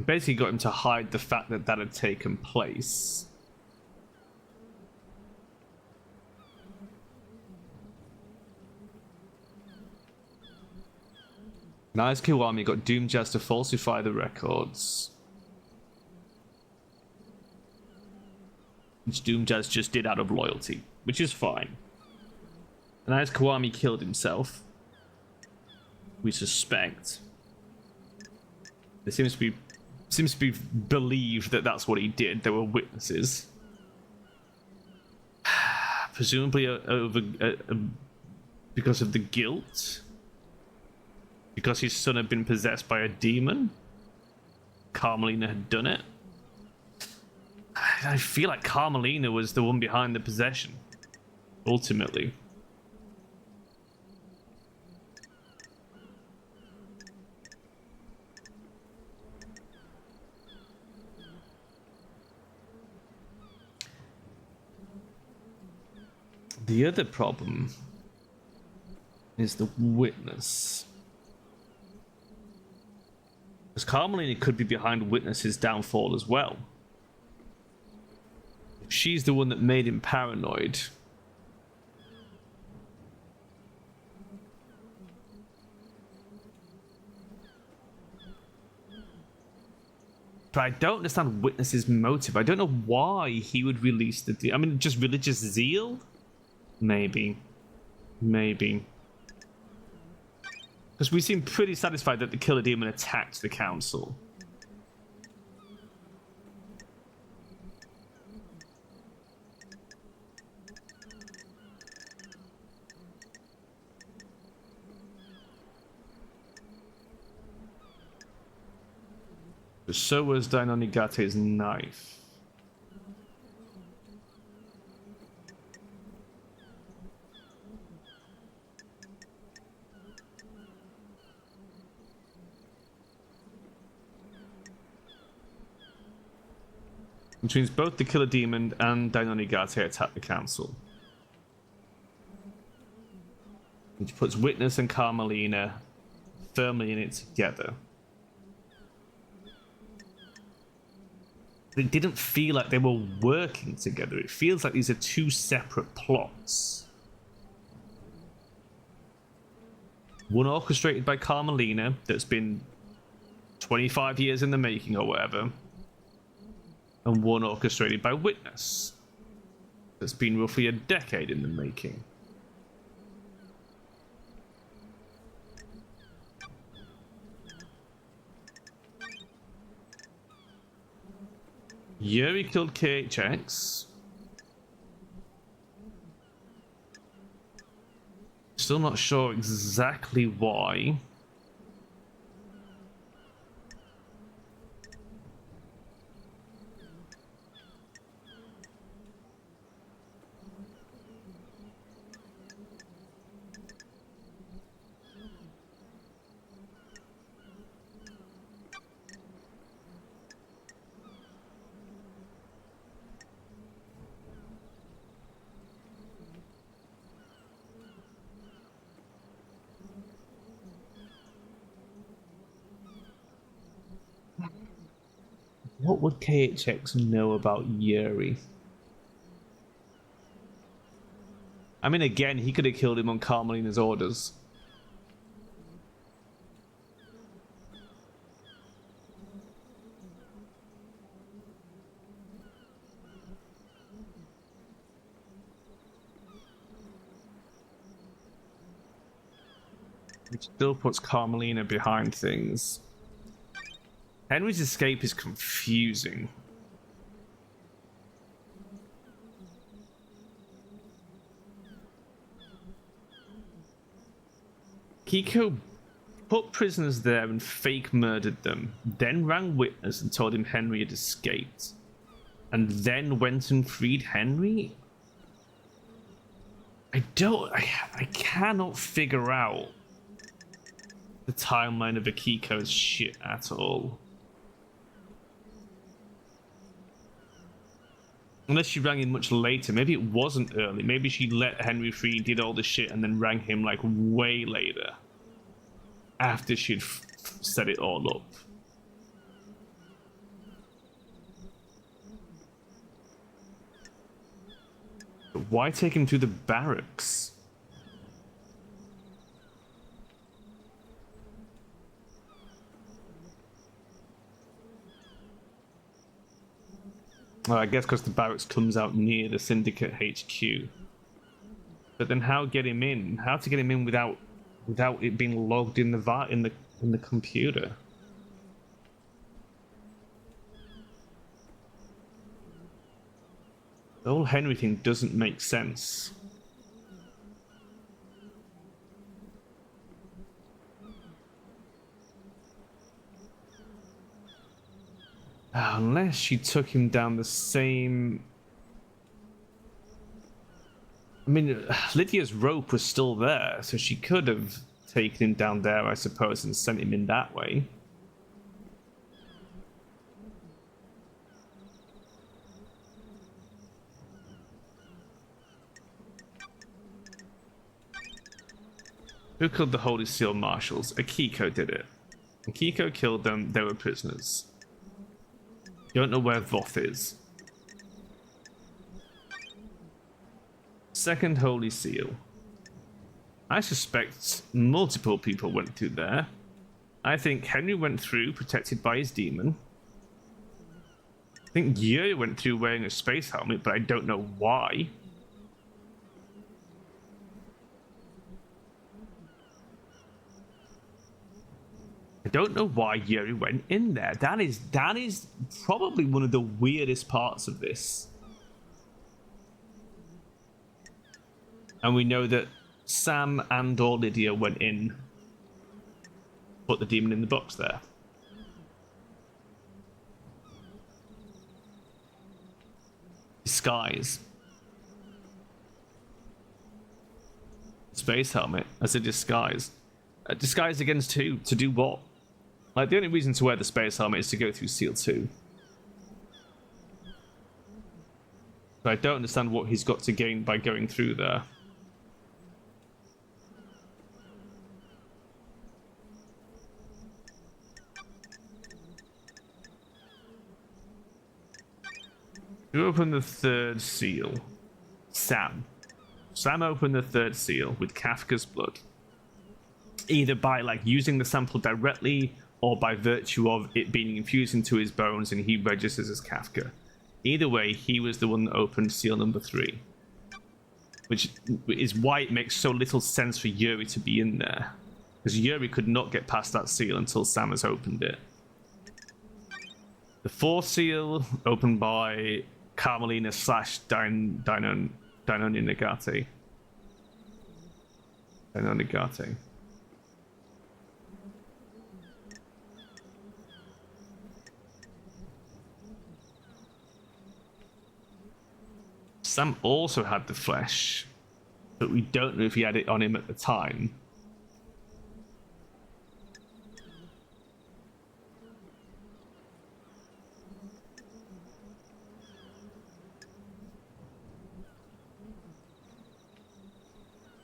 Basically got him to hide the fact that that had taken place. And Eyes Kawami got Doomjazz to falsify the records. Which Doomjazz just did out of loyalty, which is fine. And as Kawami killed himself, we suspect. There seems to be believed that that's what he did. There were witnesses, presumably over because of the guilt, because his son had been possessed by a demon. Carmelina had done it. I feel like Carmelina was the one behind the possession, ultimately. The other problem is the witness. Because Carmelina could be behind Witness's downfall as well. She's the one that made him paranoid. But I don't understand Witness's motive. I don't know why he would release the... I mean, just religious zeal? Maybe. Maybe. Because we seem pretty satisfied that the Killer Demon attacked the Council. So was Dainonigate's knife. Which means both the Killer Demon and Dainonigate attack the Council. Which puts Witness and Carmelina firmly in it together. It didn't feel like they were working together. It feels like these are two separate plots. One orchestrated by Carmelina that's been 25 years in the making or whatever. And one orchestrated by Witness that's been roughly a decade in the making. Yuri killed KHX. Still not sure exactly why. What would KHX know about Yuri? I mean, again, he could have killed him on Carmelina's orders. Which still puts Carmelina behind things. Henry's escape is confusing. Kiko put prisoners there and fake murdered them, then rang Witness and told him Henry had escaped, and then went and freed Henry? I cannot figure out the timeline of Akiko's shit at all. Unless she rang him much later. Maybe it wasn't early. Maybe she let Henry free, did all the shit, and then rang him like way later. After she'd set it all up. But why take him to the barracks? Well, I guess because the barracks comes out near the Syndicate HQ. But then how get him in? How to get him in without it being logged in the computer? The whole Henry thing doesn't make sense. Unless she took him down the same... I mean, Lydia's rope was still there, so she could have taken him down there, I suppose, and sent him in that way. Who killed the Holy Seal Marshals? Akiko did it. Akiko killed them, they were prisoners. You don't know where Voth is. Second Holy Seal. I suspect multiple people went through there. I think Henry went through, protected by his demon. I think Yuri went through wearing a space helmet, but I don't know why. I don't know why Yuri went in there. That is probably one of the weirdest parts of this. And we know that Sam and or Lydia went in, put the demon in the box there. Disguise. Space helmet as a disguise. A disguise against who? To do what? Like, the only reason to wear the space helmet is to go through Seal 2. But I don't understand what he's got to gain by going through there. You open the third seal. Sam. Sam opened the third seal with Kafka's blood. Either by like using the sample directly or by virtue of it being infused into his bones and he registers as Kafka. Either way, he was the one that opened seal number 3. Which is why it makes so little sense for Yuri to be in there. Because Yuri could not get past that seal until Sam has opened it. The fourth seal, opened by Carmelina / Dinoni Negate. Dinoni Negate. Sam also had the flesh, but we don't know if he had it on him at the time.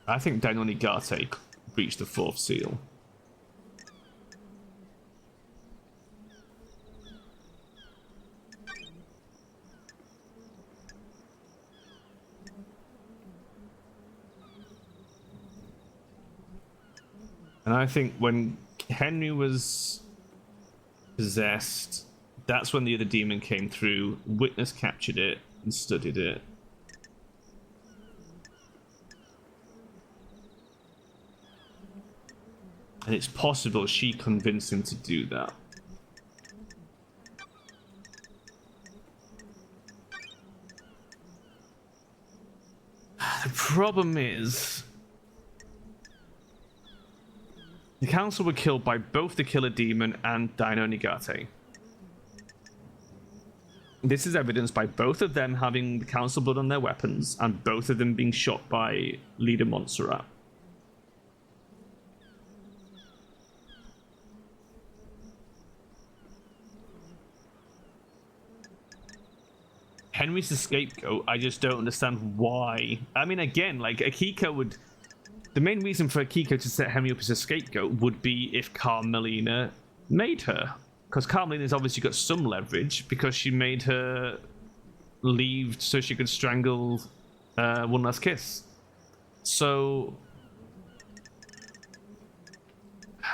I think Dinoni Negate breached the 4th seal. And I think when Henry was possessed, that's when the other demon came through. Witness captured it and studied it. And it's possible she convinced him to do that. The problem is, the council were killed by both the killer demon and Dinoni Negate. This is evidenced by both of them having the council blood on their weapons and both of them being shot by leader Montserrat. Henry's the scapegoat. I just don't understand why. I mean, again, like, Akiko would... The main reason for Akiko to set Henry up as a scapegoat would be if Carmelina made her. Because Carmelina's obviously got some leverage because she made her leave so she could strangle One Last Kiss. So...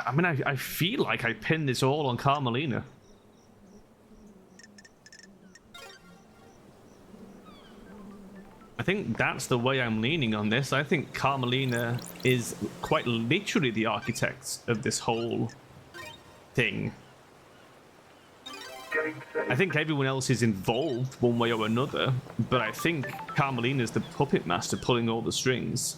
I mean, I feel like I pinned this all on Carmelina. I think that's the way I'm leaning on this. I think Carmelina is quite literally the architect of this whole thing. I think everyone else is involved one way or another, but I think Carmelina's the puppet master pulling all the strings.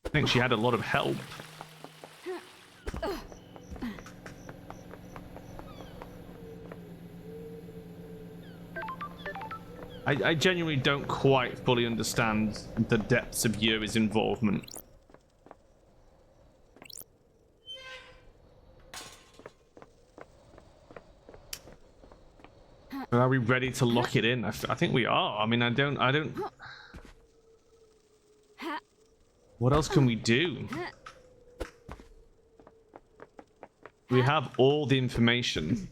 I think she had a lot of help. I genuinely don't quite fully understand the depths of Yuri's involvement. But are we ready to lock it in? I think we are. I mean, I don't... What else can we do? We have all the information.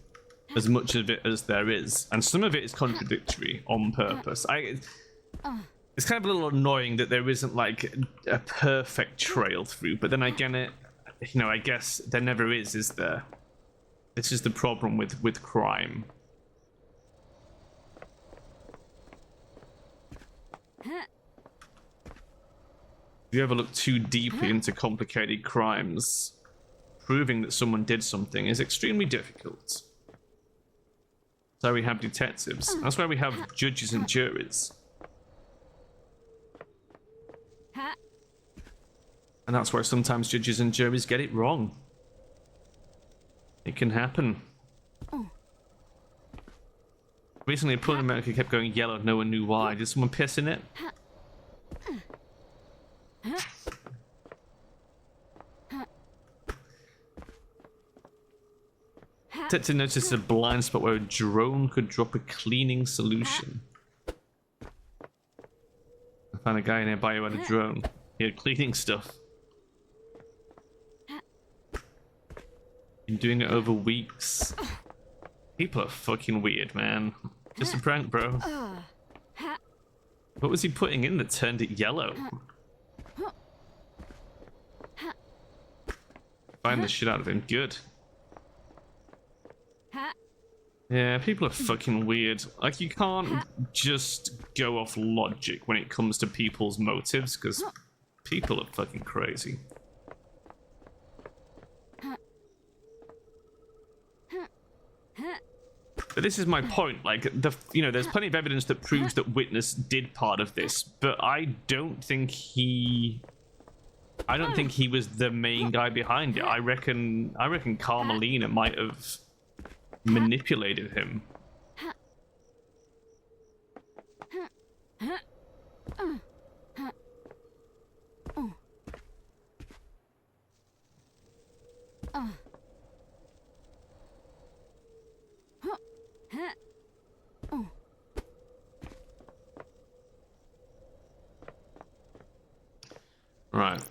as much of it as there is, and some of it is contradictory on purpose. It's kind of a little annoying that there isn't like a perfect trail through, but then again, I guess there never is there? This is the problem with crime. If you ever look too deeply into complicated crimes, proving that someone did something is extremely difficult. So we have detectives. That's why we have judges and juries. And that's why sometimes judges and juries get it wrong. It can happen. Recently, a pool in America kept going yellow. No one knew why. Did someone piss in it? Detective noticed a blind spot where a drone could drop a cleaning solution. I found a guy nearby who had a drone. He had cleaning stuff. Been doing it over weeks. People are fucking weird, man. Just a prank, bro. What was he putting in that turned it yellow? Find the shit out of him. Good. Yeah, people are fucking weird. Like, you can't just go off logic when it comes to people's motives, because people are fucking crazy. But this is my point. Like, there's plenty of evidence that proves that Witness did part of this, but I don't think he was the main guy behind it. I reckon Carmelina might have manipulated him. Right.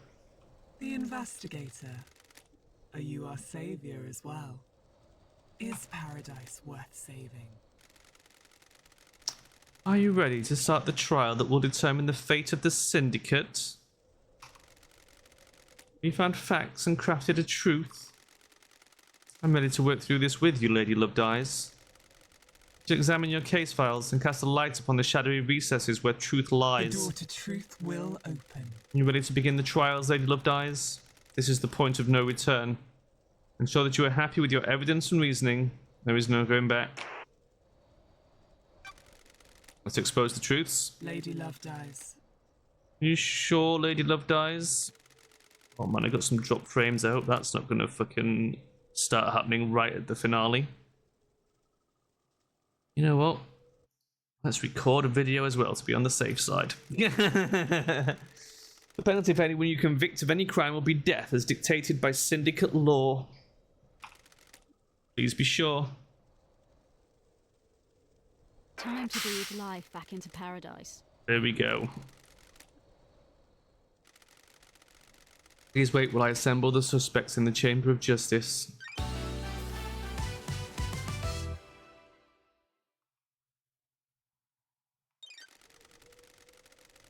The investigator. Are you our savior as well? Is paradise worth saving? Are you ready to start the trial that will determine the fate of the syndicate? We found facts and crafted a truth. I'm ready to work through this with you, Lady Loved Eyes. To examine your case files and cast a light upon the shadowy recesses where truth lies. The door to truth will open. You ready to begin the trials, Lady Loved Eyes? This is the point of no return. Ensure that you are happy with your evidence and reasoning. There is no going back. Let's expose the truths. Lady Loved Eyes. You sure, Lady Loved Eyes? Oh man, I got some drop frames. I hope that's not gonna fucking start happening right at the finale. You know what? Let's record a video as well to be on the safe side. The penalty for anyone you convict of any crime will be death as dictated by syndicate law. Please be sure. Time to breathe life back into paradise. There we go. Please wait while I assemble the suspects in the Chamber of Justice.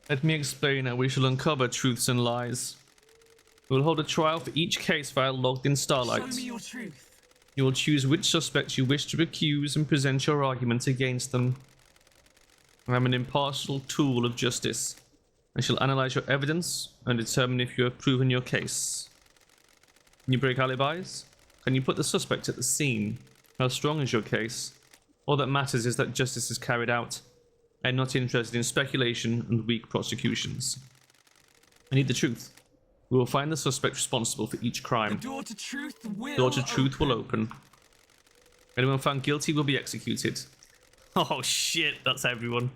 Let me explain how we shall uncover truths and lies. We will hold a trial for each case file logged in Starlight. Show me your truth. You will choose which suspects you wish to accuse and present your arguments against them. I am an impartial tool of justice. I shall analyze your evidence and determine if you have proven your case. Can you break alibis? Can you put the suspect at the scene? How strong is your case? All that matters is that justice is carried out. I am not interested in speculation and weak prosecutions. I need the truth. We will find the suspect responsible for each crime. The door to truth will Door to truth will open. Anyone found guilty will be executed. Oh shit, that's everyone.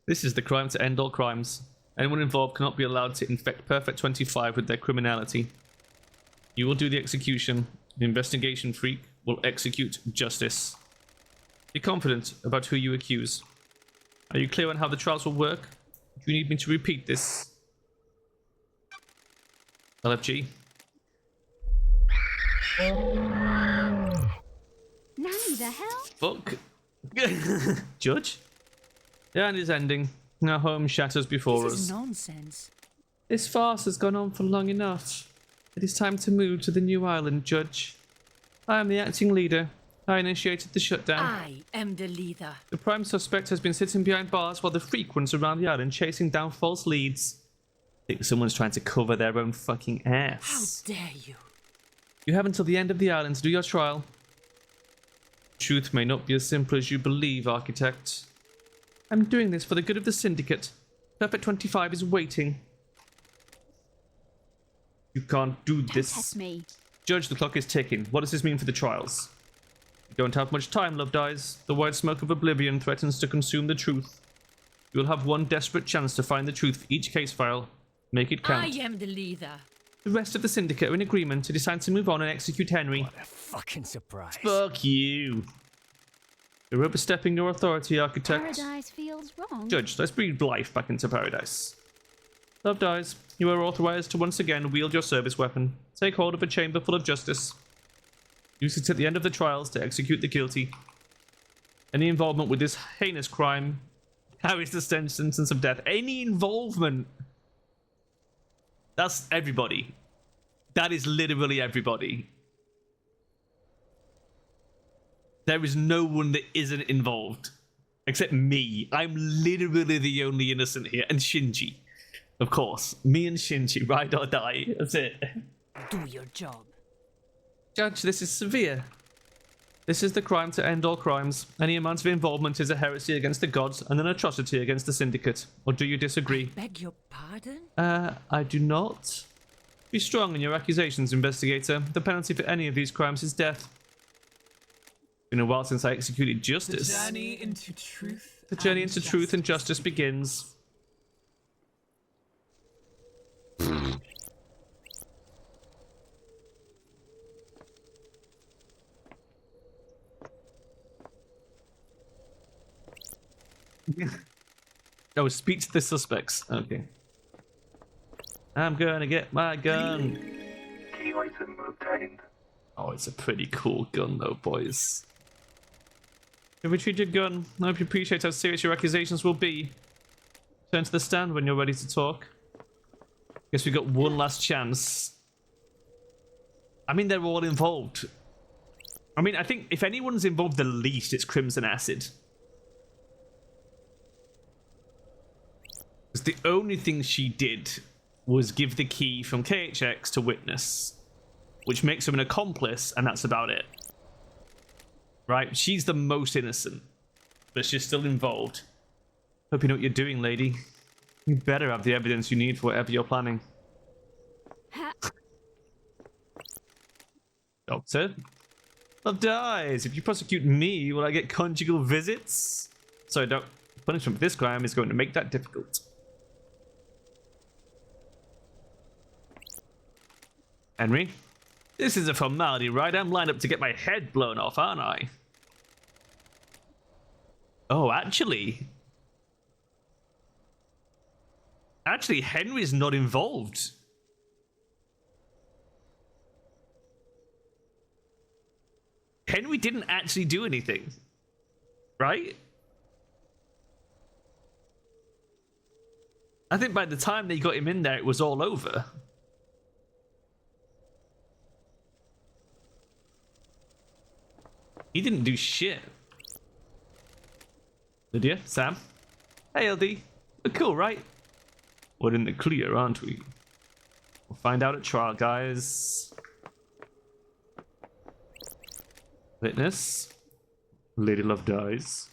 This is the crime to end all crimes. Anyone involved cannot be allowed to infect Perfect 25 with their criminality. You will do the execution. The investigation freak will execute justice. Be confident about who you accuse. Are you clear on how the trials will work? Do you need me to repeat this? LFG. Nanny the hell? fuck? Judge? The end is ending. Our home shatters before This us. is nonsense. This farce has gone on for long enough. It is time to move to the new island, Judge. I am the acting leader. I initiated the shutdown. I am the leader. The prime suspect has been sitting behind bars while the frequents around the island chasing down false leads. I think someone's trying to cover their own fucking How ass. dare you? You have until the end of the island to do your trial. Truth may not be as simple as you believe, Architect. I'm doing this for the good of the Syndicate. Perfect 25 is waiting. You can't do Don't this. test me. Judge, the clock is ticking. What does this mean for the trials? You don't have much time, Love Dies. The white smoke of oblivion threatens to consume the truth. You will have one desperate chance to find the truth for each case file. Make it count. I am the leader. The rest of the Syndicate are in agreement to decide to move on and execute Henry. What a fucking surprise. Fuck you. You're overstepping your authority, Architect. Paradise feels wrong. Judge, let's breathe life back into paradise. Love Dies, you are authorized to once again wield your service weapon. Take hold of a chamber full of justice. Use it at the end of the trials to execute the guilty. Any involvement with this heinous crime carries the sentence of death. Any involvement. That's everybody. That is literally everybody. There is no one that isn't involved. Except me. I'm literally the only innocent here. And Shinji. Of course. Me and Shinji. Ride or die. That's it. Do your job. Judge, this is severe. This is the crime to end all crimes. Any amount of involvement is a heresy against the gods and an atrocity against the Syndicate. Or do you disagree? Beg your pardon? I do not. Be strong in your accusations, investigator. The penalty for any of these crimes is death. Been a while since I executed The justice. journey into truth. The journey and into truth and justice. justice begins. Oh, speak to the suspects. Okay. I'm gonna get my gun. Key item obtained. Oh, it's a pretty cool gun though, boys. You retrieve your gun. I hope you appreciate how serious your accusations will be. Turn to the stand when you're ready to talk. Guess we got one last chance. I mean, they're all involved. I mean, I think if anyone's involved the least, it's Crimson Acid. Because the only thing she did was give the key from KHX to Witness, which makes her an accomplice, and that's about it. Right? She's the most innocent, but she's still involved. Hope you know what you're doing, lady. You better have the evidence you need for whatever you're planning. Ha- Doctor? Love Dies. If you prosecute me, will I get conjugal visits? Sorry, Doc. Punishment for this crime is going to make that difficult. Henry? This is a formality, right? I'm lined up to get my head blown off, aren't I? Oh, actually... Actually, Henry's not involved. Henry didn't actually do anything. Right? I think by the time they got him in there, it was all over. He didn't do shit. Lydia? Sam? Hey, LD. We're cool, right? We're in the clear, aren't we? We'll find out at trial, guys. Witness? Lady Love Dies.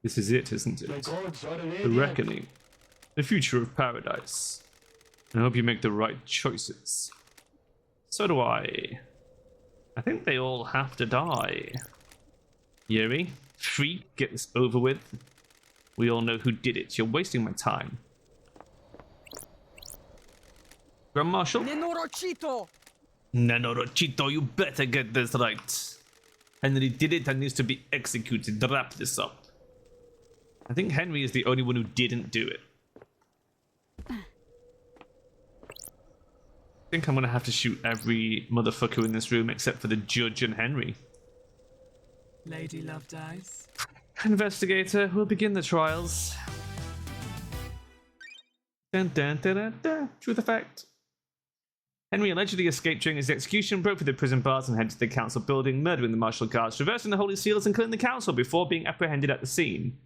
This is it, isn't The it? gods are The radiant. reckoning. The future of paradise. I hope you make the right choices. So do I. I think they all have to die. Yuri, freak, get this over with. We all know who did it. You're wasting my time. Grand Marshal? Nenorochito, you better get this right. Henry did it and needs to be executed. Wrap this up. I think Henry is the only one who didn't do it. I think I'm gonna have to shoot every motherfucker in this room except for the judge and Henry. Lady Lovedice. Investigator, we'll begin the trials. Dun, dun, dun, dun, dun. Truth or fact? Henry allegedly escaped during his execution, broke through the prison bars and headed to the council building, murdering the martial guards, traversing the holy seals and killing the council before being apprehended at the scene.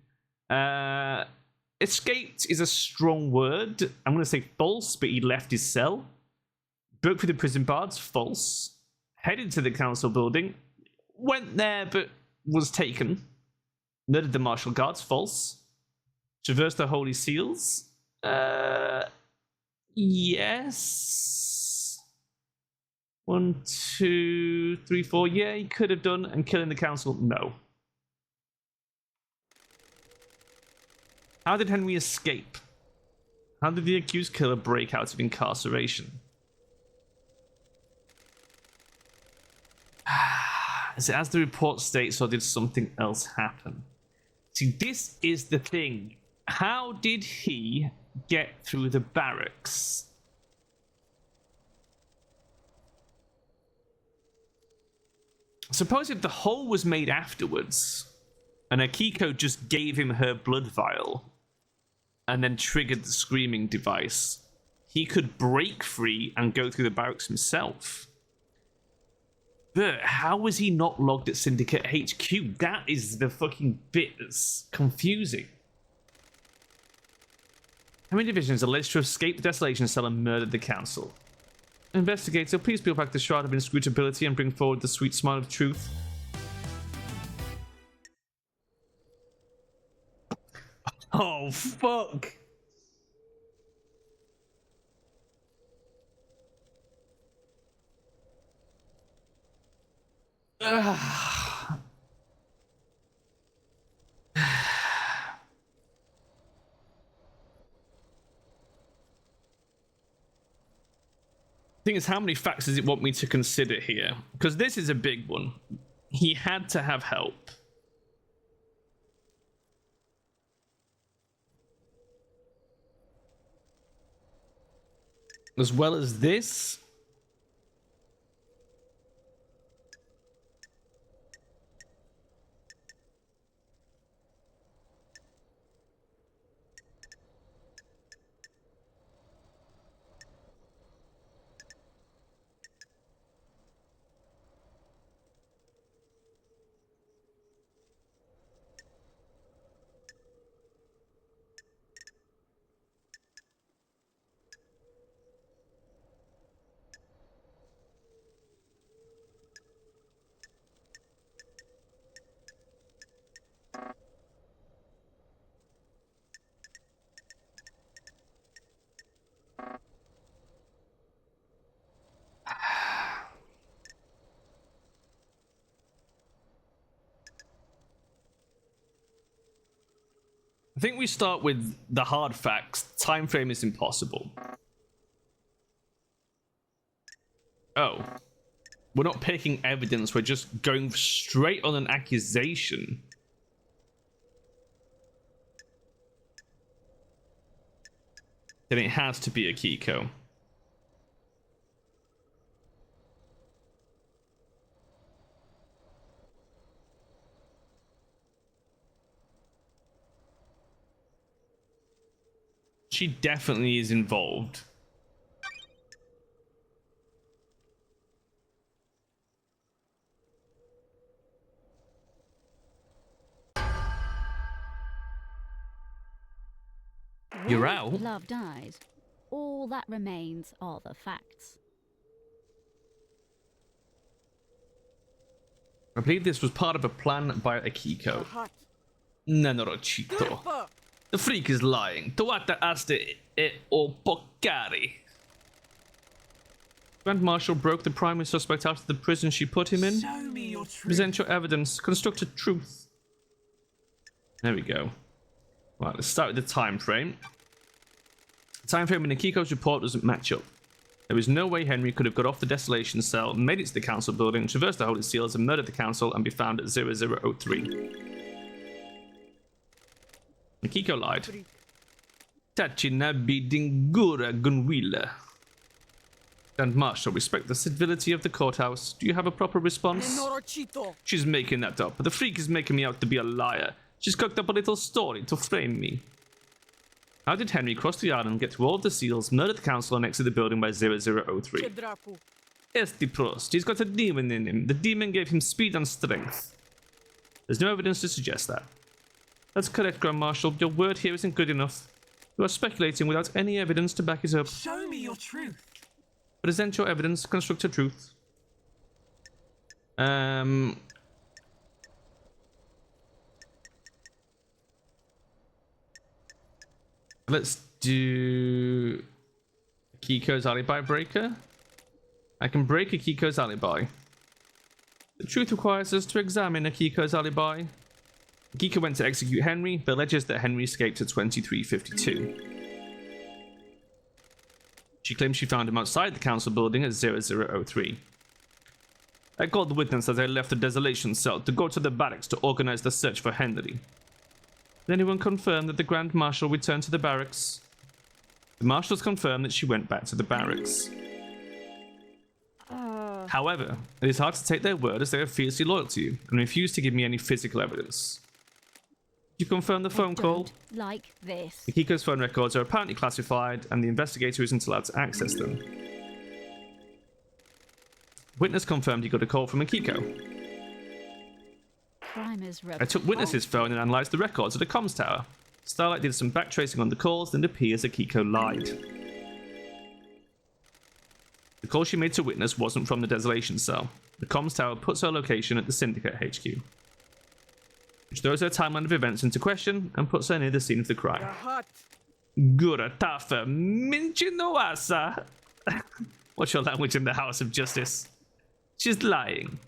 Escaped is a strong word. I'm going to say false, but he left his cell. Broke through the prison bars, false. Headed to the council building, went there but was taken. Murdered the martial guards, false. Traversed the holy seals, yes. 1, 2, 3, 4. Yeah, he could have done. And killing the council, no. How did Henry escape? How did the accused killer break out of incarceration? Is it as the report states, or did something else happen? See, this is the thing. How did he get through the barracks? Suppose if the hole was made afterwards, and Akiko just gave him her blood vial, and then triggered the screaming device, he could break free and go through the barracks himself. But how was he not logged at Syndicate HQ? That is the fucking bit that's confusing. How many divisions alleged to have escaped the desolation cell and murdered the council? Investigator, please peel back the shroud of inscrutability and bring forward the sweet smile of truth. Oh, fuck! Thing is, how many facts does it want me to consider here? Because this is a big one. He had to have help. As well as this. I think we start with the hard facts. Time frame is impossible. Oh. We're not picking evidence, we're just going straight on an accusation. Then it has to be Akiko. She definitely is involved. You're out? Love dies. All that remains are the facts. I believe this was part of a plan by Akiko. Nanorochito. The freak is lying. Tuata aste e opokari. Grand Marshal broke the primary suspect out of the prison she put him in. Show me your truth. Present your evidence. Construct a truth. There we go. Right, let's start with the time frame. The time frame in Akiko's report doesn't match up. There is no way Henry could have got off the desolation cell, made it to the council building, traversed the holy seals, and murdered the council and be found at 0003. Akiko lied. Tachina bidingura gunwila. And Marshal, respect the civility of the courthouse. Do you have a proper response? She's making that up, but the freak is making me out to be a liar. She's cooked up a little story to frame me. How did Henry cross the island, get to all of the seals, murder the council, and exit the building by 0003? Esti Prost. He's got a demon in him. The demon gave him speed and strength. There's no evidence to suggest that. That's correct, Grand Marshal. Your word here isn't good enough. You are speculating without any evidence to back it up. Show me your truth. Present your evidence, construct a truth. Let's do Kiko's alibi breaker. I can break Akiko's alibi. The truth requires us to examine Akiko's alibi. Akiko went to execute Henry, but alleges that Henry escaped at 2352. She claims she found him outside the council building at 0003. I called the witness as I left the desolation cell to go to the barracks to organize the search for Henry. Did anyone confirm that the Grand Marshal returned to the barracks? The marshals confirmed that she went back to the barracks. However, it is hard to take their word as they are fiercely loyal to you and refuse to give me any physical evidence. You confirm the phone call? Like this. Akiko's phone records are apparently classified, and the investigator isn't allowed to access them. Witness confirmed he got a call from Akiko. Crime is I took Witness's phone and analysed the records at the comms tower. Starlight did some backtracing on the calls, and it appears Akiko lied. The call she made to Witness wasn't from the desolation cell. The comms tower puts her location at the Syndicate HQ, which throws her timeline of events into question and puts her near the scene of the crime. Guratafa Minchinoasa. What's your language in the House of Justice? She's lying.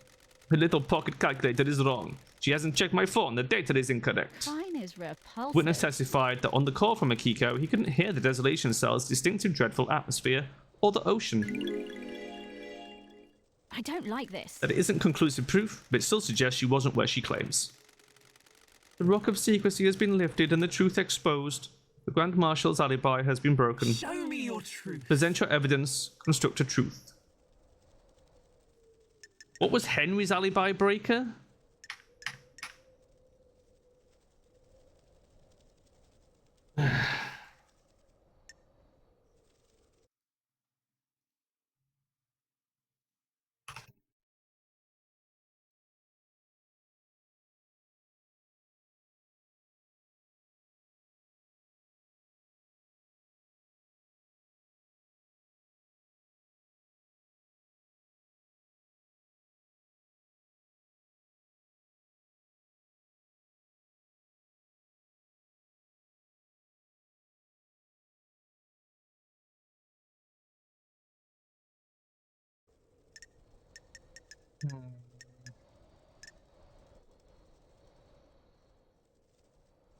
Her little pocket calculator is wrong. She hasn't checked my phone. The data is incorrect. Fine is repulsive. Witness testified that on the call from Akiko, he couldn't hear the desolation cell's distinctive dreadful atmosphere or the ocean. I don't like this. That isn't conclusive proof, but it still suggests she wasn't where she claims. The rock of secrecy has been lifted and the truth exposed. The Grand Marshal's alibi has been broken. Show me your truth. Present your evidence, construct a truth. What was Henry's alibi breaker?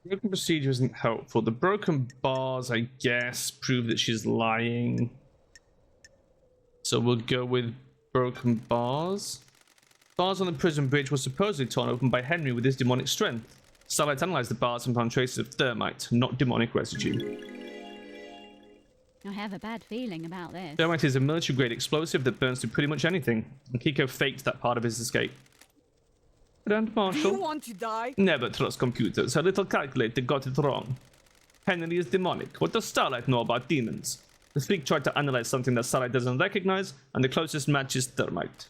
Broken procedure isn't helpful. The broken bars, I guess, prove that she's lying. So we'll go with broken bars. Bars on the prison bridge were supposedly torn open by Henry with his demonic strength. Starlight analyzed the bars and found traces of thermite, not demonic residue. I have a bad feeling about this. Thermite is a military-grade explosive that burns through pretty much anything, and Kiko faked that part of his escape. Grand Marshal want to die? never trust computers. Her little calculator got it wrong. Henry is demonic. What does Starlight know about demons? The freak tried to analyze something that Starlight doesn't recognize, and the closest match is thermite.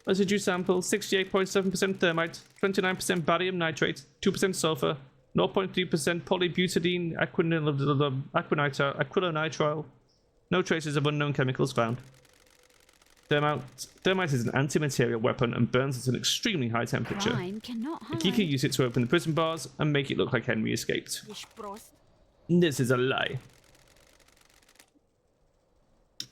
Residue sample: 68.7% thermite, 29% barium nitrate, 2% sulfur, 0.3% polybutadiene acrylonitrile. No traces of unknown chemicals found. Thermite is an anti-material weapon and burns at an extremely high temperature. Crime cannot hide. Akiko used it to open the prison bars and make it look like Henry escaped. This is a lie.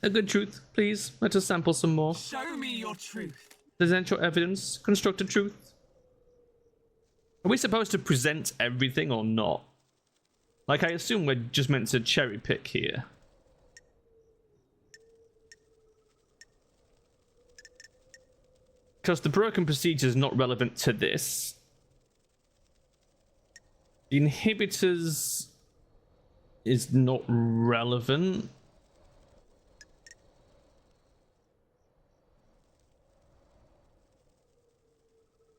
A good truth, please. Let us sample some more. Show me your truth. Present your evidence. Construct a truth. Are we supposed to present everything or not? Like, I assume we're just meant to cherry pick here. Because the broken procedure is not relevant to this. The inhibitors is not relevant.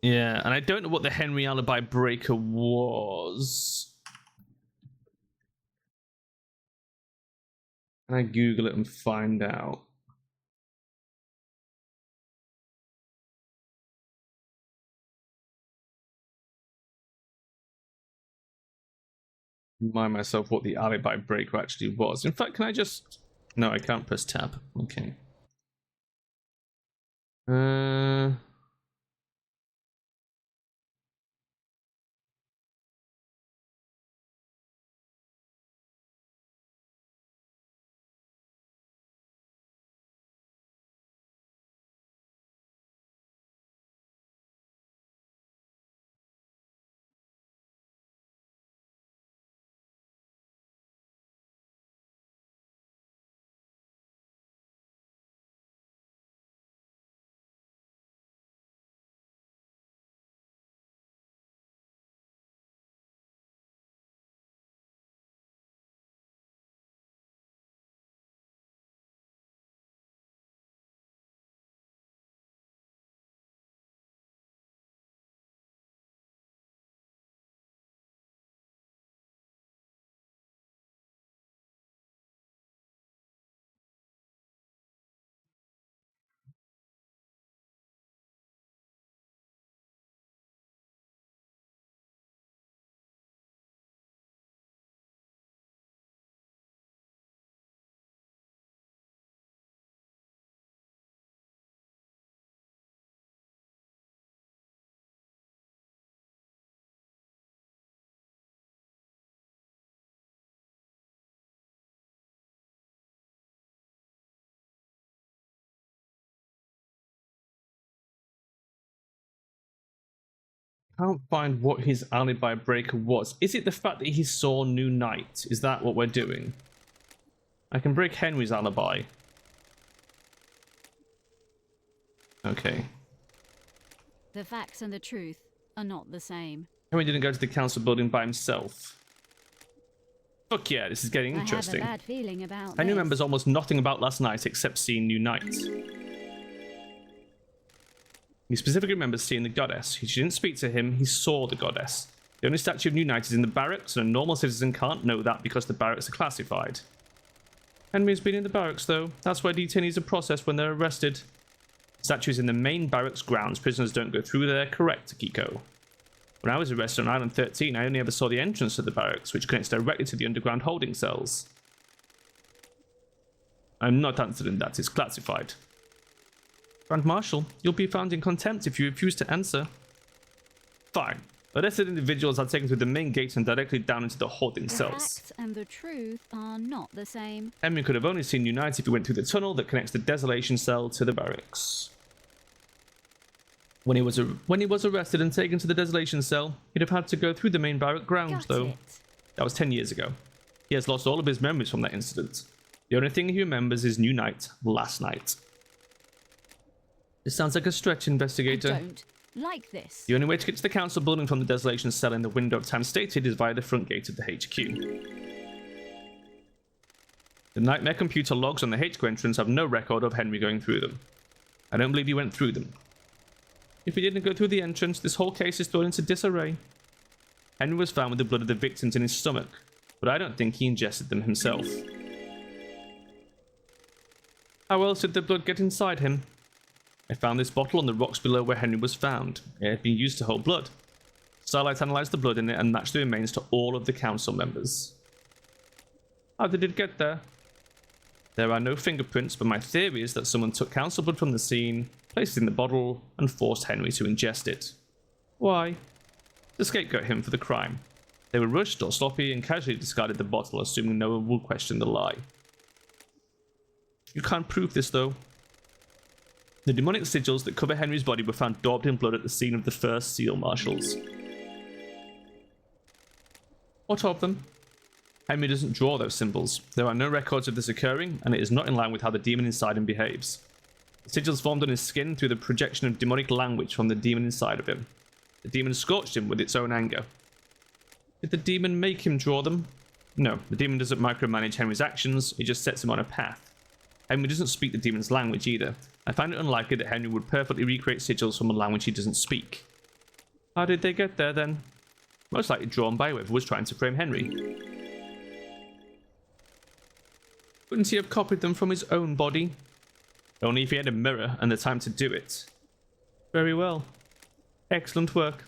Yeah, and I don't know what the Henry alibi breaker was. Can I Google it and find out? Remind myself what the alibi breaker actually was. In fact, can I just... No, I can't press tab. Okay. Can't find what his alibi breaker was. Is it the fact that he saw New Night? Is that what we're doing? I can break Henry's alibi. Okay. The facts and the truth are not the same. Henry didn't go to the council building by himself. Fuck yeah, this is getting interesting. I have a bad feeling about Henry this. remembers almost nothing about last night except seeing New Night. He specifically remembers seeing the goddess. She didn't speak to him, he saw the goddess. The only statue of New Night is in the barracks, and a normal citizen can't know that because the barracks are classified. Henry's been in the barracks, though. That's where detainees are processed when they're arrested. Statues in the main barracks grounds. Prisoners don't go through there. Correct, Kiko. When I was arrested on Island 13, I only ever saw the entrance to the barracks, which connects directly to the underground holding cells. I'm not answering that. It's classified. Grand Marshal, you'll be found in contempt if you refuse to answer. Fine. Arrested individuals are taken through the main gates and directly down into the holding The cells. facts and the truth are not the same. Henry could have only seen New Night if he went through the tunnel that connects the desolation cell to the barracks. When he was arrested and taken to the desolation cell, he'd have had to go through the main barrack grounds, Got though. it. That was 10 years ago. He has lost all of his memories from that incident. The only thing he remembers is New Night last night. This sounds like a stretch, investigator. I don't like this. The only way to get to the council building from the desolation cell in the window of time stated is via the front gate of the HQ. The nightmare computer logs on the HQ entrance have no record of Henry going through them. I don't believe he went through them. If he didn't go through the entrance, this whole case is thrown into disarray. Henry was found with the blood of the victims in his stomach, but I don't think he ingested them himself. How else did the blood get inside him? I found this bottle on the rocks below where Henry was found. It had been used to hold blood. Starlight analysed the blood in it and matched the remains to all of the council members. How did it get there? There are no fingerprints, but my theory is that someone took council blood from the scene, placed it in the bottle, and forced Henry to ingest it. Why? To scapegoat him for the crime. They were rushed or sloppy and casually discarded the bottle, assuming no one would question the lie. You can't prove this, though. The demonic sigils that cover Henry's body were found daubed in blood at the scene of the first seal marshals. What of them? Henry doesn't draw those symbols. There are no records of this occurring, and it is not in line with how the demon inside him behaves. The sigils formed on his skin through the projection of demonic language from the demon inside of him. The demon scorched him with its own anger. Did the demon make him draw them? No, the demon doesn't micromanage Henry's actions, it just sets him on a path. Henry doesn't speak the demon's language either. I find it unlikely that Henry would perfectly recreate sigils from a language he doesn't speak. How did they get there then? Most likely drawn by whoever was trying to frame Henry. Couldn't he have copied them from his own body? Only if he had a mirror and the time to do it. Very well. Excellent work.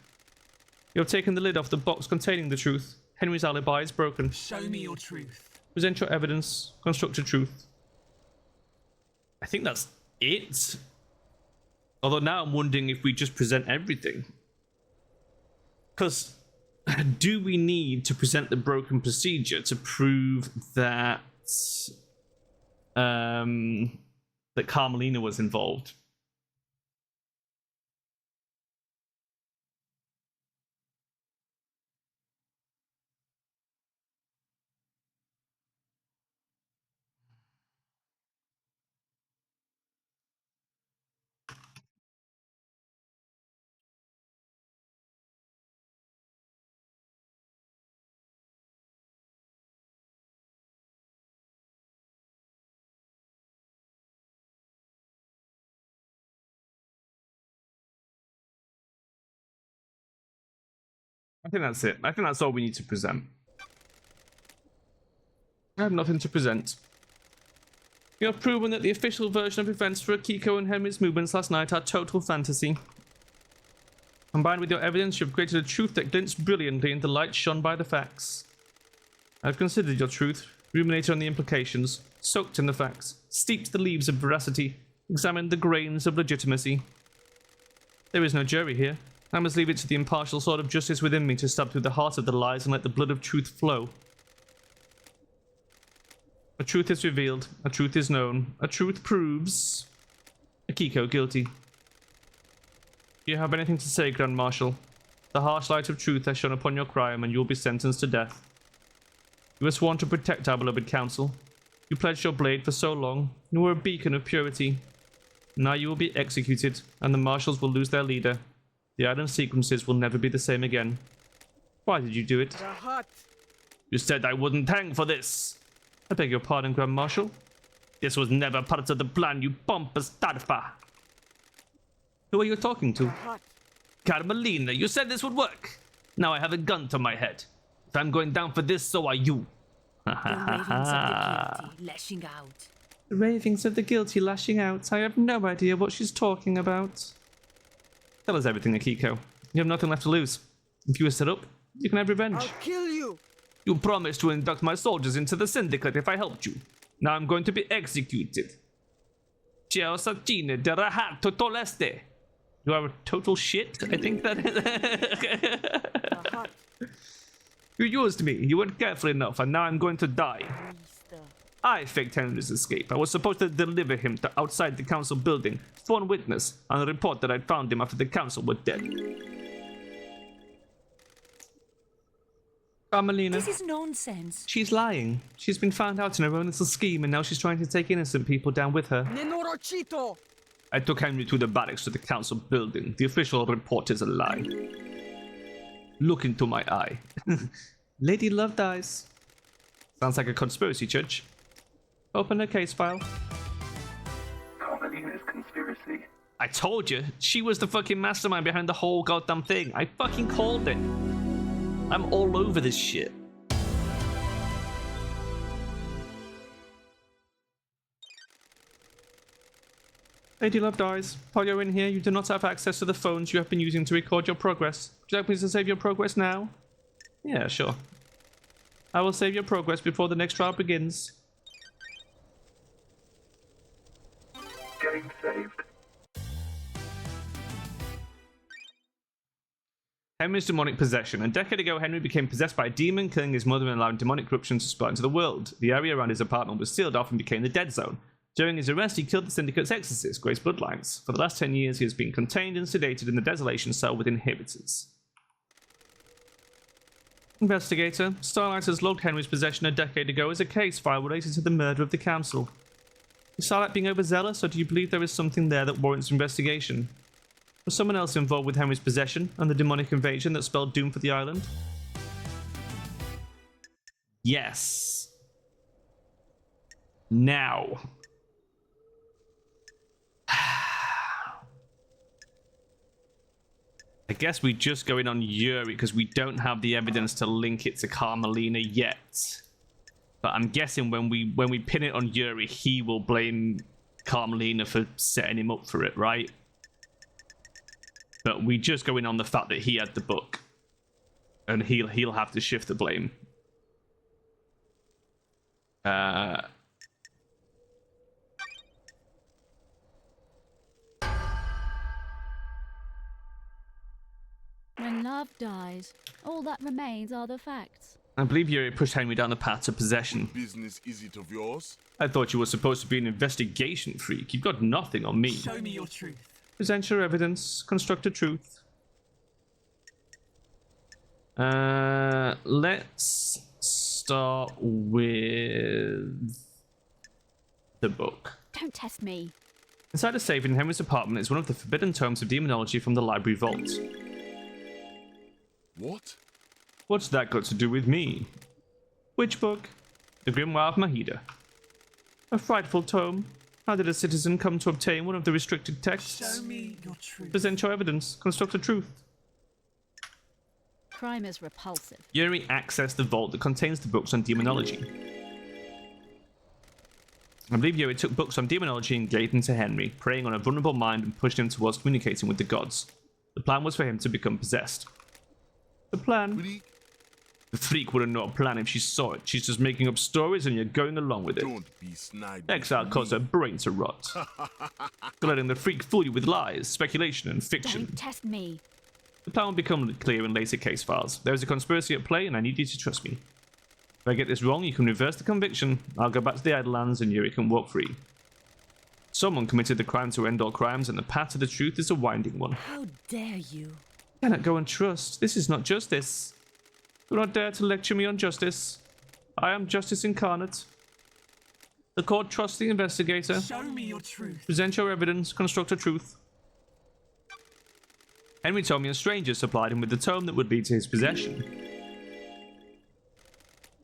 You have taken the lid off the box containing the truth. Henry's alibi is broken. Show me your truth. Present your evidence. Construct a truth. I think that's it. Although now I'm wondering if we just present everything. Because do we need to present the broken procedure to prove that that Carmelina was involved? I think that's it. I think that's all we need to present. I have nothing to present. You have proven that the official version of events for Akiko and Henry's movements last night are total fantasy. Combined with your evidence, you have created a truth that glints brilliantly in the light shone by the facts. I have considered your truth, ruminated on the implications, soaked in the facts, steeped the leaves of veracity, examined the grains of legitimacy. There is no jury here. I must leave it to the impartial sword of justice within me to stab through the heart of the lies and let the blood of truth flow. A truth is revealed, a truth is known, a truth proves Akiko guilty. Do you have anything to say, Grand Marshal? The harsh light of truth has shone upon your crime and you will be sentenced to death. You were sworn to protect our beloved council. You pledged your blade for so long, you were a beacon of purity. Now you will be executed, and the marshals will lose their leader. The island sequences will never be the same again. Why did you do it? You said I wouldn't hang for this. I beg your pardon, Grand Marshal. This was never part of the plan, you pompous tarfa. Who are you talking to? Carmelina, you said this would work. Now I have a gun to my head. If I'm going down for this, so are you. The ravings of the guilty lashing out. The ravings of the guilty lashing out. I have no idea what she's talking about. Tell us everything, Akiko. You have nothing left to lose. If you are set up, you can have revenge. I'll kill you! You promised to induct my soldiers into the syndicate if I helped you. Now I'm going to be executed. Ciao Sacine de Rahato Toleste. You are a total shit, I think that is. You used me. You weren't careful enough, and now I'm going to die. I faked Henry's escape. I was supposed to deliver him to outside the council building, sworn witness, and report that I'd found him after the council were dead. Carmelina. This is nonsense. She's lying. She's been found out in her own little scheme, and now she's trying to take innocent people down with her. Nenorochito! I took Henry to the barracks to the council building. The official report is a lie. Look into my eye. Lady Loved Eyes. Sounds like a conspiracy, Judge. Open a case file. Carmelina's conspiracy. I told you, she was the fucking mastermind behind the whole goddamn thing. I fucking called it. I'm all over this shit. Lady Loved Eyes, while you're in here, you do not have access to the phones you have been using to record your progress. Would you like me to save your progress now? Yeah, sure. I will save your progress before the next trial begins. Getting saved. Henry's demonic possession. A decade ago, Henry became possessed by a demon, killing his mother and allowing demonic corruption to spread into the world. The area around his apartment was sealed off and became the dead zone. During his arrest, he killed the Syndicate's exorcist, Grace Bloodlines. For the last 10 years, he has been contained and sedated in the desolation cell with inhibitors. Investigator, Starlight has logged Henry's possession a decade ago as a case file related to the murder of the council. Is Starlight being overzealous, or do you believe there is something there that warrants investigation? Was someone else involved with Henry's possession and the demonic invasion that spelled doom for the island? Yes. Now. I guess we just go in on Yuri because we don't have the evidence to link it to Carmelina yet. But I'm guessing when we pin it on Yuri, he will blame Carmelina for setting him up for it, right? But we just go in on the fact that he had the book, and he'll have to shift the blame. When love dies, all that remains are the facts. I believe Yuri pushed Henry down the path to possession. Business is it of yours? I thought you were supposed to be an investigation freak. You've got nothing on me. Show me your truth. Present your evidence. Construct a truth. Let's start with the book. Don't test me. Inside a safe in Henry's apartment is one of the forbidden tomes of demonology from the library vault. What? What's that got to do with me? Which book? The Grimoire of Mahida. A frightful tome. How did a citizen come to obtain one of the restricted texts? Show me your truth. Present your evidence. Construct a truth. Crime is repulsive. Yuri accessed the vault that contains the books on demonology. I believe Yuri took books on demonology and gave them to Henry, preying on a vulnerable mind and pushed him towards communicating with the gods. The plan was for him to become possessed. The plan? Really? The freak wouldn't know a plan if she saw it. She's just making up stories and you're going along with it. Don't be snide. Exile caused her brain to rot. Letting the freak fool you with lies, speculation, and fiction. Don't test me. The plan will become clear in later case files. There is a conspiracy at play, and I need you to trust me. If I get this wrong, you can reverse the conviction. I'll go back to the Idlelands, and Yuri can walk free. Someone committed the crime to end all crimes, and the path to the truth is a winding one. How dare you? Cannot go and trust. This is not justice. Do not dare to lecture me on justice. I am justice incarnate. The court trusts the investigator. Show me your truth. Present your evidence. Construct a truth. Henry told me a stranger supplied him with the tome that would lead to his possession.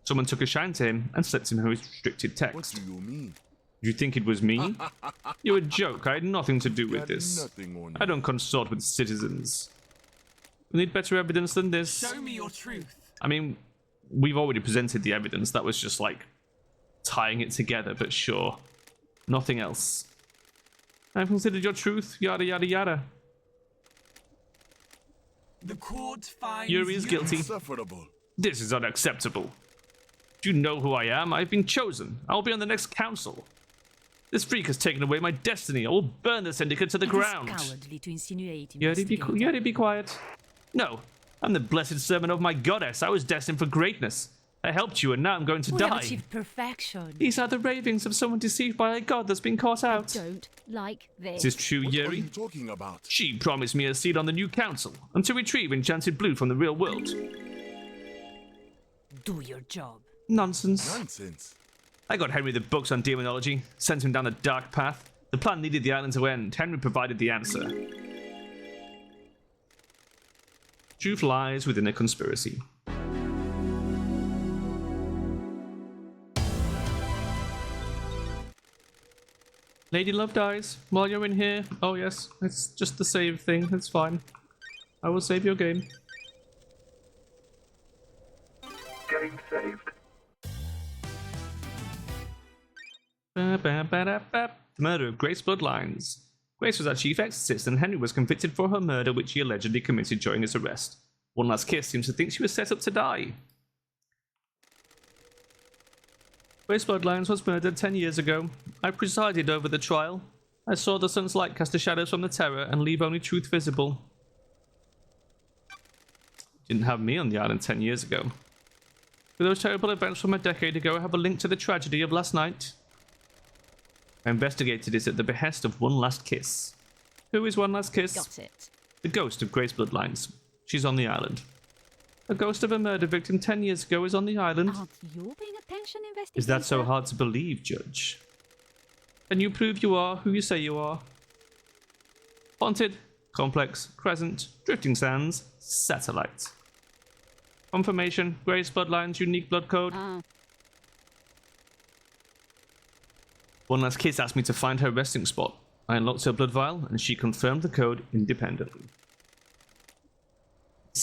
Someone took a shine to him and slipped him a restricted What text. do you mean? Do you think it was me? You're a joke. I had nothing to do with Got this. nothing on I you. don't consort with citizens. We need better evidence than this. Show me your truth. I mean, we've already presented the evidence. That was just like tying it together, but sure. Nothing else. I've considered your truth, yada yada yada. The court finds Yuri is guilty. Insufferable. This is unacceptable. Do you know who I am? I've been chosen. I'll be on the next council. This freak has taken away my destiny. I will burn the syndicate to the ground. It is cowardly to insinuate Yuri, be quiet. No, I'm the blessed servant of my goddess. I was destined for greatness. I helped you, and now I'm going to We have die. achieved perfection. These are the ravings of someone deceived by a god that's been caught out. Don't like this. Is this true, What are Yuri? you talking about? She promised me a seat on the new council and to retrieve enchanted blue from the real world. Do your job. Nonsense. Nonsense. I got Henry the books on demonology, sent him down the dark path. The plan needed the island to end. Henry provided the answer. Truth lies within a conspiracy. Lady Love dies while you're in here. Oh yes, it's just the save thing. It's fine. I will save your game. Game saved. The murder of Grace Bloodlines. Grace was our chief exorcist, and Henry was convicted for her murder, which he allegedly committed during his arrest. One Last Kiss seems to think she was set up to die. Grace Bloodlines was murdered 10 years ago. I presided over the trial. I saw the sun's light cast the shadows from the terror and leave only truth visible. Didn't have me on the island 10 years ago. For those terrible events from a decade ago, I have a link to the tragedy of last night. I investigated it at the behest of One Last Kiss. Who is One Last Kiss? Got it. The ghost of Grace Bloodlines. She's on the island. A ghost of a murder victim 10 years ago is on the island. Aren't you being a pension investigator? Is that so hard to believe, Judge? Can you prove you are who you say you are? Haunted, complex, crescent, drifting sands, satellite. Confirmation, Grace Bloodlines, unique blood code. One Last Kiss asked me to find her resting spot. I unlocked her blood vial, and she confirmed the code independently.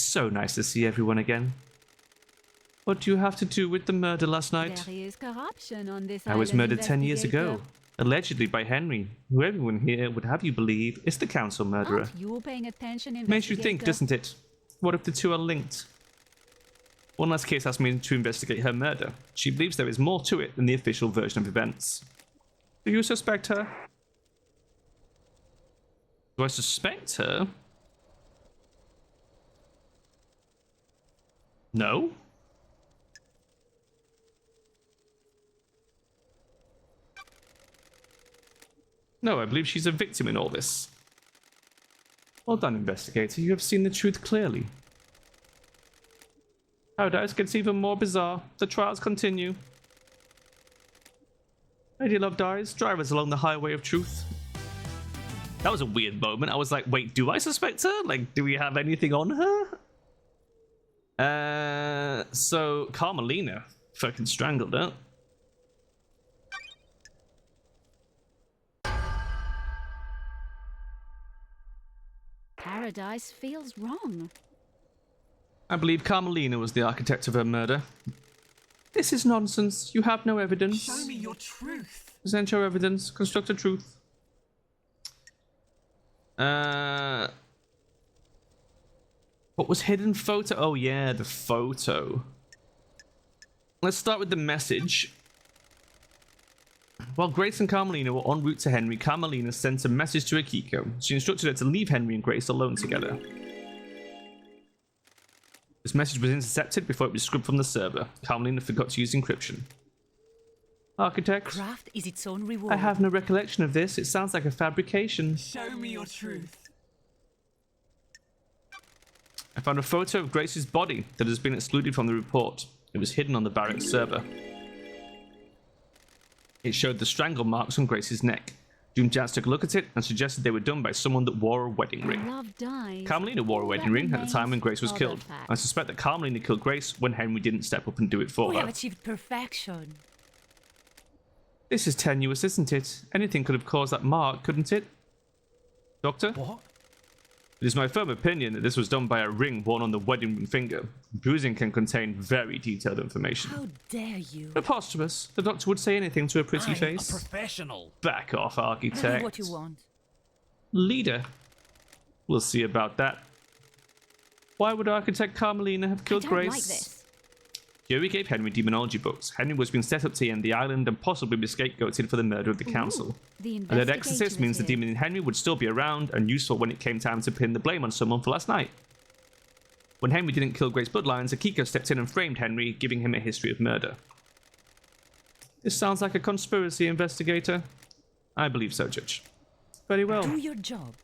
so nice to see everyone again. What do you have to do with the murder last night? There is corruption on this I was island, murdered 10 years ago, investigator. allegedly by Henry, who everyone here would have you believe is the council murderer. Aren't you paying attention, Makes you think, investigator? doesn't it? What if the two are linked? One last case asked me to investigate her murder. She believes there is more to it than the official version of events. Do you suspect her? Do I suspect her? No. No, I believe she's a victim in all this. Well done, investigator. You have seen the truth clearly. Paradise gets even more bizarre. The trials continue. Lady Love dies. Drivers along the highway of truth. That was a weird moment. I was like, wait, do I suspect her? Like, do we have anything on her? So Carmelina fucking strangled her. Paradise feels wrong. I believe Carmelina was the architect of her murder. This is nonsense. You have no evidence. Show me your truth. Present your evidence. Construct a truth. What was hidden photo? Oh yeah, the photo. Let's start with the message. While Grace and Carmelina were en route to Henry, Carmelina sent a message to Akiko. She instructed her to leave Henry and Grace alone together. This message was intercepted before it was scrubbed from the server. Carmelina forgot to use encryption. Architect, Craft is its own reward. I have no recollection of this. It sounds like a fabrication. Show me your truth. I found a photo of Grace's body that has been excluded from the report. It was hidden on the Barrett server. It showed the strangle marks on Grace's neck. Doom Jazz took a look at it and suggested they were done by someone that wore a wedding ring. Love dies. Carmelina wore a All wedding that ring at the time when Grace was remains killed. are the I facts. suspect that Carmelina killed Grace when Henry didn't step up and do it for We her. have achieved perfection. This is tenuous, isn't it? Anything could have caused that mark, couldn't it? Doctor? What? It is my firm opinion that this was done by a ring worn on the wedding ring finger. Bruising can contain very detailed information. How dare you? Preposterous. The doctor would say anything to a pretty I'm face. a professional. Back off, Tell me architect. what you want. Leader. We'll see about that. Why would Architect Carmelina have killed I don't Grace? like this. Huey gave Henry demonology books. Henry was being set up to end the island and possibly be scapegoated for the murder of the council. The A dead investigator exorcist is means the here. demon in Henry would still be around and useful when it came time to pin the blame on someone for last night. When Henry didn't kill Grace bloodlines, Akiko stepped in and framed Henry, giving him a history of murder. This sounds like a conspiracy, investigator. I believe so, Judge. Very well. Do your job.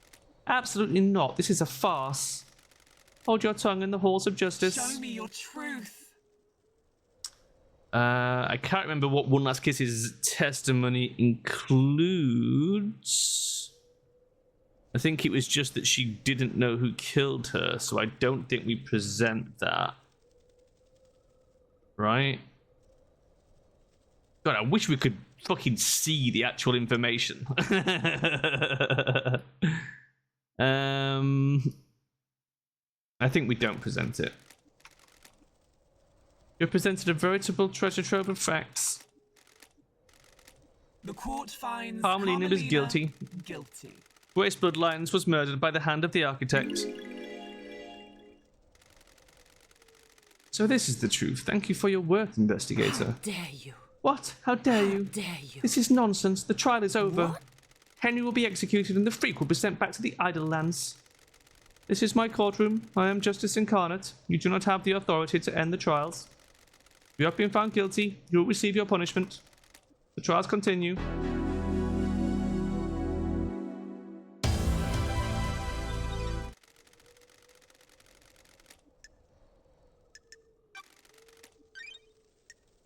Absolutely not. This is a farce. Hold your tongue in the halls of justice. Show me your truth. I can't remember what One Last Kiss's testimony includes. I think it was just that she didn't know who killed her, so I don't think we present that. Right? God, I wish we could fucking see the actual information. I think we don't present it. You've presented a veritable treasure trove of facts. The court finds Carmelina was guilty. Guilty. Grace Bloodlines was murdered by the hand of the architect. So this is the truth. Thank you for your work, investigator. How dare you? What? How dare How you? dare you? This is nonsense. The trial is over. What? Henry will be executed and the freak will be sent back to the idle lands. This is my courtroom. I am justice incarnate. You do not have the authority to end the trials. You have been found guilty. You will receive your punishment. The trials continue.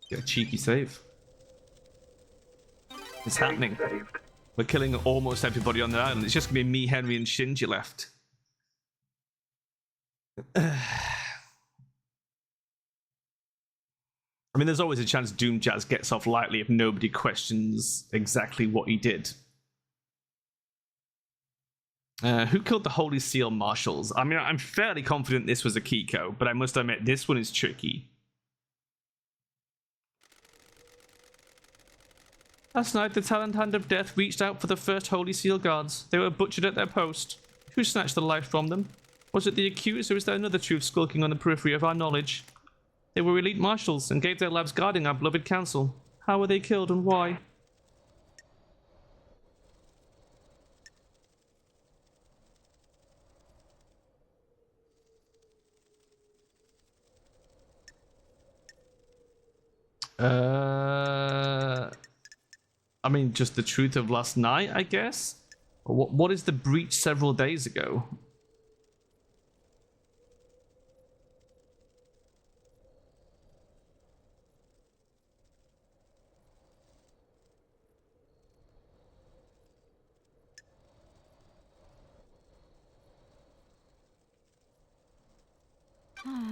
Get a cheeky save. It's happening. Saved. We're killing almost everybody on the island. It's just gonna be me, Henry, and Shinji left. I mean, there's always a chance Doom Jazz gets off lightly if nobody questions exactly what he did. Who killed the Holy Seal Marshals? I mean, I'm fairly confident this was Akiko, but I must admit, this one is tricky. Last night, the Talent Hand of Death reached out for the first Holy Seal guards. They were butchered at their post. Who snatched the life from them? Was it the accused, or is there another truth skulking on the periphery of our knowledge? They were elite marshals and gave their lives guarding our beloved council. How were they killed and why? I mean, just the truth of last night, I guess? Or what is the breach several days ago?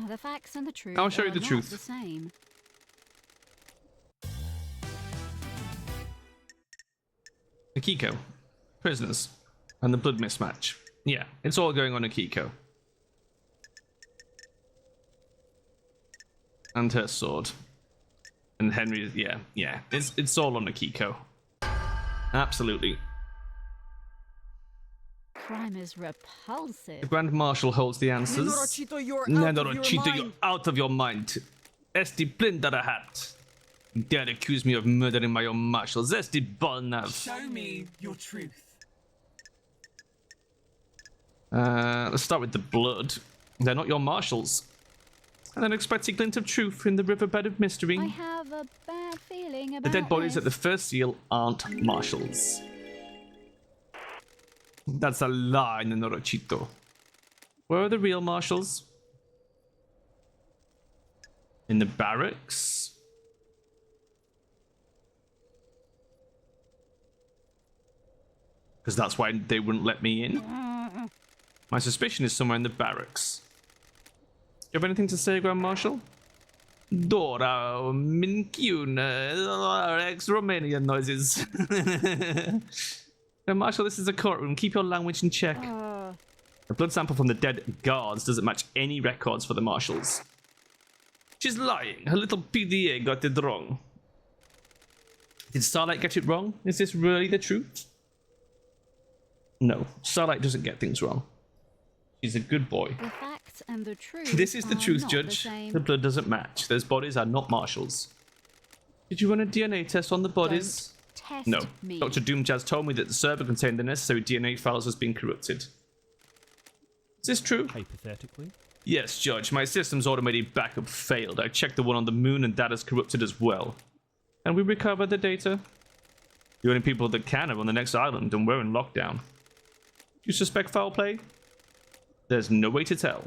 The facts and the truth I'll show you are the not truth. the same. Akiko. Prisoners. And the blood mismatch. Yeah, it's all going on Akiko. And her sword. And Henry, yeah. It's all on Akiko. Absolutely. Crime is repulsive. The Grand Marshal holds the answers. Nenorochito, you're out of your Nenorochito, mind. you're out of your mind. Esti plindara hat. You dare accuse me of murdering my own marshals. Esti bolnav. Show me your truth. Let's start with the blood. They're not your marshals. And then expect a glint of truth in the riverbed of mystery. I have a bad feeling about The dead bodies this. at the first seal aren't marshals. That's a lie, Nenorochito. Where are the real marshals? In the barracks? Because that's why they wouldn't let me in. My suspicion is somewhere in the barracks. Do you have anything to say, Grand Marshal? Dora, Minciuna, ex-Romanian noises. Grand Marshal, this is a courtroom. Keep your language in check. A blood sample from the dead guards doesn't match any records for the marshals. She's lying. Her little PDA got it wrong. Did Starlight get it wrong? Is this really the truth? No, Starlight doesn't get things wrong. She's a good boy. The facts and the truth. This is the are truth, not Judge. The same. The blood doesn't match. Those bodies are not marshals. Did you run a DNA test on the bodies? Test No. me. Dr. Doomjazz told me that the server contained the necessary DNA files has been corrupted. Is this true? Hypothetically. Yes, Judge. My system's automated backup failed. I checked the one on the moon and data's corrupted as well. And we recovered the data. The only people that can are on the next island and we're in lockdown. You suspect foul play? There's no way to tell.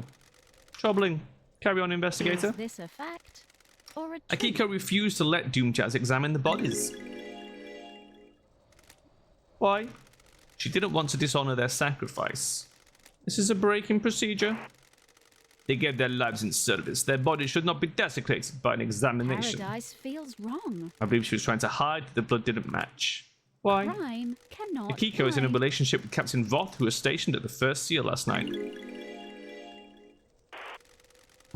Troubling. Carry on, investigator. Is this a fact or a truth? Akiko refused to let Doomjazz examine the bodies. Why? She didn't want to dishonor their sacrifice. This is a break-in procedure. They gave their lives in service. Their bodies should not be desecrated by an examination. Paradise feels wrong. I believe she was trying to hide that the blood didn't match. Why? Crime cannot. Akiko is in a hide. relationship with Captain Voth, who was stationed at the first seal last night.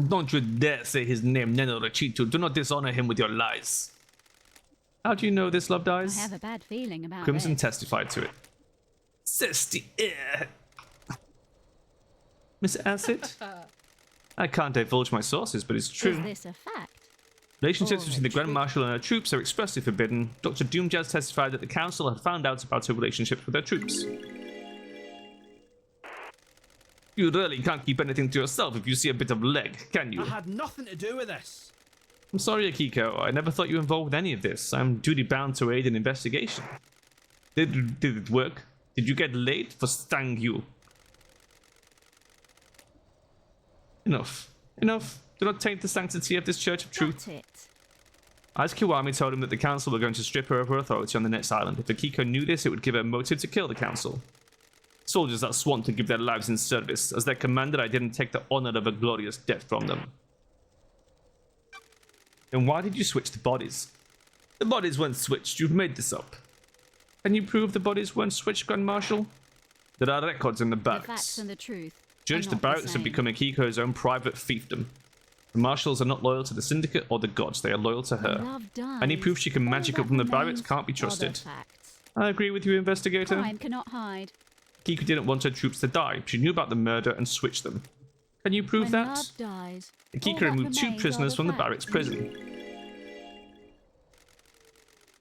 Don't you dare say his name, Nenorochito. Do not dishonor him with your lies. How do you know this, Loved I Eyes? have a bad feeling about Crimson this. testified to it. Zesty air. Miss Acid? I can't divulge my sources, but it's true. Is this a fact? Relationships or between the Grand truth? Marshal and her troops are expressly forbidden. Dr. Doomjazz testified that the Council had found out about her relationships with her troops. You really can't keep anything to yourself if you see a bit of leg, can you? I had nothing to do with this. I'm sorry, Akiko. I never thought you were involved with any of this. I'm duty-bound to aid an investigation. Did it work? Did you get laid for stang you? Enough. Enough. Do not taint the sanctity of this Church of Truth. Got it. As Kiwami told him that the Council were going to strip her of her authority on the next island. If Akiko knew this, it would give her motive to kill the Council. Soldiers that sworn to give their lives in service. As their commander, I didn't take the honor of a glorious death from them. Then why did you switch the bodies? The bodies weren't switched. You've made this up. Can you prove the bodies weren't switched, Grand Marshal? There are records in the The barracks. facts and the truth. Judge, are the not barracks have same. become Akiko's own private fiefdom. The marshals are not loyal to the syndicate or the gods, they are loyal to When her. love dies, Any proof she can all magic that up from the barracks remains can't be are the trusted. facts. I agree with you, investigator. Crime cannot hide. Akiko didn't want her troops to die. She knew about the murder and switched them. Can you prove When that? love dies, all Akiko that removed 2 remains are prisoners from the facts. barracks prison.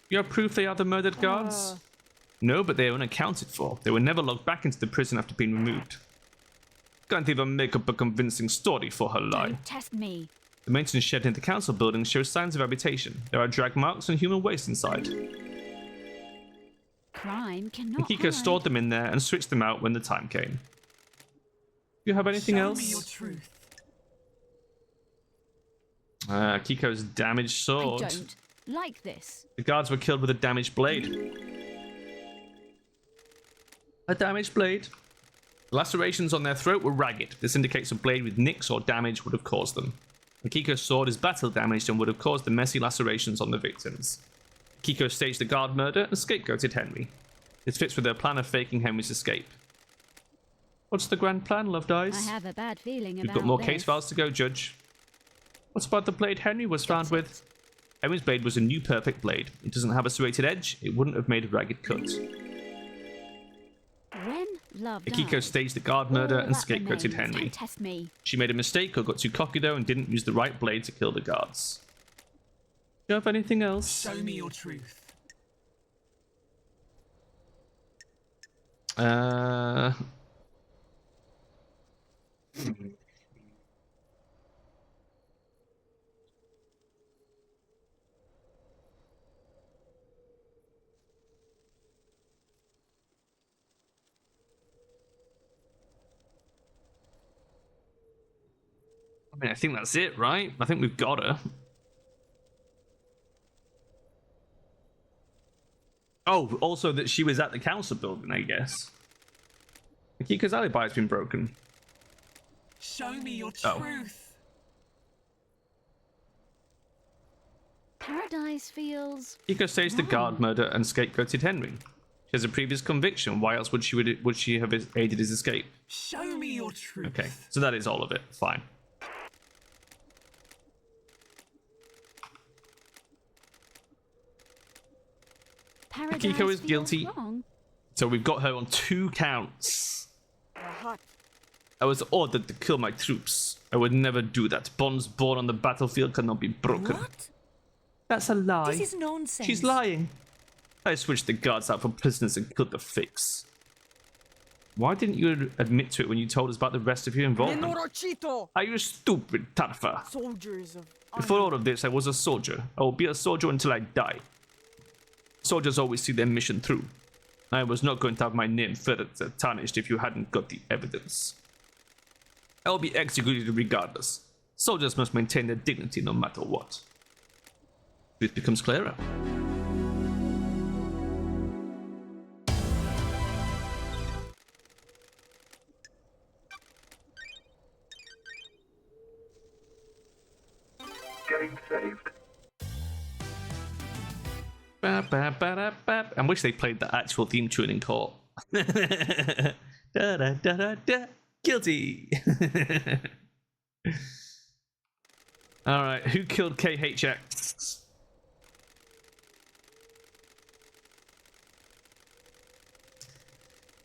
You have proof they are the murdered guards? No, but they are unaccounted for. They were never logged back into the prison after being removed. Can't even make up a convincing story for her lie. Don't test me. The maintenance shed in the council building shows signs of habitation. There are drag marks and human waste inside. Crime cannot Akiko hide. stored them in there and switched them out when the time came. Do you have anything Show else? me your truth. Akiko's damaged sword. I don't like this. The guards were killed with a damaged blade. A damaged blade? The lacerations on their throat were ragged. This indicates a blade with nicks or damage would have caused them. Akiko's sword is battle damaged and would have caused the messy lacerations on the victims. Akiko staged the guard murder and scapegoated Henry. This fits with her plan of faking Henry's escape. What's the grand plan, Love I Dies? have a bad feeling We've about got more this. case files to go, Judge. What's about the blade Henry was found with? Henry's blade was a new perfect blade. It doesn't have a serrated edge. It wouldn't have made a ragged cut. When love Akiko dies, staged the guard murder all and that scapegoated remains. Henry. Don't test me. She made a mistake or got too cocky though and didn't use the right blade to kill the guards. Do you have anything else? Show me your truth. I mean, I think that's it, right? I think we've got her. Oh, also that she was at the council building, I guess. Akiko's alibi has been broken. Show me your Oh. truth. Paradise feels. Akiko staged the guard murder and scapegoated Henry. She has a previous conviction. Why else would she have aided his escape? Show me your truth. Okay, so that is all of it. Fine. Paradise Akiko is feels guilty. wrong. So we've got her on 2 counts. I was ordered to kill my troops. I would never do that. Bonds born on the battlefield cannot be broken. What? That's a lie. This is nonsense. She's lying. I switched the guards out for prisoners and killed the fakes. Why didn't you admit to it when you told us about the rest of your involvement? Are you stupid, Tarfa? Soldiers of Before all of this, I was a soldier. I will be a soldier until I die. Soldiers always see their mission through. I was not going to have my name further tarnished if you hadn't got the evidence. I will be executed regardless. Soldiers must maintain their dignity no matter what. It becomes clearer. Getting saved. I wish they played the actual theme tune in court. Da, da, da, da, da. Guilty. All right, who killed KHX?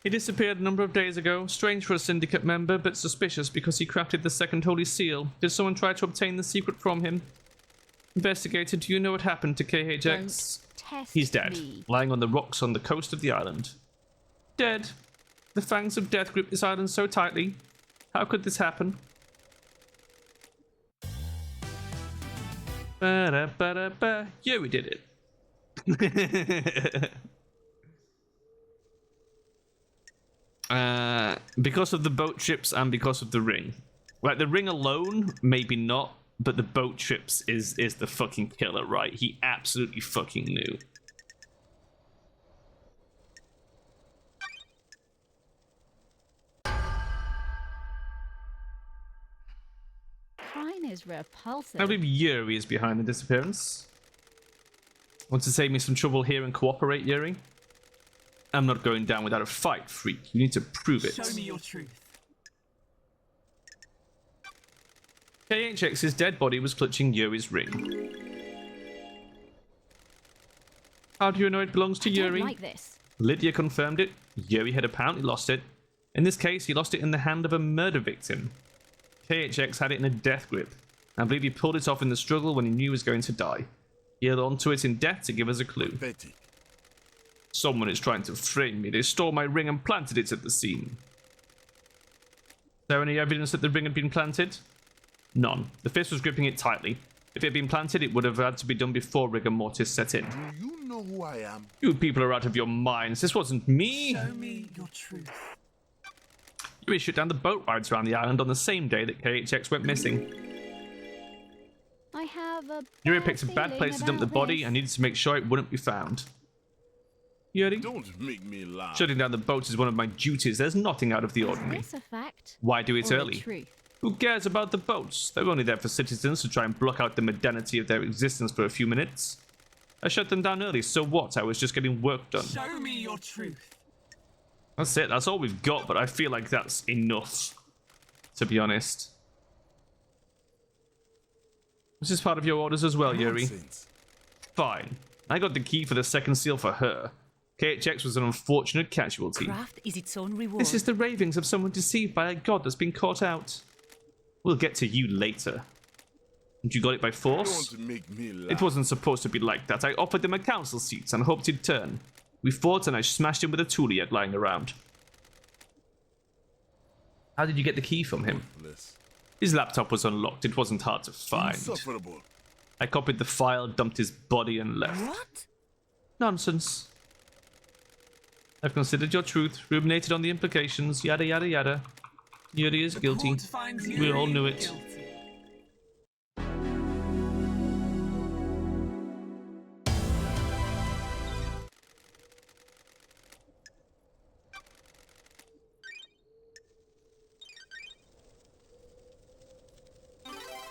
He disappeared a number of days ago. Strange for a syndicate member, but suspicious because he crafted the second holy seal. Did someone try to obtain the secret from him? Investigator, do you know what happened to KHX? Don't test He's dead, me. lying on the rocks on the coast of the island. Dead. The fangs of death grip this island so tightly. How could this happen? Ba-da-ba-da-ba. Yeah, we did it. Because of the boat trips and because of the ring. Like, the ring alone, maybe not, but the boat trips is the fucking killer, right? He absolutely fucking knew. Crime is repulsive. I believe Yuri is behind the disappearance. Want to save me some trouble here and cooperate, Yuri? I'm not going down without a fight, freak. You need to prove it. Show me your truth. KHX's dead body was clutching Yuri's ring. How do you know it belongs to I don't Yuri? like this. Lydia confirmed it. Yuri had apparently lost it. In this case, he lost it in the hand of a murder victim. KHX had it in a death grip. I believe he pulled it off in the struggle when he knew he was going to die. He held onto it in death to give us a clue. Someone is trying to frame me. They stole my ring and planted it at the scene. Is there any evidence that the ring had been planted? None. The fist was gripping it tightly. If it had been planted, it would have had to be done before rigor mortis set in. Do you know who I am? You people are out of your minds. This wasn't me. Show me your truth. Yuri shut down the boat rides around the island on the same day that KHX went missing. I have a Yuri picked a bad place to dump the body this. and needed to make sure it wouldn't be found. Yuri? Don't make me laugh. Shutting down the boat is one of my duties. There's nothing out of the ordinary. Is this a fact? Why do it or a early? truth? Who cares about the boats? They're only there for citizens to try and block out the modernity of their existence for a few minutes. I shut them down early, so what? I was just getting work done. Show me your truth. That's it, that's all we've got, but I feel like that's enough, to be honest. This is part of your orders as well, Yuri. Nonsense. Fine. I got the key for the second seal for her. KHX was an unfortunate casualty. Craft is its own reward. This is the ravings of someone deceived by a god that's been caught out. We'll get to you later. And you got it by force? Don't make me laugh. It wasn't supposed to be like that. I offered him a council seat and hoped he'd turn. We fought and I smashed him with a tool he had lying around. How did you get the key from him? Worthless. His laptop was unlocked. It wasn't hard to find. Insufferable. I copied the file, dumped his body, and left. What? Nonsense. I've considered your truth, ruminated on the implications, yada yada yada. Yuri is guilty. Court finds We Yuri all knew it. guilty.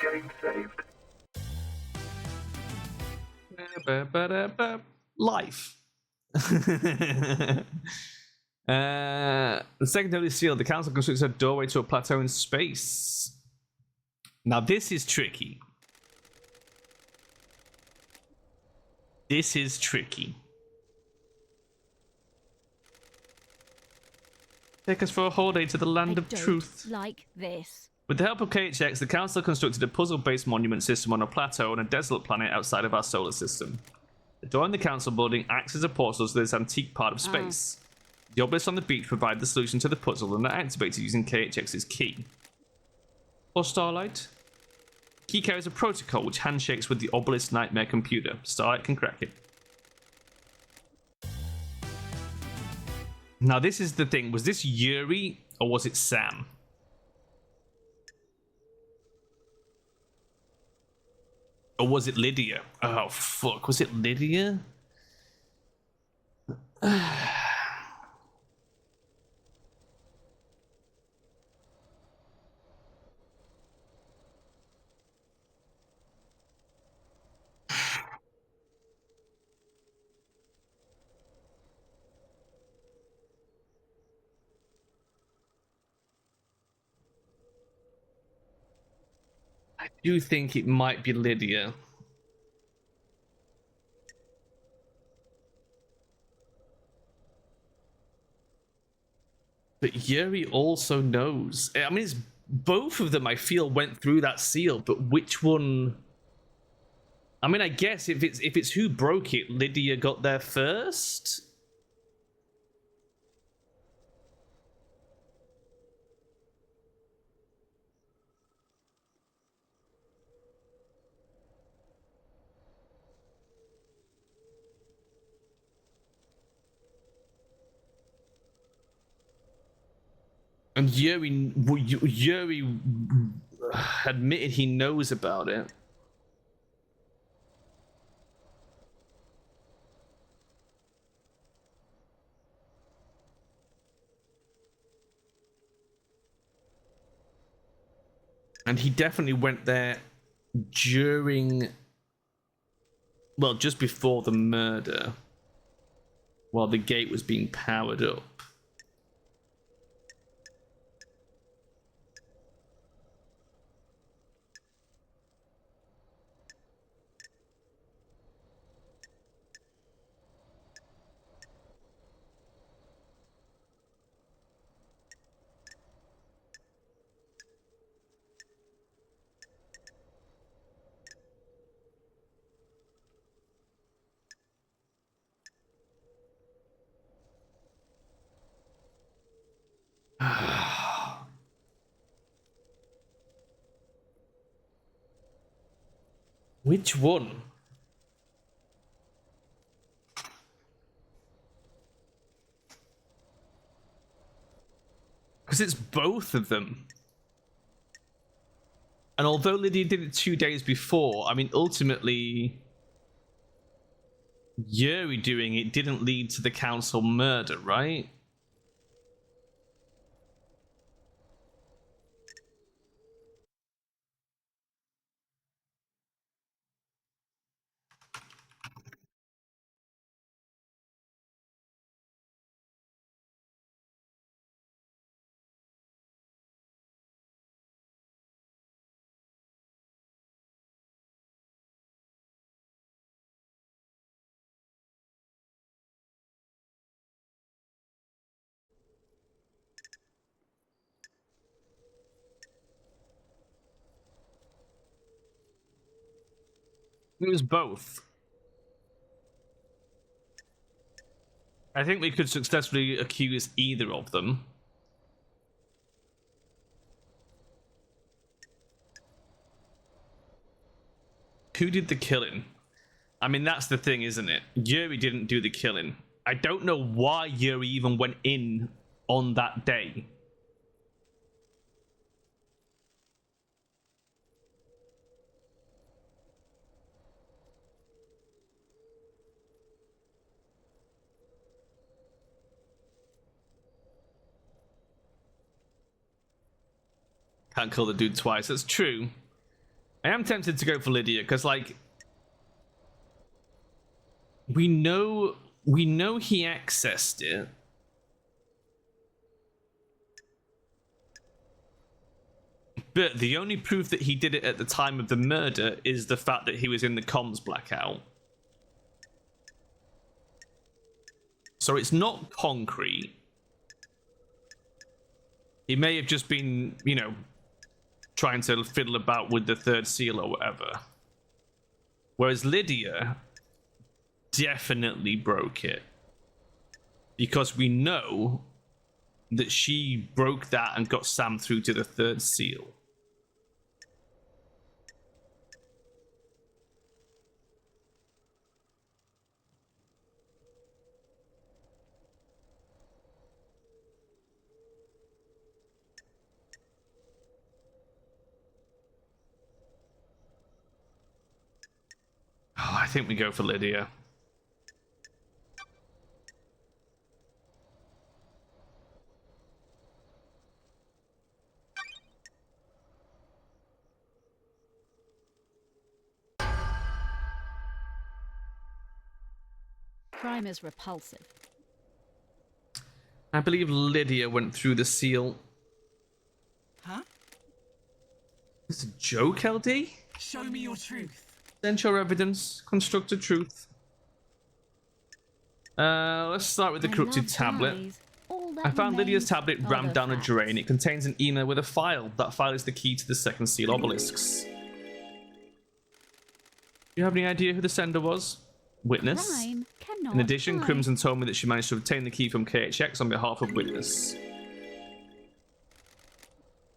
Getting saved. Life. The second Holy Seal, the council constructs a doorway to a plateau in space. Now this is tricky. This is tricky. Take us for a holiday to the land I of don't truth. like this. With the help of KHX, the council constructed a puzzle-based monument system on a plateau on a desolate planet outside of our solar system. The door in the council building acts as a portal to this antique part of space. The obelisks on the beach provide the solution to the puzzle and are activated using KHX's key. Or Starlight? Key carries a protocol which handshakes with the obelisk nightmare computer. Starlight can crack it. Now this is the thing, was this Yuri or was it Sam? Or was it Lydia? Oh fuck, was it Lydia? I do think it might be Lydia. But Yuri also knows. I mean, it's both of them, I feel, went through that seal, but which one? I mean, I guess if it's who broke it, Lydia got there first. And Yuri admitted he knows about it. And he definitely went there during, well, just before the murder. while the gate was being powered up. Which one? Because it's both of them. And although Lydia did it 2 days before, I mean, ultimately, Yuri doing it didn't lead to the council murder, right? It was both. I think we could successfully accuse either of them. Who did the killing? I mean, that's the thing, isn't it? Yuri didn't do the killing. I don't know why Yuri even went in on that day. Can't kill the dude twice. That's true. I am tempted to go for Lydia because, like, we know he accessed it. But the only proof that he did it at the time of the murder is the fact that he was in the comms blackout. So it's not concrete. He may have just been, you know, trying to fiddle about with the third seal or whatever. Whereas Lydia definitely broke it. Because we know that she broke that and got Sam through to the third seal. Oh, I think we go for Lydia. Crime is repulsive. I believe Lydia went through the seal. Huh? It's a joke, LD? Show me your truth. Send your evidence. Construct a truth. Let's start with the When corrupted love tablet. dies, all that I found Lydia's remains tablet are rammed the down a facts. drain. It contains an email with a file. That file is the key to the second seal obelisks. Do you have any idea who the sender was? Witness. Crime cannot In addition, hide. Crimson told me that she managed to obtain the key from KHX on behalf of Witness.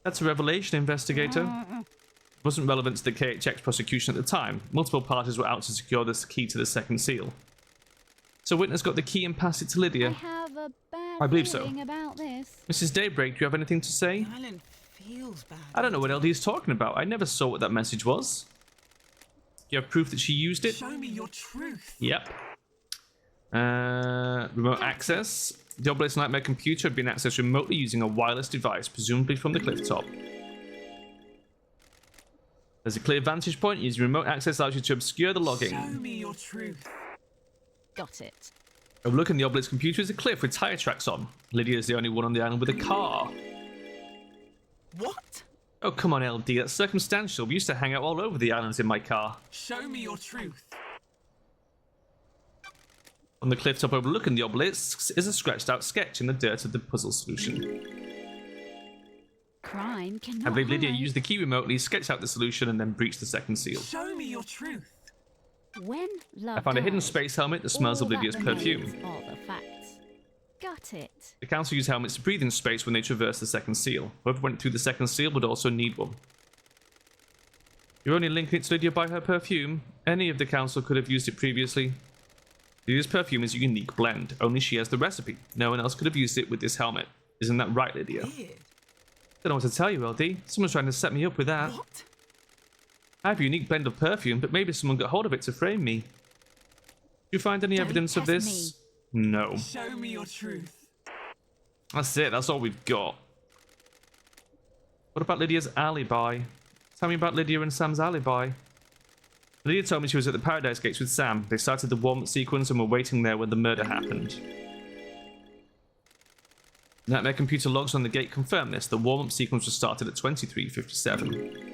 That's a revelation, investigator. It wasn't relevant to the KHX prosecution at the time. Multiple parties were out to secure this key to the second seal. So Witness got the key and passed it to I Lydia. have a bad I believe so. feeling about this. Mrs. Daybreak, do you have anything to say? The island feels bad. I don't know what LD is talking about. I never saw what that message was. You have proof that she used it? Show me your truth. Yep. Remote access. The Obelisk Nightmare computer had been accessed remotely using a wireless device, presumably from the cliff top. There's a clear vantage point. Using remote access allows you to obscure the Show logging. me your truth. Got it. Overlooking the obelisk computer is a cliff with tire tracks on. Lydia is the only one on the island with a car. What? Oh, come on, LD. That's circumstantial. We used to hang out all over the islands in my car. Show me your truth. On the cliff top overlooking the obelisks is a scratched out sketch in the dirt of the puzzle solution. Crime cannot I believe Lydia hide. used the key remotely, sketched out the solution, and then breached the second seal. Show me your truth. When love I found a hidden dies, space helmet that smells all of Lydia's that perfume. remains are the facts. Got it. The council used helmets to breathe in space when they traversed the second seal. Whoever went through the second seal would also need one. You're only linking it to Lydia by her perfume. Any of the council could have used it previously. Lydia's perfume is a unique blend. Only she has the recipe. No one else could have used it with this helmet. Isn't that right, Lydia? Weird. Don't know what to tell you, LD. Someone's trying to set me up with that. What? I have a unique blend of perfume, but maybe someone got hold of it to frame me. Did you find any Don't evidence of test this? No. Show me your truth. That's it. That's all we've got. What about Lydia's alibi? Tell me about Lydia and Sam's alibi. Lydia told me she was at the Paradise Gates with Sam. They started the warm-up sequence and were waiting there when the murder happened. Nightmare computer logs on the gate confirm this. The warm-up sequence was started at 23:57.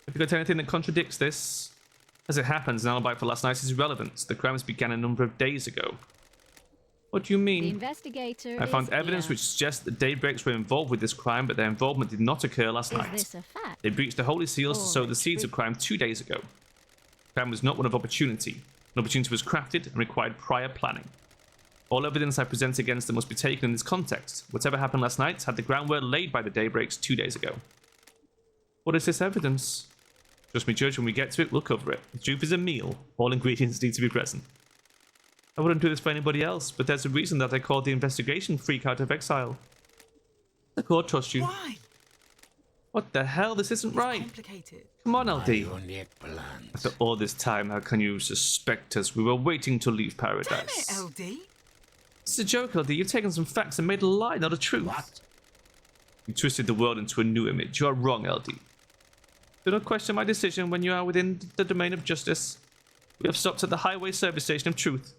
Have you got anything that contradicts this? As it happens, an alibi for last night is irrelevant. The crimes began a number of days ago. What do you The mean? investigator I found is evidence here. which suggests that Daybreaks were involved with this crime, but their involvement did not occur last Is night. this a fact? They breached the holy seals to Or sow the seeds of crime 2 days ago. Crime was not one of opportunity. An opportunity was crafted and required prior planning. All evidence I present against them must be taken in this context. Whatever happened last night had the groundwork laid by the Daybreaks 2 days ago. What is this evidence? Trust me, Judge, when we get to it, we'll cover it. The truth is a meal. All ingredients need to be present. I wouldn't do this for anybody else, but there's a reason that I called the investigation freak out of exile. The court trusts you. Why? What the hell? This isn't right. Complicated. Come on, LD. Unique plans. After all this time, how can you suspect us? We were waiting to leave Damn paradise. it, LD. It's a joke, LD. You've taken some facts and made a lie, not a truth. What? You twisted the world into a new image. You are wrong, LD. Do not question my decision when you are within the domain of justice. We have stopped at the highway service station of truth.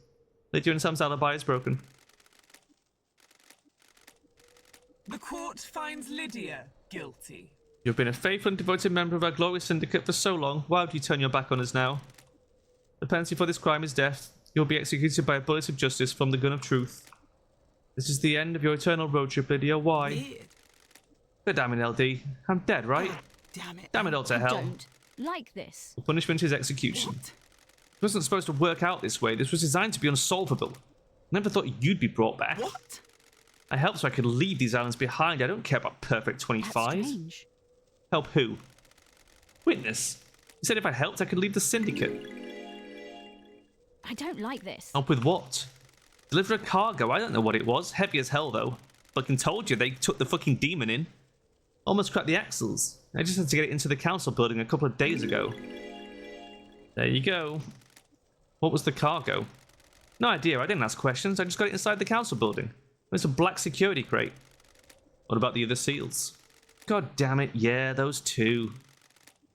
Lydia and Sam's alibi is broken. The court finds Lydia guilty. You've been a faithful and devoted member of our glorious syndicate for so long. Why would you turn your back on us now? The penalty for this crime is death. You'll be executed by a bullet of justice from the gun of truth. This is the end of your eternal road trip, Lydia. Why? Weird. But damn it, LD. I'm dead, right? Damn it. Damn it all to hell. Don't like this. The punishment is execution. What? It wasn't supposed to work out this way. This was designed to be unsolvable. Never thought you'd be brought back. What? I helped so I could leave these islands behind. I don't care about Perfect That's 25. strange. Help who? Witness. He said if I helped, I could leave the syndicate. I don't like this. Help with what? Deliver a cargo. I don't know what it was. Heavy as hell, though. Fucking told you, they took the fucking demon in. Almost cracked the axles. I just had to get it into the council building a couple of days ago. There you go. What was the cargo? No idea. I didn't ask questions. I just got it inside the council building. It's a black security crate. What about the other seals? God damn it. Yeah, those two.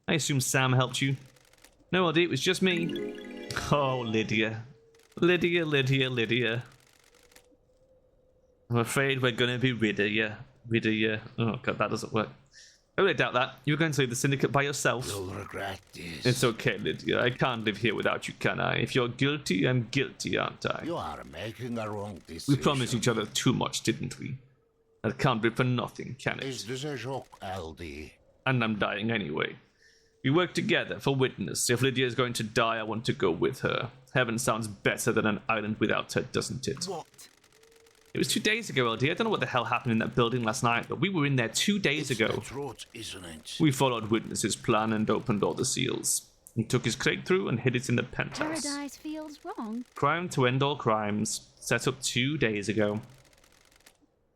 I assume Sam helped you. No, LD, it was just me. Oh, Lydia. Lydia, Lydia, Lydia. I'm afraid we're gonna be rid of you. Rid of you. Oh god, that doesn't work. I really doubt that. You were going to leave the syndicate by yourself. You'll regret this. It's okay, Lydia. I can't live here without you, can I? If you're guilty, I'm guilty, aren't I? You are making a wrong We decision. promised each other too much, didn't we? That can't be for nothing, can Is it? this a joke, LD? And I'm dying anyway. We work together for witness. If Lydia is going to die, I want to go with her. Heaven sounds better than an island without her, doesn't it? What? It was 2 days ago, LD. I don't know what the hell happened in that building last night, but we were in there 2 days It's ago. the truth, isn't it? We followed Witness's plan and opened all the seals. He took his crate through and hid it in the penthouse. Paradise feels wrong. Crime to end all crimes. Set up 2 days ago.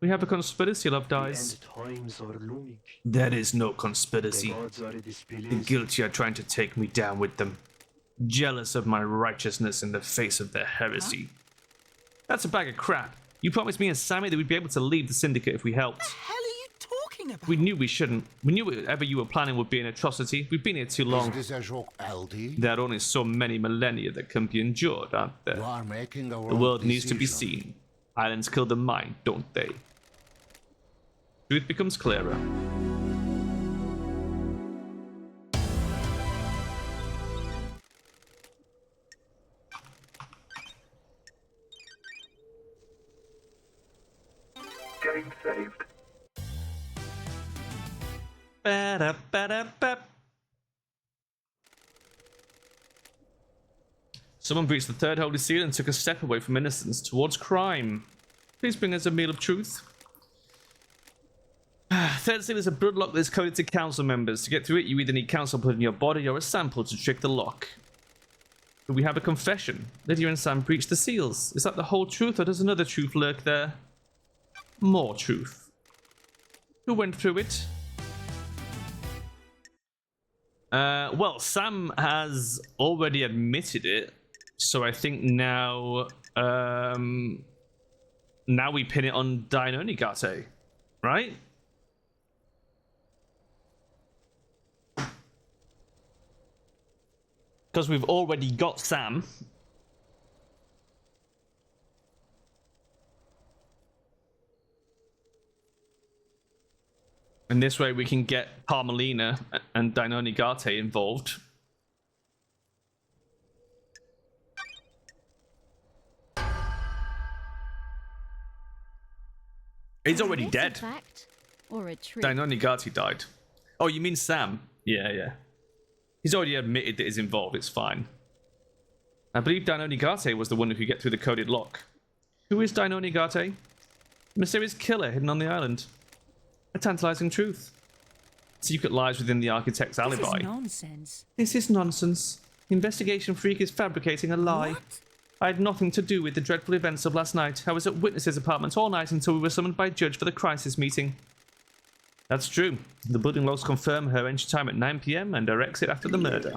We have a conspiracy, Love Dies. End times are looming. There is no The conspiracy. gods are The displeased. guilty are trying to take me down with them. Jealous of my righteousness in the face of their heresy. That's a bag of crap. You promised me and Sammy that we'd be able to leave the syndicate if we helped. What the hell are you talking talking about? We knew we shouldn't. We knew whatever you were planning would be an atrocity. We've been here too long. Is this a joke, Alti? There are only so many millennia that can be endured, aren't there? You are making a The world needs to be seen. Islands kill the mind, don't they? Truth becomes clearer. Getting saved. Ba-da-ba-da-ba. Someone breached the third holy seal and took a step away from innocence towards crime. Please bring us a meal of truth. Third seal is a blood lock that is coded to council members. To get through it, you either need council blood in your body or a sample to trick the lock. But we have a confession. Lydia and Sam breached the seals. Is that the whole truth, or does another truth lurk there? More truth. Who went through it? Well, Sam has already admitted it, so I think now, now we pin it on Dainonigate, right? Because we've already got Sam. And this way we can get Carmelina and Dainonigate involved. He's already Is this dead. A fact or a truth? Dainonigate died. Oh, you mean Sam? Yeah. He's already admitted that he's involved, it's fine. I believe Dainonigate was the one who could get through the coded lock. Who is Dainonigate? A mysterious killer hidden on the island. A tantalizing truth. Secret lies within the architect's alibi. This is nonsense. This is nonsense. The investigation freak is fabricating a lie. What? I had nothing to do with the dreadful events of last night. I was at witness's apartment all night until we were summoned by Judge for the crisis meeting. That's true. The building logs confirm her entry time at 9 PM and her exit after the murder.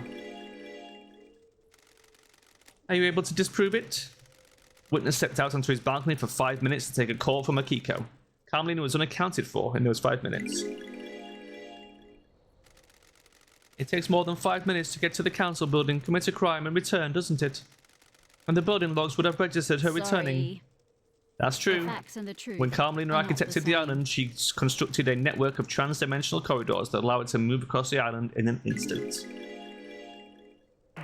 Are you able to disprove it? Witness stepped out onto his balcony for 5 minutes to take a call from Akiko. Carmelina was unaccounted for in those 5 minutes. It takes more than 5 minutes to get to the council building, commit a crime, and return, doesn't it? And the building logs would have registered her returning. That's true. The facts and the truth When Carmelina are not architected the same. island, she constructed a network of trans-dimensional corridors that allow it to move across the island in an instant.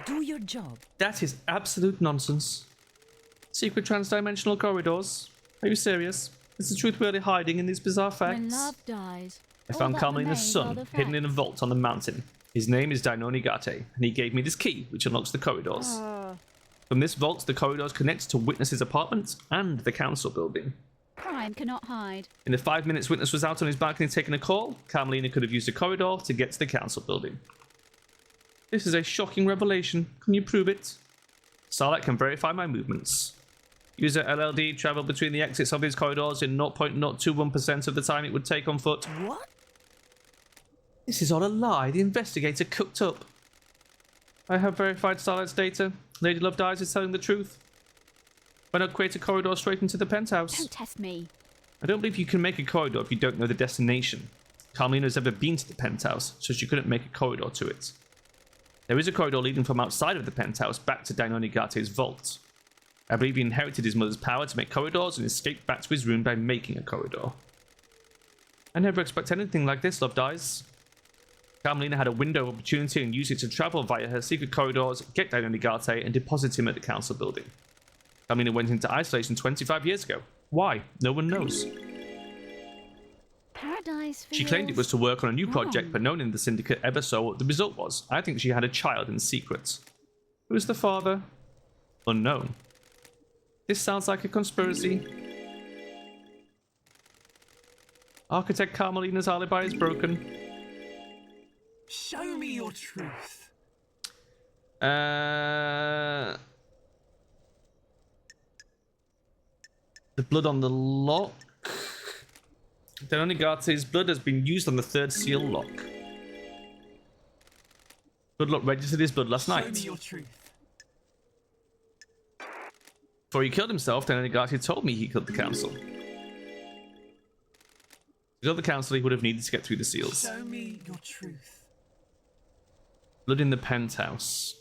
Do your job. That is absolute nonsense. Secret trans-dimensional corridors? Are you serious? Is the truth really hiding in these bizarre When facts? love dies, I all found that Carmelina's remains son are the hidden in a facts. vault on the mountain. His name is Dainonigate, and he gave me this key, which unlocks the corridors. From this vault, the corridors connect to Witness's apartment and the council building. Crime cannot hide. In the 5 minutes Witness was out on his balcony taking a call, Carmelina could have used a corridor to get to the council building. This is a shocking revelation. Can you prove it? Starlight can verify my movements. User LLD traveled between the exits of these corridors in 0.021% of the time it would take on foot. What? This is all a lie. The investigator cooked up. I have verified Starlight's data. Lady Love Dies is telling the truth. Why not create a corridor straight into the penthouse? Don't test me. I don't believe you can make a corridor if you don't know the destination. Carmelina's never been to the penthouse, so she couldn't make a corridor to it. There is a corridor leading from outside of the penthouse back to Dainonigate's vault. I believe he inherited his mother's power to make corridors and escaped back to his room by making a corridor. I never expect anything like this, Love Dies. Carmelina had a window of opportunity and used it to travel via her secret corridors, get Dainonigate, and deposit him at the council building. Carmelina went into isolation 25 years ago. Why? No one knows. Paradise She claimed it was to work on a new project, wrong. but no one in the syndicate ever saw what the result was. I think she had a child in secret. Who is the father? Unknown. This sounds like a conspiracy. Architect Carmelina's alibi is broken. Show me your truth. The blood on the lock. Dainonigate's blood has been used on the third seal lock. Bloodlock registered his blood last Show me night. your truth. Before he killed himself, Dainonigate told me he killed the council. The other council he would have needed to get through the seals. Show me your truth. Blood in the penthouse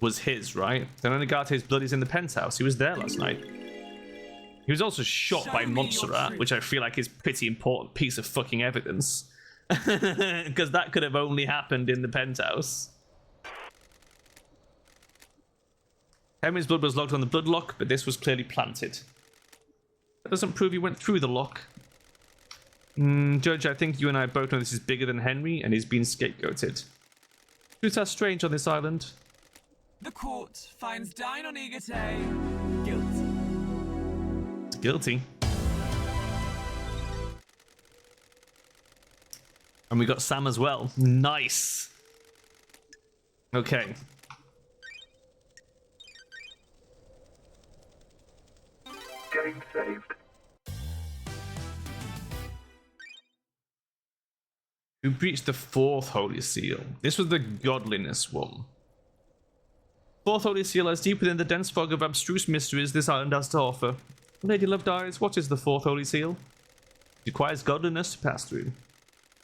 was his, right? Denonigate's blood is in the penthouse. He was there last night. He was also shot by Montserrat, which I feel like is a pretty important piece of fucking evidence. Because that could have only happened in the penthouse. Henry's blood was locked on the blood lock, but this was clearly planted. That doesn't prove he went through the lock. Judge, I think you and I both know this is bigger than Henry, and he's been scapegoated. Truths are strange on this island. The court finds Denonigate guilty. It's guilty. And we got Sam as well. Nice. Okay. Getting saved. Who breached the fourth holy seal? This was the godliness one. Fourth holy seal lies deep within the dense fog of abstruse mysteries this island has to offer. Lady Love dies. What is the fourth holy seal? It requires godliness to pass through.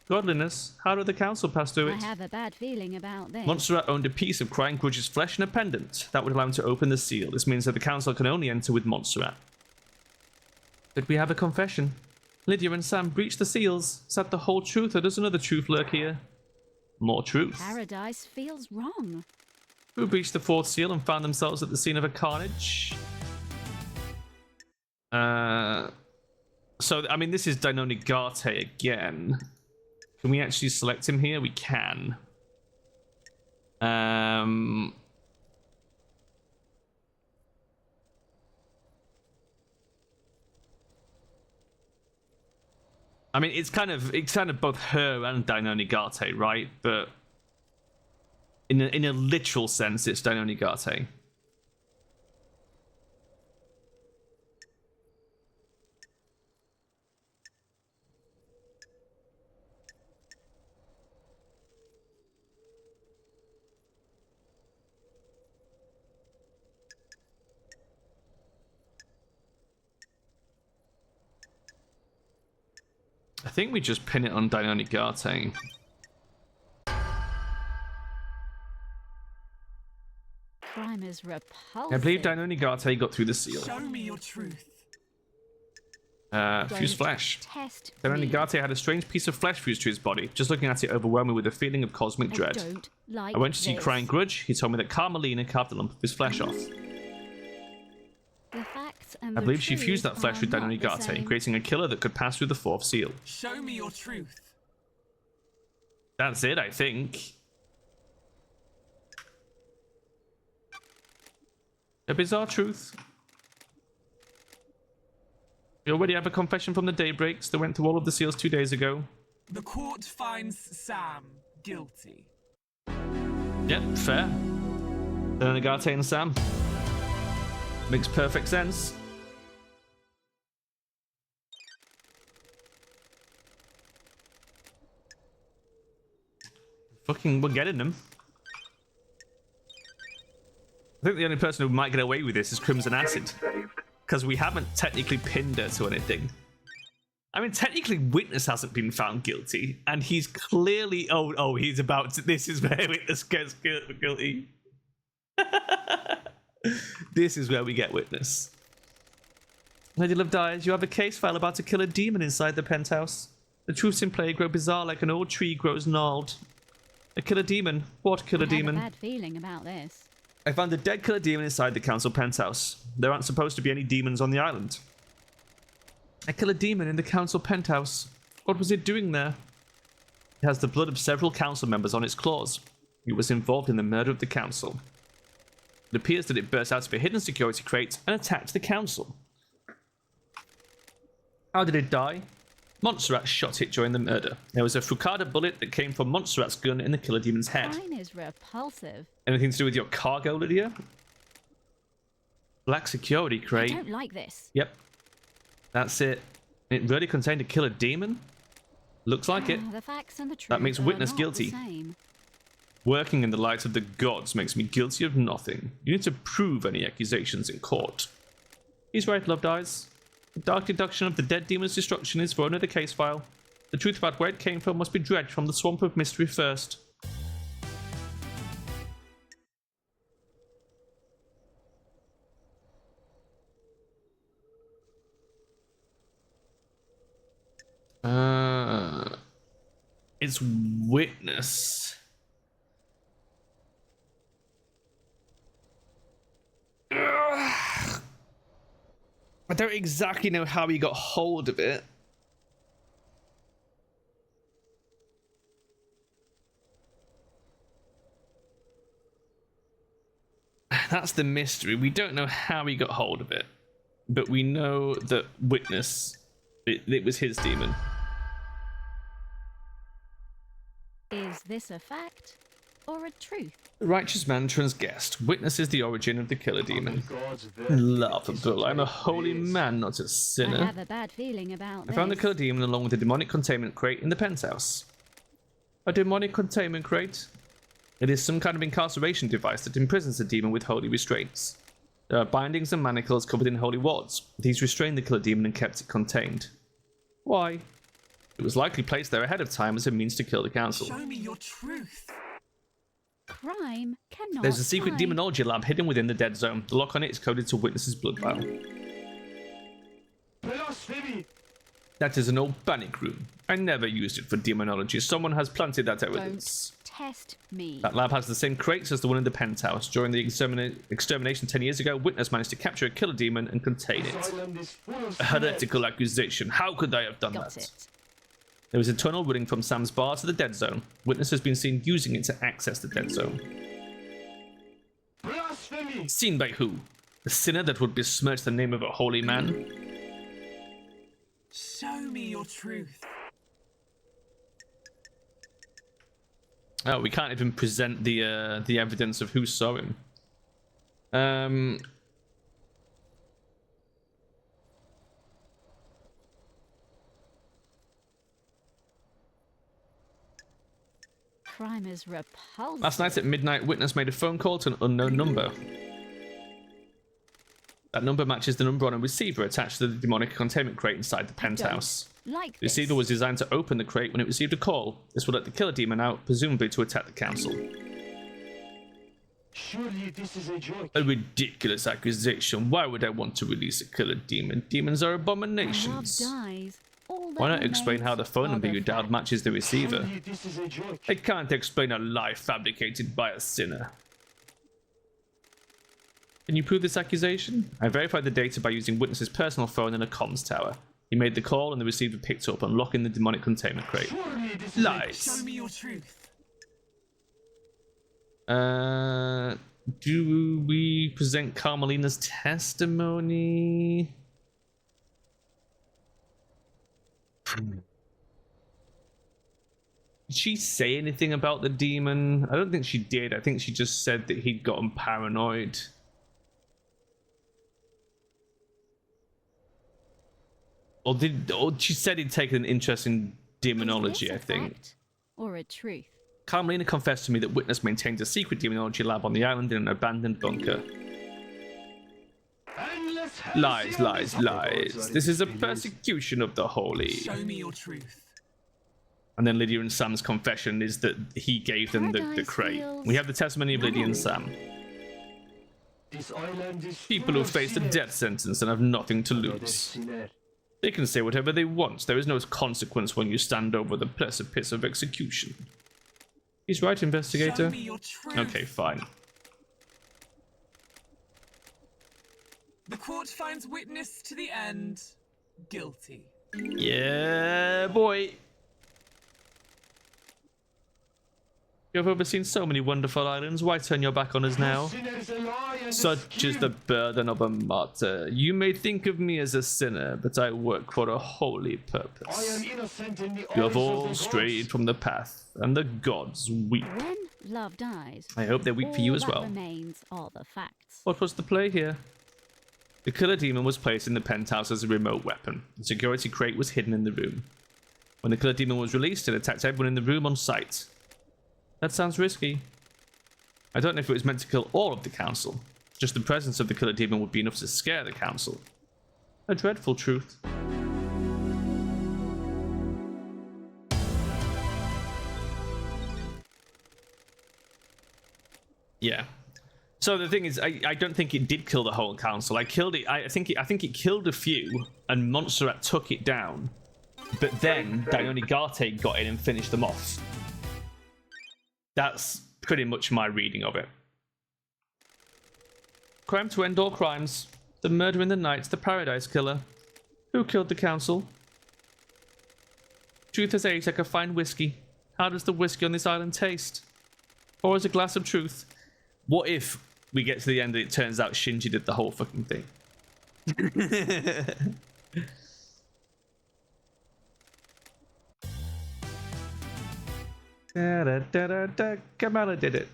Godliness? How did the council pass through it? I have a bad feeling about this. Montserrat owned a piece of Crying Grudge's flesh and a pendant. That would allow him to open the seal. This means that the council can only enter with Montserrat. Did we have a confession? Lydia and Sam breached the seals. Is that the whole truth, or does another truth lurk here? More truth. Paradise feels wrong. Who breached the fourth seal and found themselves at the scene of a carnage? So, I mean, this is Denonigate again. Can we actually select him here? We can. I mean, it's kind of both her and Denonigate, right? But in a literal sense, it's Denonigate. I think we just pin it on Denonigate. Crime is repulsive. I believe Denonigate got through the seal. Show me your truth. Fused flesh. Test Denonigate had a strange piece of flesh fused to his body. Just looking at it overwhelmed me with a feeling of cosmic I dread. don't like I went to see this. Crying Grudge. He told me that Carmelina carved a lump of his flesh off. The facts and I the believe she truth fused that flesh are with not the Denonigate, same. creating a killer that could pass through the fourth seal. Show me your truth. That's it, I think. A bizarre truth. We already have a confession from the Daybreaks that went through all of the seals 2 days ago. The court finds Sam guilty. Yep, fair. Denonigate and Sam. Makes perfect sense. Fucking, we're getting them. I think the only person who might get away with this is Crimson Acid. Because we haven't technically pinned her to anything. I mean, technically, Witness hasn't been found guilty. And he's clearly... Oh, he's about to... This is where Witness gets guilty. This is where we get Witness. Lady Love dies. You have a case file about to kill a demon inside the penthouse. The truths in play grow bizarre like an old tree grows gnarled. A killer demon? What killer demon? I have a bad feeling about this. I found a dead killer demon inside the council penthouse. There aren't supposed to be any demons on the island. A killer demon in the council penthouse. What was it doing there? It has the blood of several council members on its claws. It was involved in the murder of the council. It appears that it burst out of a hidden security crate and attacked the council. How did it die? Montserrat shot it during the murder. There was a Fucada bullet that came from Montserrat's gun in the killer demon's head. Crime is repulsive. Anything to do with your cargo, Lydia? Black security I crate. don't like this. Yep. That's it. It really contained a killer demon? Looks like it. The facts and the truth That makes are Witness not guilty. the same. Working in the light of the gods makes me guilty of nothing. You need to prove any accusations in court. He's right, Love dies. The dark deduction of the dead demon's destruction is for another case file. The truth about where it came from must be dredged from the swamp of mystery first. It's witness. I don't exactly know how he got hold of it. That's the mystery. We don't know how he got hold of it, but we know that witness, it was his demon. Is this a fact or a truth? The righteous man transgressed. Witnesses the origin of the killer demon. God's verdict Laughable. I'm a is holy praise. man, not a I sinner. have a bad feeling about I found the this. killer demon along with the demonic containment crate in the penthouse. A demonic containment crate? It is some kind of incarceration device that imprisons the demon with holy restraints. There are bindings and manacles covered in holy wads. These restrained the killer demon and kept it contained. Why? It was likely placed there ahead of time as a means to kill the council. Show me your truth. Crime cannot There's a secret hide. demonology lab hidden within the dead zone. The lock on it is coded to Witness's blood vial. Blasphemy! That is an old panic room. I never used it for demonology. Someone has planted that evidence. Test me. That lab has the same crates as the one in the penthouse. During the extermination 10 years ago, Witness managed to capture a killer demon and contain This it. island is full of A heretical accusation. How could I have done Got that? it. There is a tunnel running from Sam's bar to the dead zone. Witness has been seen using it to access the dead zone. blasphemy! Seen by who? The sinner that would besmirch the name of a holy man? Show me your truth. Oh, we can't even present the evidence of who saw him. Crime is repulsive. Last night at midnight, Witness made a phone call to an unknown number. That number matches the number on a receiver attached to the demonic containment crate inside the penthouse. Like The receiver this. was designed to open the crate when it received a call. This would let the killer demon out, presumably to attack the council. Surely this is a joke. A ridiculous accusation. Why would I want to release a killer demon? Demons are When love abominations. dies, all that Why not explain how the remains phone are number the you dialed facts. matches the receiver? Surely this is a joke. I can't explain a lie fabricated by a sinner. Can you prove this accusation? I verified the data by using Witness's personal phone in a comms tower. He made the call and the receiver picked up, unlocking the demonic containment crate. Surely this is Lies. Show me your truth. Do we present Carmelina's testimony? Did she say anything about the demon? I don't think she did. I think she just said that he'd gotten paranoid. Or she said he'd taken an interest in demonology, Is I this a think. fact or a truth? Carmelina confessed to me that Witness maintains a secret demonology lab on the island in an abandoned bunker. endless Lies, heresy on lies, this- lies. This is a persecution of the holy. Show me your truth. And then Lydia and Sam's confession is that he gave them the Paradise crate. feels We have the testimony of Lydia and Sam. This island is People full who of face a sinners. death sentence and have nothing to Another lose. sinner. They can say whatever they want. There is no consequence when you stand over the precipice of execution. He's right, Show investigator. me your truth. Okay, fine. The court finds witness to the end guilty. Yeah, boy. You've overseen so many wonderful islands. Why turn your back on us now? Sinner is a lie and a Such is the scheme. burden of a martyr. You may think of me as a sinner, but I work for a holy I am purpose. innocent in the You eyes have of all the gods. strayed from the path, and the gods weep. When love dies, I hope they weep for you all as that well. remains are the facts. What was the play here? The killer demon was placed in the penthouse as a remote weapon. The security crate was hidden in the room. When the killer demon was released, it attacked everyone in the room on sight. That sounds risky. I don't know if it was meant to kill all of the council. Just the presence of the killer demon would be enough to scare the council. A dreadful truth. Yeah. So the thing is, I don't think it did kill the whole council. I think it killed a few, and Montserrat took it down. But then Dainonigate got in and finished them off. That's pretty much my reading of it. Crime to end all crimes. The murder in the night, the paradise killer. Who killed the council? Truth has aged like a fine whiskey. How does the whiskey on this island taste? Or is a glass of truth? What if we get to the end and it turns out Shinji did the whole fucking thing? Kamala did it.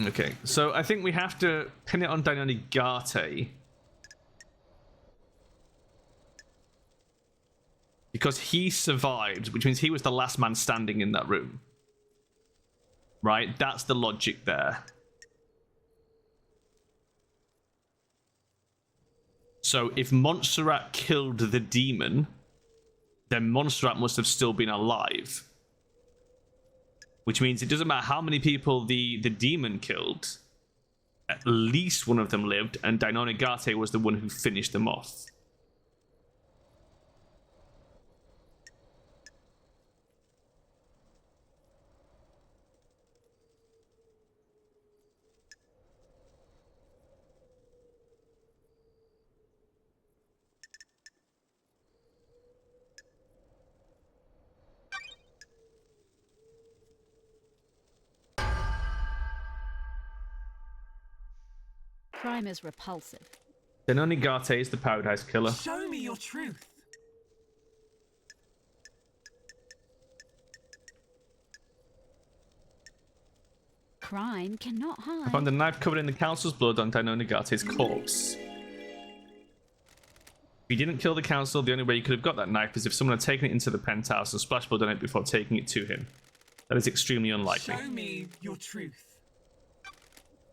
Okay, so I think we have to pin it on Dainonigate. Because he survived, which means he was the last man standing in that room. Right? That's the logic there. So if Montserrat killed the demon, then Montserrat must have still been alive. Which means it doesn't matter how many people the demon killed, at least one of them lived, and Dainonigate was the one who finished them off. Crime is repulsive. Dainonigate is the paradise killer. Show me your truth. Crime cannot hide. I found a knife covered in the council's blood on Dainonigate's corpse. If he didn't kill the council, the only way he could have got that knife is if someone had taken it into the penthouse and splashed blood on it before taking it to him. That is extremely unlikely. Show me your truth.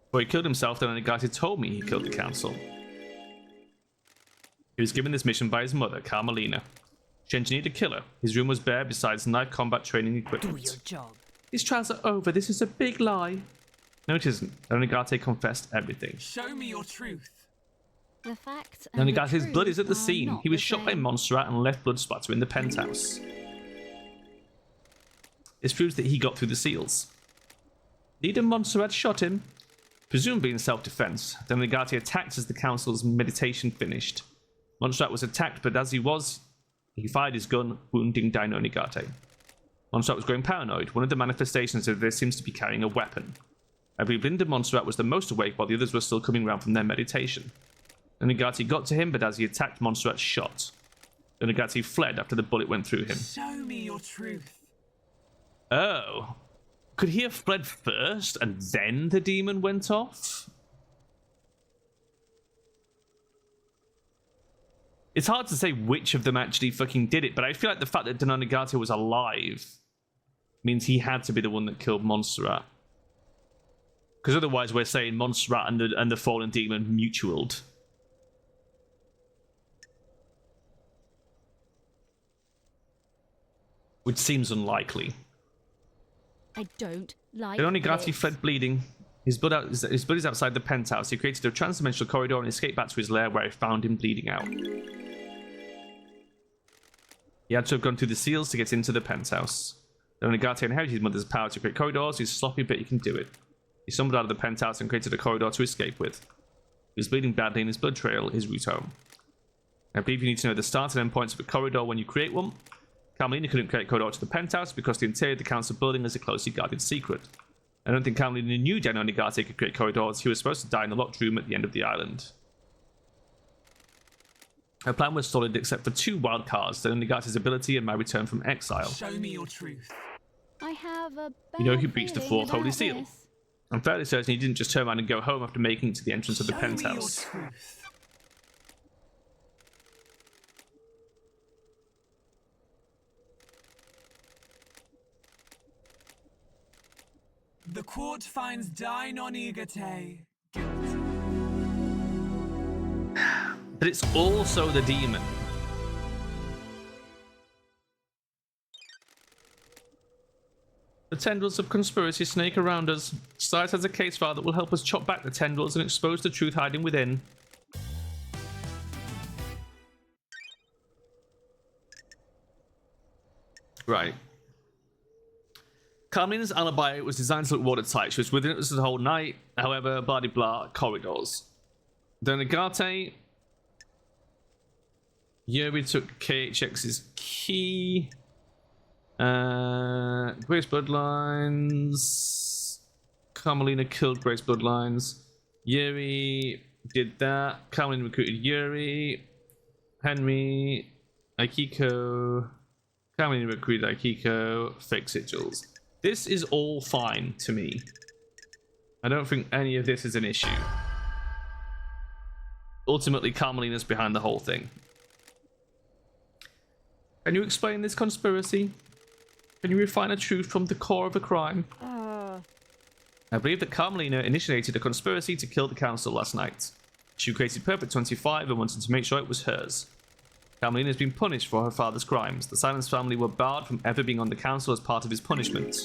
Before he killed himself, Dainonigate told me he killed the council. He was given this mission by his mother, Carmelina. She engineered a killer. His room was bare besides knife combat training equipment. Do your job. His trials are over. This is a big lie. No, it isn't. Dainonigate confessed everything. Show me your truth. The facts and the Dainonigate's blood is at the truth scene. are not He was the shot by same. Montserrat and left blood splatter in the penthouse. This proves that he got through the seals. Leader Montserrat shot him, presumably in self-defense. Dainonigate attacked as the council's meditation finished. Montserrat was attacked, but as he fired his gun, wounding Dainonigate. Montserrat was growing paranoid. One of the manifestations of this seems to be carrying a weapon. I believe Linda Montserrat was the most awake while the others were still coming round from their meditation. Dainonigate got to him, but as he attacked, Montserrat shot. Dainonigate fled after the bullet went through him. Show me your truth. Oh. Could he have fled first and then the demon went off? It's hard to say which of them actually fucking did it, but I feel like the fact that Dainonigate was alive means he had to be the one that killed Montserrat. Because otherwise we're saying Montserrat and the fallen demon mutualed. Which seems unlikely. I don't like Dainonigate this. fled bleeding. His blood is outside the penthouse. He created a transdimensional corridor and escaped back to his lair where I found him bleeding out. He had to have gone through the seals to get into the penthouse. Dainonigate inherited his mother's power to create corridors. He's sloppy, but he can do it. He stumbled out of the penthouse and created a corridor to escape with. He was bleeding badly in his blood trail, his route home. I believe you need to know the start and end points of a corridor when you create one. Carmelina couldn't create a corridor to the penthouse because the interior of the council building is a closely guarded secret. I don't think Carmelina knew Dainonigate could create corridors. He was supposed to die in the locked room at the end of the island. Her plan was solid except for two wild cards, Dainonigate's ability and my return from exile. Show me your truth. I have a You know bad who breached the feeling fourth holy about seal. this. I'm fairly certain he didn't just turn around and go home after making it to the entrance of the Show me your penthouse. truth. The court finds Dainonigate guilty. But it's also the demon. The tendrils of conspiracy snake around us. Society has a case file that will help us chop back the tendrils and expose the truth hiding within. Right. Carmelina's alibi was designed to look watertight. She was within us the whole night. However, blah de blah, corridors. The Nagate. Yuri took KHX's key. Grace Bloodlines. Carmelina killed Grace Bloodlines. Yuri did that. Carmelina recruited Yuri. Henry. Akiko. Carmelina recruited Akiko. Fake sigils. This is all fine to me. I don't think any of this is an issue. Ultimately, Carmelina's behind the whole thing. Can you explain this conspiracy? Can you refine a truth from the core of a crime? I believe that Carmelina initiated a conspiracy to kill the council last night. She created Perfect 25 and wanted to make sure it was hers. Carmelina has been punished for her father's crimes. The Silence family were barred from ever being on the council as part of his punishment.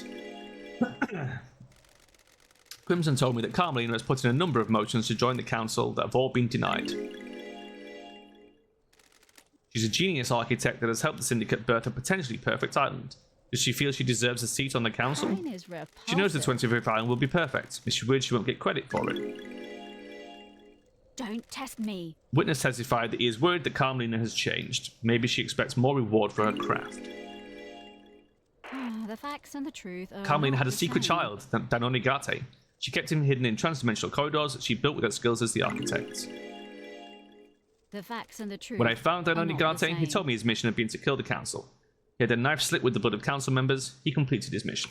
Crimson told me that Carmelina has put in a number of motions to join the council that have all been denied. She's a genius architect that has helped the Syndicate birth a potentially perfect island. Does she feel she deserves a seat on the council? She knows the 25th island will be perfect, but she worries she won't get credit for it. Don't test me. Witness testified that he is worried that Carmelina has changed. Maybe she expects more reward for her craft. The facts and the truth are Carmelina had a not the secret same. child, Danonigate. She kept him hidden in trans-dimensional corridors that she built with her skills as the architect. The facts and the truth. When I found are not the Danonigate, he same. told me his mission had been to kill the council. He had a knife slit with the blood of council members. He completed his mission.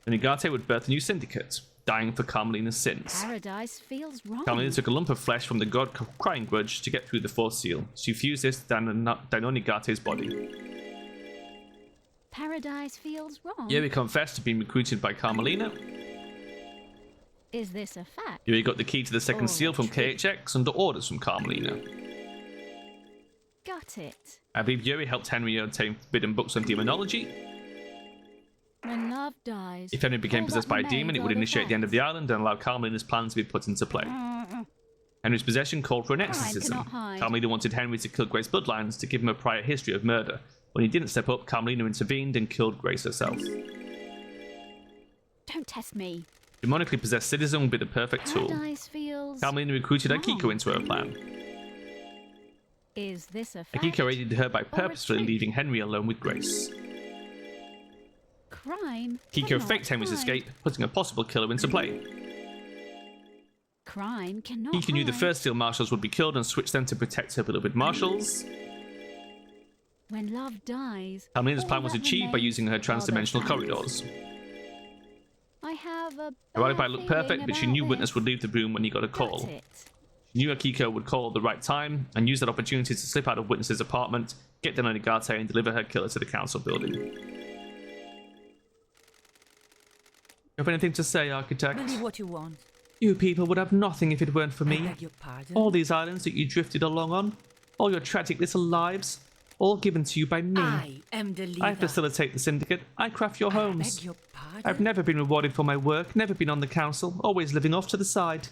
Danonigate would birth a new syndicate, dying for Carmelina's sins. Paradise feels wrong. Carmelina took a lump of flesh from the god Crying Grudge to get through the fourth seal. She fused this to Danonigate's body. Paradise feels wrong. Yuri confessed to being recruited by Carmelina. Is this a fact? Yuri got the key to the second Or seal from true? KHX under orders from Carmelina. Got it. I believe Yuri helped Henry obtain forbidden books on demonology. When love dies. If Henry became all possessed that by a demon, it would remains initiate the end of the island and allow Carmelina's plans to be put into play. Henry's possession called for an exorcism. cannot hide. Carmelina wanted Henry to kill Grace Bloodlines to give him a prior history of murder. When he didn't step up, Carmelina intervened and killed Grace herself. Don't test me. Demonically possessed citizen would be the perfect tool. Paradise feels Carmelina recruited wrong. Akiko into her plan. Is this a fact? Akiko aided her by Or a purposefully trick? leaving Henry alone with Grace. Crime. Kiko cannot faked Henry's hide. escape, putting a possible killer into play. Crime cannot. Kiko knew the hide. first Steel Marshals would be killed and switched them to protect her beloved Marshals. When love dies. Carmelina's all plan was that achieved by remains using her are the trans-dimensional facts. corridors. I have a Her alibi bad looked feeling perfect, but she about knew Witness this. would leave the room when he got a Got call. it. She knew Akiko would call at the right time and use that opportunity to slip out of Witness's apartment, get down on Nagate, and deliver her killer to the council building. You have anything to say, Architect? Believe what you want. You people would have nothing if it weren't for I me. beg your pardon. All these islands that you drifted along on, all your tragic little lives, all given to you by me. I am the leader. I facilitate the syndicate. I craft your I homes. beg your pardon. I've never been rewarded for my work, never been on the council, always living off to the side.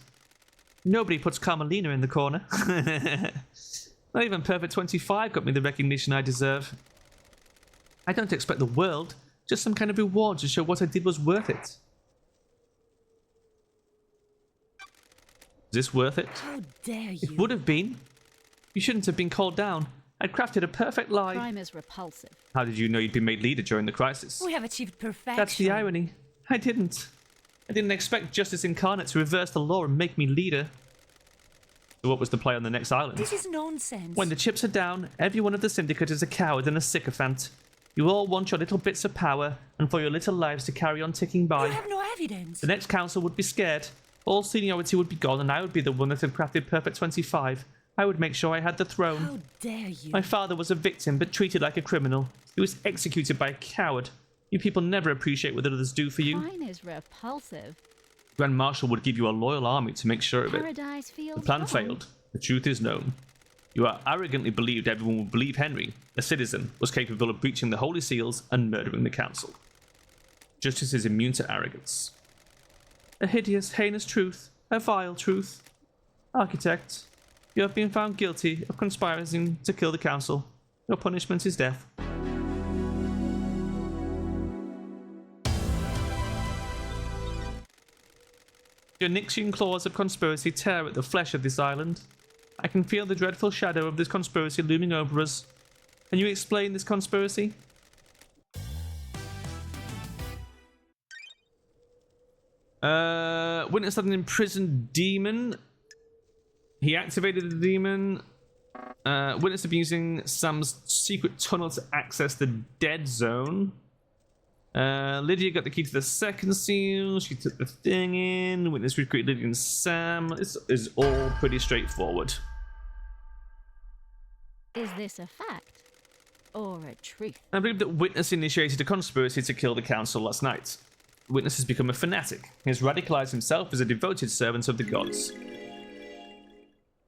Nobody puts Carmelina in the corner. Not even Perfect 25 got me the recognition I deserve. I don't expect the world, just some kind of reward to show what I did was worth it. Is this worth it? How dare you? It would have been. You shouldn't have been called down. I'd crafted a perfect lie. Crime is repulsive. How did you know you'd been made leader during the crisis? We have achieved perfection. That's the irony. I didn't. I didn't expect Justice Incarnate to reverse the law and make me leader. So what was the play on the next island? This is nonsense. When the chips are down, every one of the syndicate is a coward and a sycophant. You all want your little bits of power, and for your little lives to carry on ticking by. You have no evidence. The next council would be scared. All seniority would be gone, and I would be the one that had crafted Perfect 25. I would make sure I had the throne. How dare you? My father was a victim, but treated like a criminal. He was executed by a coward. You people never appreciate what others do for you. Crime is repulsive. Grand Marshal would give you a loyal army to make sure of it. Paradise feels The plan wrong. failed. The truth is known. You are arrogantly believed everyone would believe Henry, a citizen, was capable of breaching the holy seals and murdering the council. Justice is immune to arrogance. A hideous, heinous truth. A vile truth. Architect, you have been found guilty of conspiring to kill the council. Your punishment is death. Your Nixian claws of conspiracy tear at the flesh of this island. I can feel the dreadful shadow of this conspiracy looming over us. Can you explain this conspiracy? Witness that an imprisoned demon. He activated the demon. Witness abusing Sam's secret tunnel to access the dead zone. Lydia got the key to the second seal. She took the thing in. Witness recruited Lydia and Sam. This is all pretty straightforward. Is this a fact or a truth? I believe that Witness initiated a conspiracy to kill the council last night. Witness has become a fanatic. He has radicalized himself as a devoted servant of the gods.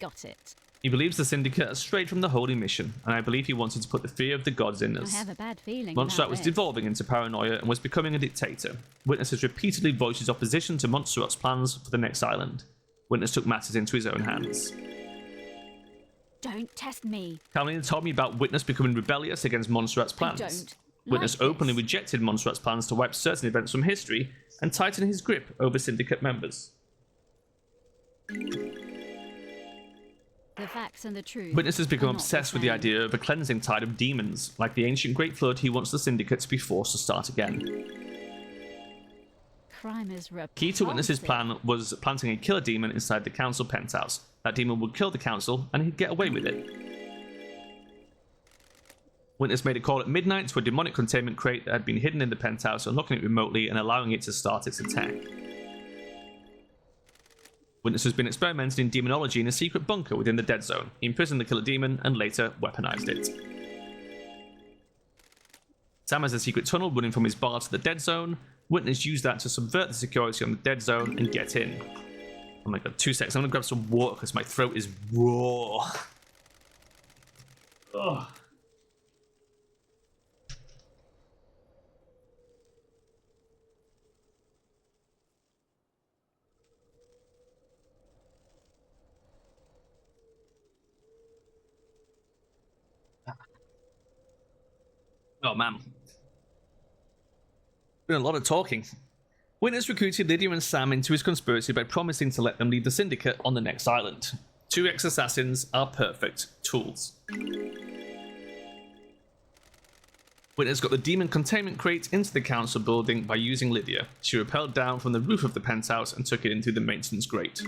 Got it. He believes the Syndicate has strayed from the holy mission, and I believe he wanted to put the fear of the gods in us. I have a bad feeling. Montserrat about was this. devolving into paranoia and was becoming a dictator. Witness has repeatedly voiced his opposition to Montserrat's plans for the next island. Witness took matters into his own hands. Don't test me. Carolina told me about Witness becoming rebellious against Montserrat's plans. I don't Witness like openly this. rejected Montserrat's plans to wipe certain events from history and tighten his grip over Syndicate members. The facts and the truth. Witness has become are not obsessed the with the same. idea of a cleansing tide of demons. Like the ancient Great Flood, he wants the Syndicate to be forced to start again. Crime is repulsive. Key to Witness's plan was planting a killer demon inside the council penthouse. That demon would kill the council, and he'd get away with it. Witness made a call at midnight to a demonic containment crate that had been hidden in the penthouse, unlocking it remotely and allowing it to start its attack. Witness has been experimenting in demonology in a secret bunker within the Dead Zone. He imprisoned the killer demon and later weaponized it. Sam has a secret tunnel running from his bar to the Dead Zone. Witness used that to subvert the security on the Dead Zone and get in. Oh my god, 2 seconds. I'm gonna grab some water because my throat is raw. Ugh. Oh man. Been a lot of talking. Witness recruited Lydia and Sam into his conspiracy by promising to let them lead the Syndicate on the next island. 2 ex-assassins are perfect tools. Witness got the demon containment crate into the council building by using Lydia. She rappelled down from the roof of the penthouse and took it into the maintenance grate.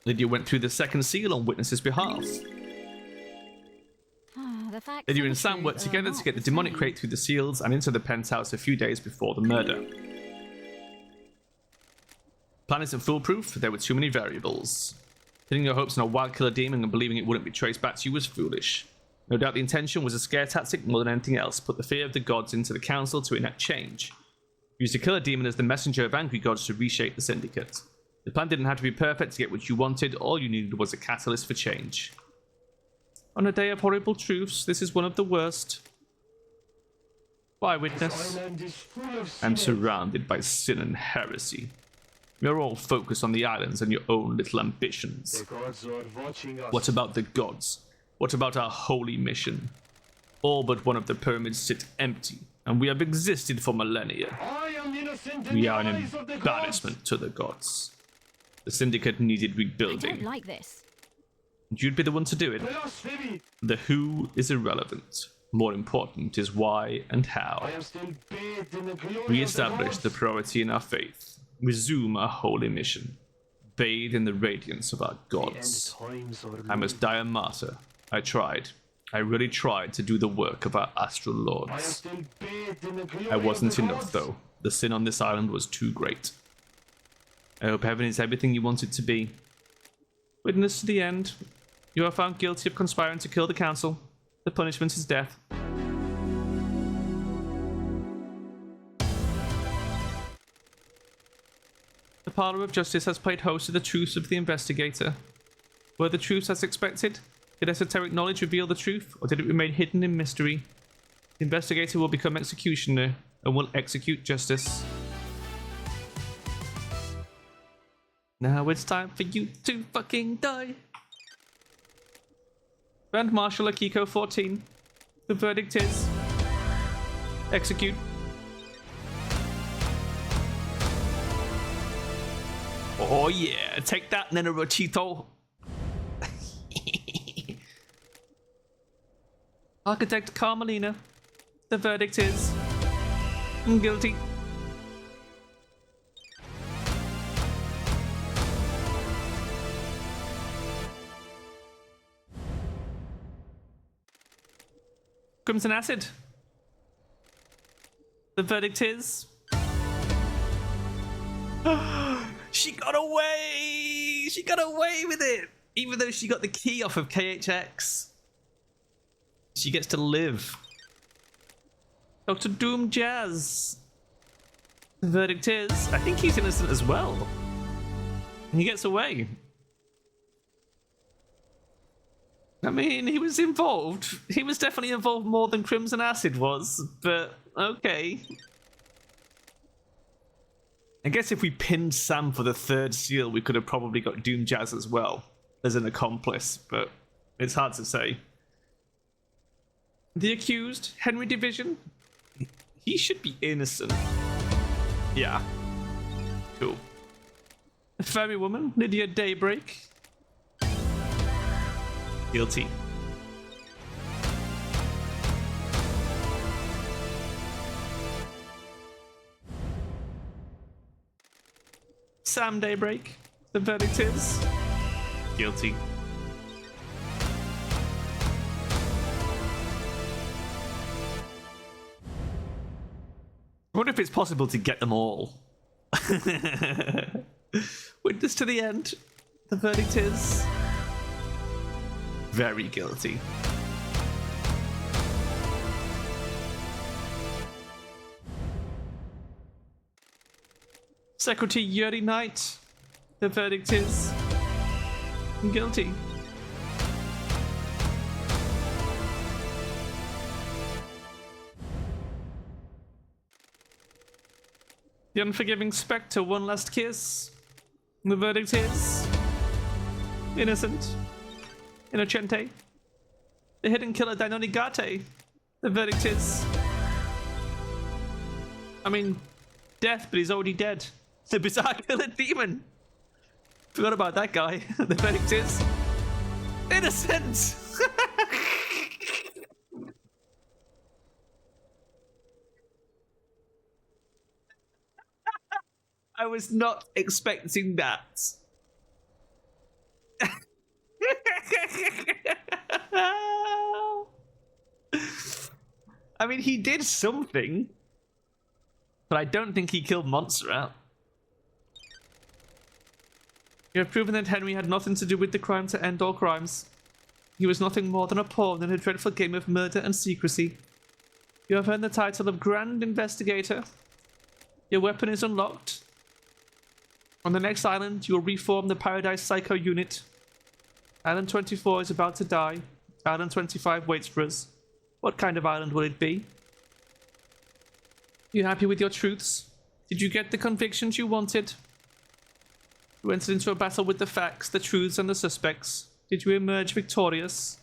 Lydia went through the second seal on Witness's behalf. The facts Lydia and and the Sam truth worked are together not to get the the demonic same. crate through the seals and into the penthouse a few days before the murder. Plan isn't foolproof, there were too many variables. Pinning your hopes on a wild killer demon and believing it wouldn't be traced back to you was foolish. No doubt the intention was a scare tactic more than anything else, put the fear of the gods into the council to enact change. Use the killer demon as the messenger of angry gods to reshape the Syndicate. The plan didn't have to be perfect to get what you wanted, all you needed was a catalyst for change. On a day of horrible truths, this is one of the worst. Why, Witness? Island is full of I'm sinners. surrounded by sin and heresy. You're all focused on the islands and your own little ambitions. The gods are watching us. What about the gods? What about our holy mission? All but one of the pyramids sit empty, and we have existed for millennia. I am innocent in We the are an eyes of the embarrassment to the gods. The Syndicate needed I don't rebuilding. like this. You'd be the one to do it. gods. Blasphemy! The who is irrelevant. More important is why and I how. am still bathed in the glory Re-establish of the the gods. priority in our faith. Resume our holy mission. Bathe in the radiance of our The end gods. times are I must die a martyr. I tried. I really tried to do the work of our astral I am lords. still bathed in the glory I wasn't of the enough, gods. though. The sin on this island was too great. I hope heaven is everything you want it to be. Witness to the end. You are found guilty of conspiring to kill the council. The punishment is death. The Parlour of Justice has played host to the truths of the investigator. Were the truths as expected? Did esoteric knowledge reveal the truth, or did it remain hidden in mystery? The investigator will become executioner and will execute justice. Now it's time for you to fucking die. Grand Marshal Akiko 14. The verdict is... execute. Oh yeah, take that, Nenorochito. Architect Carmelina. The verdict is... guilty. Crimson Acid. The verdict is... she got away! She got away with it! Even though she got the key off of KHX. She gets to live. Dr. Doom Jazz. The verdict is... I think he's innocent as well. And he gets away. I mean, he was involved. He was definitely involved more than Crimson Acid was, but okay. I guess if we pinned Sam for the third seal, we could have probably got Doom Jazz as well as an accomplice, but it's hard to say. The accused, Henry Division. He should be innocent. Yeah. Cool. The fairy woman, Lydia Daybreak. Guilty. Sam Daybreak. The verdict is... guilty. I wonder if it's possible to get them all. Witness to the end. The verdict is... very guilty. Secretary Yuri Knight. The verdict is... guilty. The Unforgiving Spectre, One Last Kiss. The verdict is... innocent. Innocente. The Hidden Killer, Dainonigate. The verdict is... I mean, death, but he's already dead. The Bizarre Killer Demon. Forgot about that guy. The verdict is... innocent! I was not expecting that. I mean, he did something, but I don't think he killed Montserrat. You have proven that Henry had nothing to do with the crime to end all crimes. He was nothing more than a pawn in a dreadful game of murder and secrecy. You have earned the title of Grand Investigator. Your weapon is unlocked. On the next island, you will reform the Paradise Psycho Unit. Island 24 is about to die. Island 25 waits for us. What kind of island will it be? You happy with your truths? Did you get the convictions you wanted? You entered into a battle with the facts, the truths, and the suspects. Did you emerge victorious?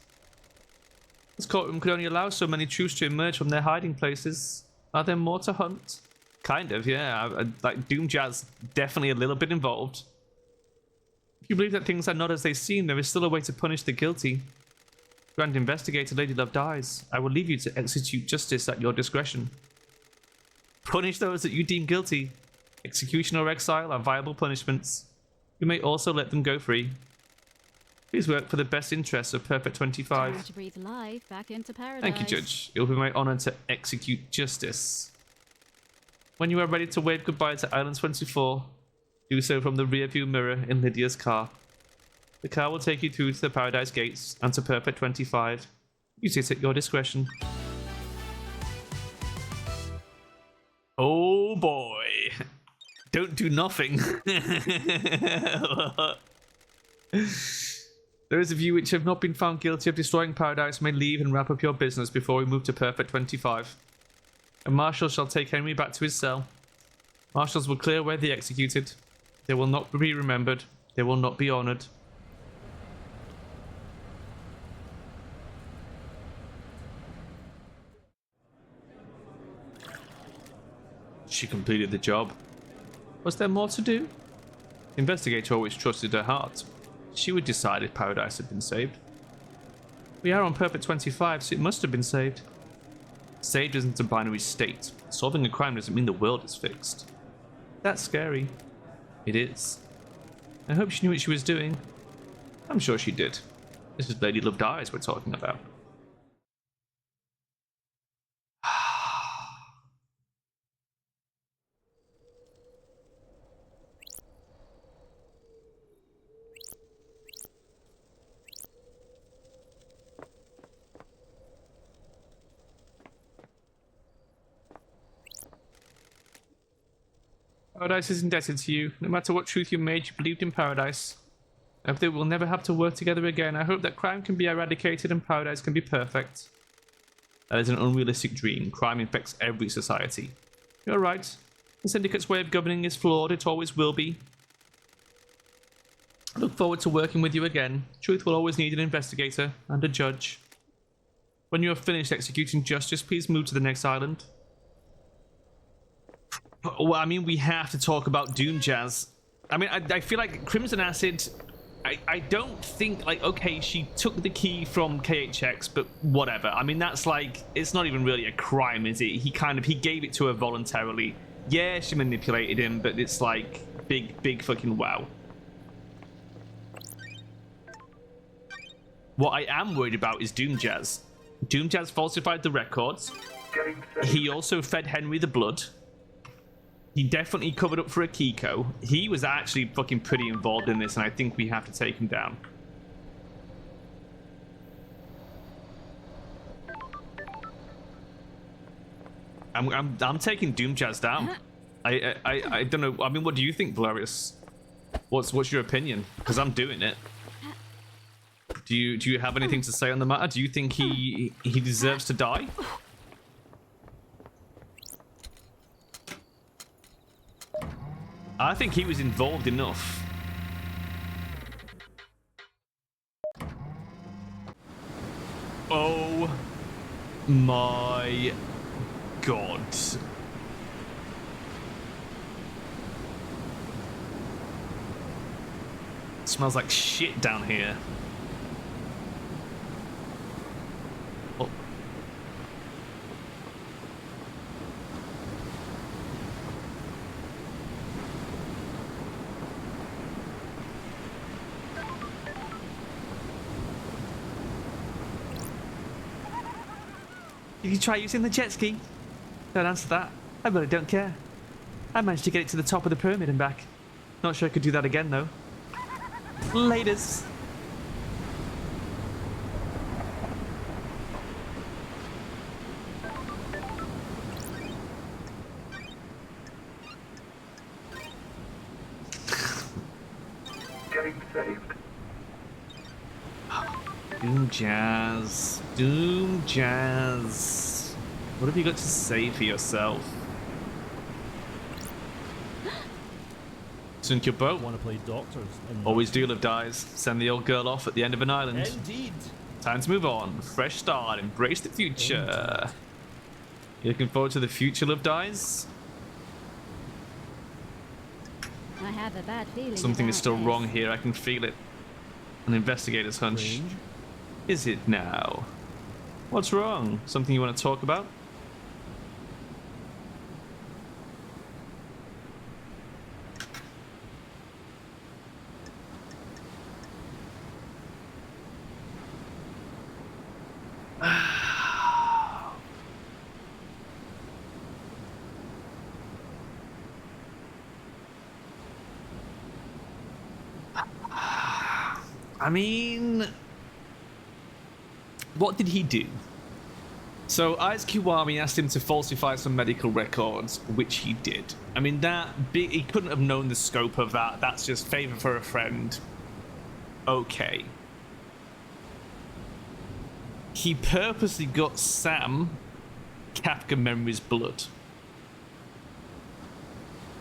This courtroom could only allow so many truths to emerge from their hiding places. Are there more to hunt? Kind of, yeah. Like, Doom Jazz, definitely a little bit involved. If you believe that things are not as they seem, there is still a way to punish the guilty. Grand Investigator Lady Love dies. I will leave you to execute justice at your discretion. Punish those that you deem guilty. Execution or exile are viable punishments. You may also let them go free. Please work for the best interests of Perfect 25. Time to breathe life back into paradise. Thank you, Judge. It will be my honor to execute justice. When you are ready to wave goodbye to Island 24, do so from the rearview mirror in Lydia's car. The car will take you through to the Paradise Gates and to Perfect 25. You sit at your discretion. Oh boy. don't do nothing. Those of you which have not been found guilty of destroying paradise may leave and wrap up your business before we move to Perfect 25. A marshal shall take Henry back to his cell. Marshals will clear away the executed. They will not be remembered. They will not be honored. She completed the job. Was there more to do? The investigator always trusted her heart. She would decide if paradise had been saved. We are on Perfect 25, so it must have been saved. Saved isn't a binary state. Solving a crime doesn't mean the world is fixed. That's scary. It is. I hope she knew what she was doing. I'm sure she did. This is Lady Love Dies we're talking about. Paradise is indebted to you. No matter what truth you made, you believed in paradise. I hope that we'll never have to work together again. I hope that crime can be eradicated and paradise can be perfect. That is an unrealistic dream. Crime infects every society. You're right. The Syndicate's way of governing is flawed. It always will be. I look forward to working with you again. Truth will always need an investigator and a judge. When you are finished executing justice, please move to the next island. Well, I mean, we have to talk about Doom Jazz. I mean, I feel like Crimson Acid, I don't think, like, okay, she took the key from KHX, but whatever. I mean, that's like, it's not even really a crime, is it? He gave it to her voluntarily. Yeah, she manipulated him, but it's like, big fucking wow. What I am worried about is Doom Jazz. Doom Jazz falsified the records. He also fed Henry the blood. He definitely covered up for Akiko. He was actually fucking pretty involved in this, and I think we have to take him down. I'm taking Doom Jazz down. I don't know. I mean, what do you think, Valerius? What's your opinion? Because I'm doing it. Do you have anything to say on the matter? Do you think he deserves to die? I think he was involved enough. Oh my god. It smells like shit down here. Oh. Did you try using the jet ski? Don't answer that. I really don't care. I managed to get it to the top of the pyramid and back. Not sure I could do that again, though. Laters. Getting saved. Doom Jazz. Doom Jazz. What have you got to say for yourself? Sink your boat. Want to play doctors? Always do Love Dies. Send the old girl off at the end of an island. Indeed. Time to move on. Fresh start. Embrace the future. You looking forward to the future, Love Dies? I have a bad feeling. Something is about still this. wrong here. I can feel it. An investigator's hunch. Strange. Is it now? What's wrong? Something you want to talk about? I mean, what did he do? So Aiz Kiwami asked him to falsify some medical records, which he did. I mean, he couldn't have known the scope of that. That's just favor for a friend. Okay. He purposely got Sam Kafka Memory's blood.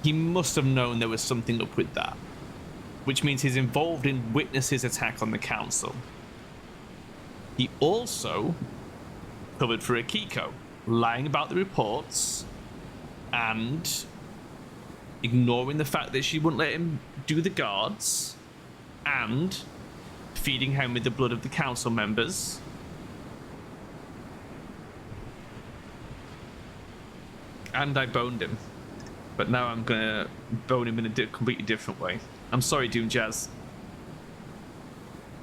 He must have known there was something up with that, which means he's involved in witnesses' attack on the council. He also covered for Akiko, lying about the reports and ignoring the fact that she wouldn't let him do the guards and feeding him with the blood of the council members. And I boned him. But now I'm gonna bone him in a completely different way. I'm sorry, Doom Jazz.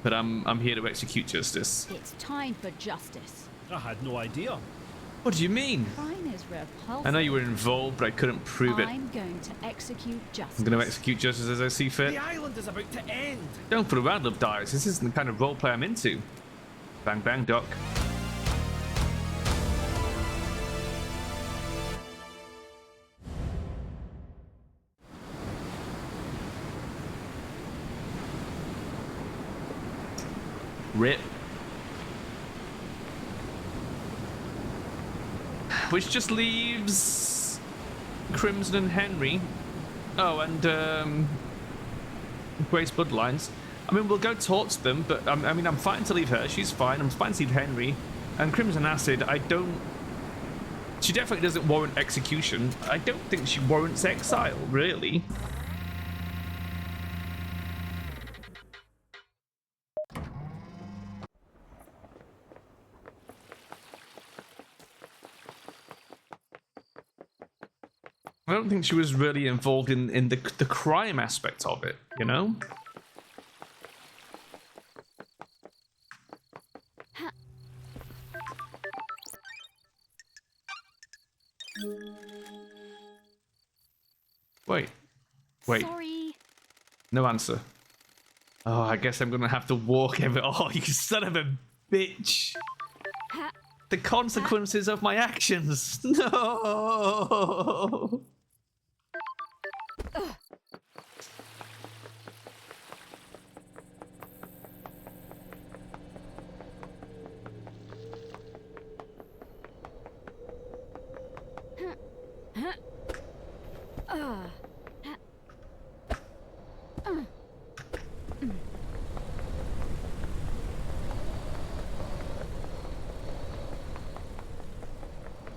But I'm here to execute justice. It's time for justice. I had no idea. What do you mean? Crime is repulsive. I know you were involved, but I couldn't prove it. I'm going to execute justice. I'm going to execute justice as I see fit. The island is about to end. Don't fool around, Love Dies. This isn't the kind of roleplay I'm into. Bang, bang, Doc. Rip. Which just leaves Crimson and Henry. Oh, and Grace Bloodlines. I mean, we'll go talk to them, but I mean, I'm fine to leave her. She's fine. I'm fine to leave Henry. And Crimson Acid, I don't... She definitely doesn't warrant execution. I don't think she warrants exile, really. I don't think she was really involved in the crime aspect of it, you know? Wait. Sorry. No answer. Oh, I guess I'm gonna have to walk every... Oh, you son of a bitch! The consequences of my actions! No!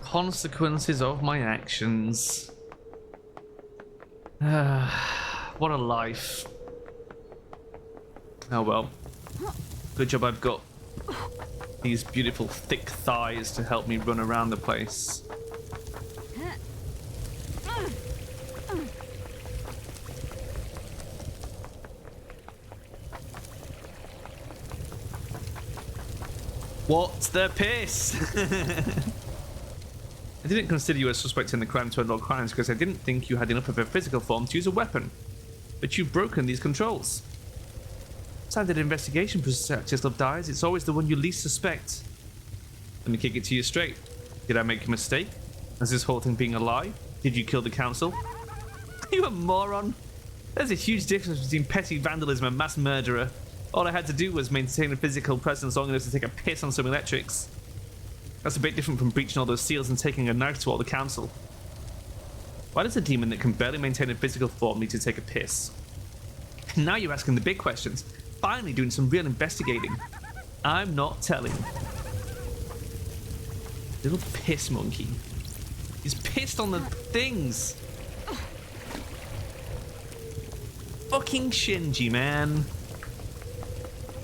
Consequences of my actions. What a life. Oh well. Good job I've got these beautiful thick thighs to help me run around the place. What's the piss? I didn't consider you a suspect in the crime to end all crimes because I didn't think you had enough of a physical form to use a weapon. But you've broken these controls. Standard investigation process, Love Dies. It's always the one you least suspect. Let me kick it to you straight. Did I make a mistake? Is this whole thing being a lie? Did you kill the council? You a moron. There's a huge difference between petty vandalism and mass murderer. All I had to do was maintain a physical presence long enough to take a piss on some electrics. That's a bit different from breaching all those seals and taking a knife to all the council. Why does a demon that can barely maintain a physical form need to take a piss? Now you're asking the big questions. Finally doing some real investigating. I'm not telling. Little piss monkey. He's pissed on the things. Fucking Shinji, man.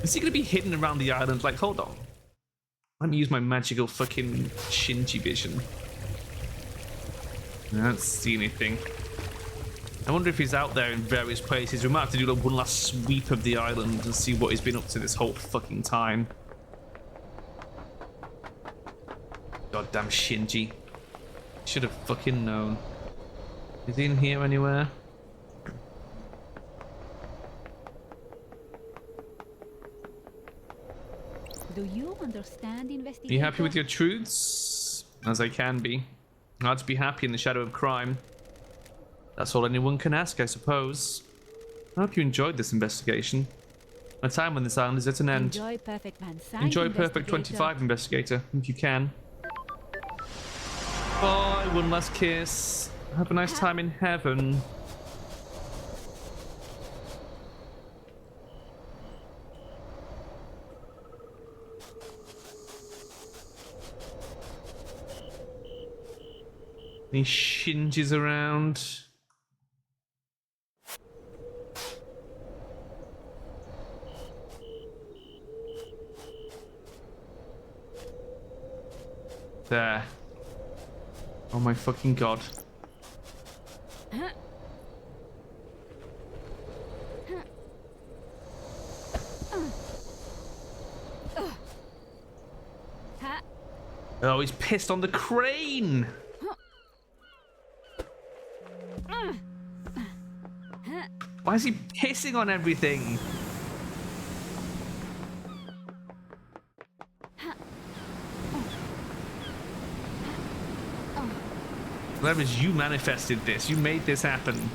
Is he gonna be hidden around the island? Like, hold on. Let me use my magical fucking Shinji vision. I don't see anything. I wonder if he's out there in various places. We might have to do like one last sweep of the island and see what he's been up to this whole fucking time. Goddamn Shinji. Should have fucking known. Is he in here anywhere? Do you understand Are investigation? you happy with your truths? as I can be. Hard to be happy in the shadow of crime. That's all anyone can ask, I suppose. I hope you enjoyed this investigation. My time on this island is at an end. Enjoy Perfect Man. Signed, Enjoy Perfect Investigator. 25, Investigator, if you can. Bye, one last kiss. Have a nice time in heaven. Any shinges around? There. Oh my fucking god. Oh, he's pissed on the crane! Why is he pissing on everything? Leverage, you manifested this. You made this happen.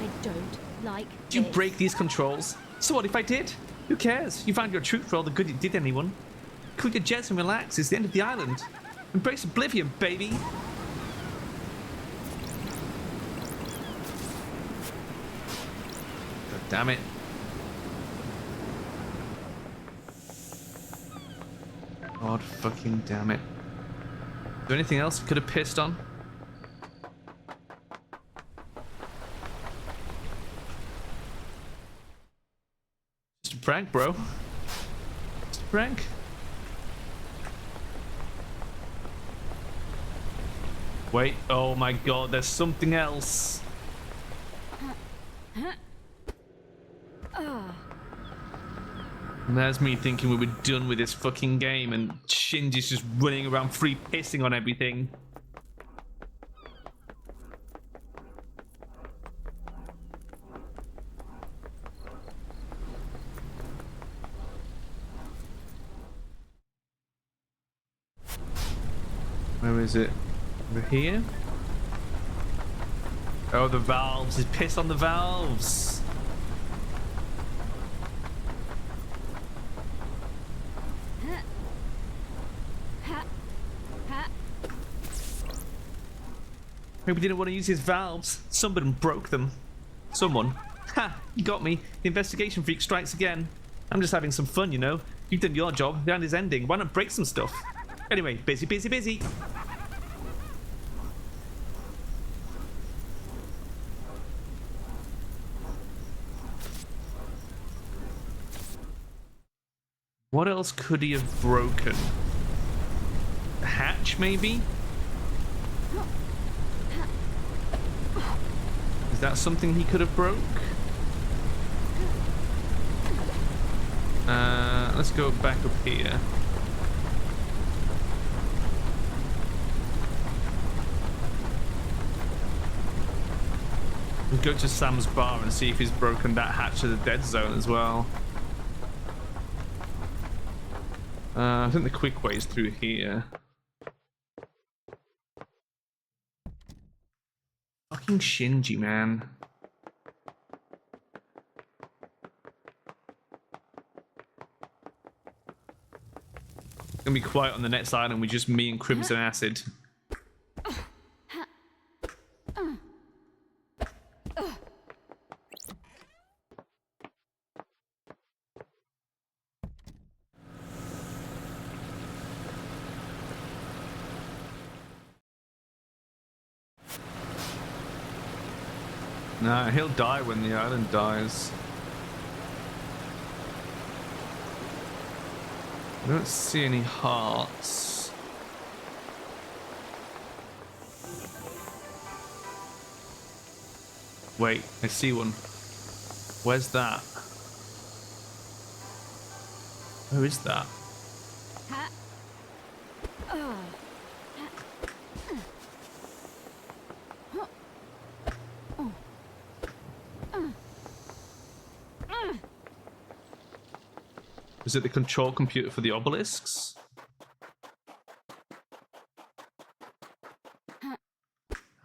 I don't like Did you this. break these controls? So what if I did? Who cares? You found your truth for all the good it did anyone. Cool your jets and relax. It's the end of the island. Embrace oblivion, baby. God damn it. God fucking damn it. Is there anything else you could have pissed on? Just a prank, bro. Just a prank. Wait, oh my god, there's something else. And there's me thinking we were done with this fucking game, and Shinji's just running around free pissing on everything. Where is it? Over here? Oh, the valves. He's pissed on the valves. Maybe he didn't want to use his valves. Someone broke them. Someone. Ha! You got me. The investigation freak strikes again. I'm just having some fun, you know. You've done your job. The island is ending. Why not break some stuff? Anyway, busy, busy, busy. What else could he have broken? A hatch, maybe? Is that something he could have broke? Let's go back up here. We'll go to Sam's bar and see if he's broken that hatch to the dead zone as well. I think the quick way is through here. Fucking Shinji, man. It's gonna be quiet on the next island with just me and Crimson Acid. Nah, he'll die when the island dies. I don't see any hearts. Wait, I see one. Where's that? Where is that? Is it the control computer for the obelisks?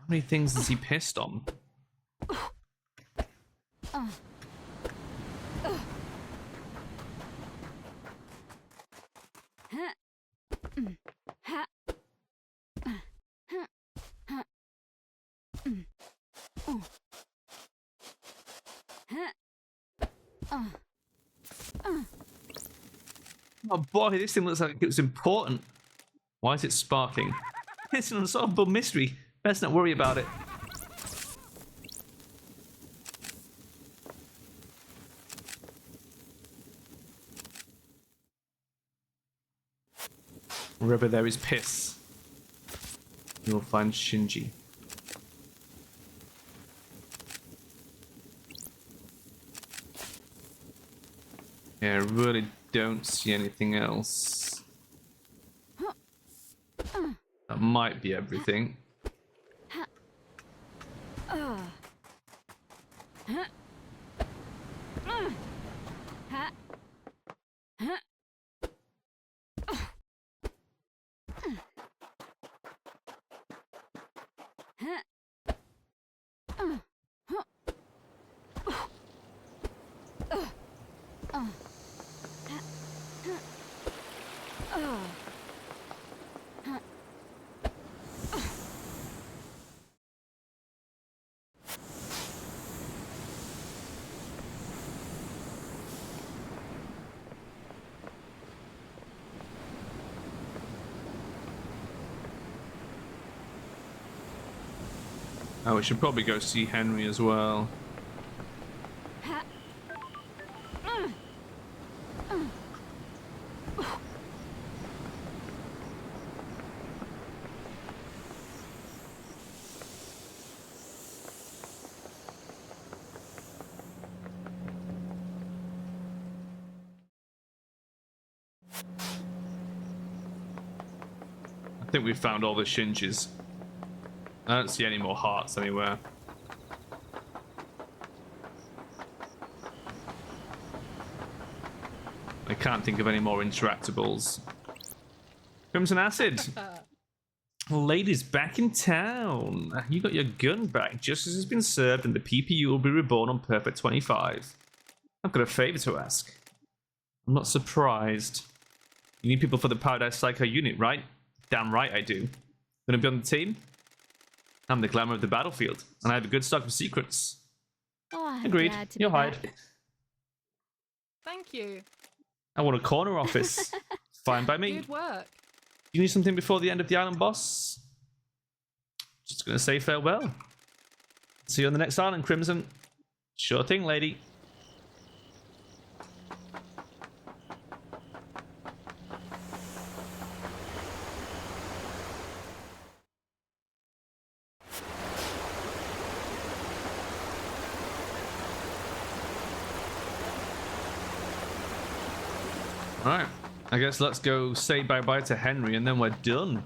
many things is he pissed on? Oh boy, this thing looks like it's important. Why is it sparking? It's an unsolvable mystery. Best not worry about it. Wherever there is piss, you will find Shinji. Yeah, I really don't see anything else. That might be everything. Oh, we should probably go see Henry as well. I think we've found all the Shinjis. I don't see any more hearts anywhere. I can't think of any more interactables. Crimson Acid. Ladies, back in town. You got your gun back. Justice has been served and the PPU will be reborn on Perfect 25. I've got a favor to ask. I'm not surprised. You need people for the Paradise Psycho unit, right? Damn right I do. Gonna be on the team? I'm the glamour of the battlefield, and I have a good stock of secrets. Oh, I'm Agreed. glad to You'll be hide. back. Thank you. I want a corner office. Fine by me. Good work. You need something before the end of the island, boss? Just gonna say farewell. See you on the next island, Crimson. Sure thing, lady. Alright, I guess let's go say bye-bye to Henry and then we're done.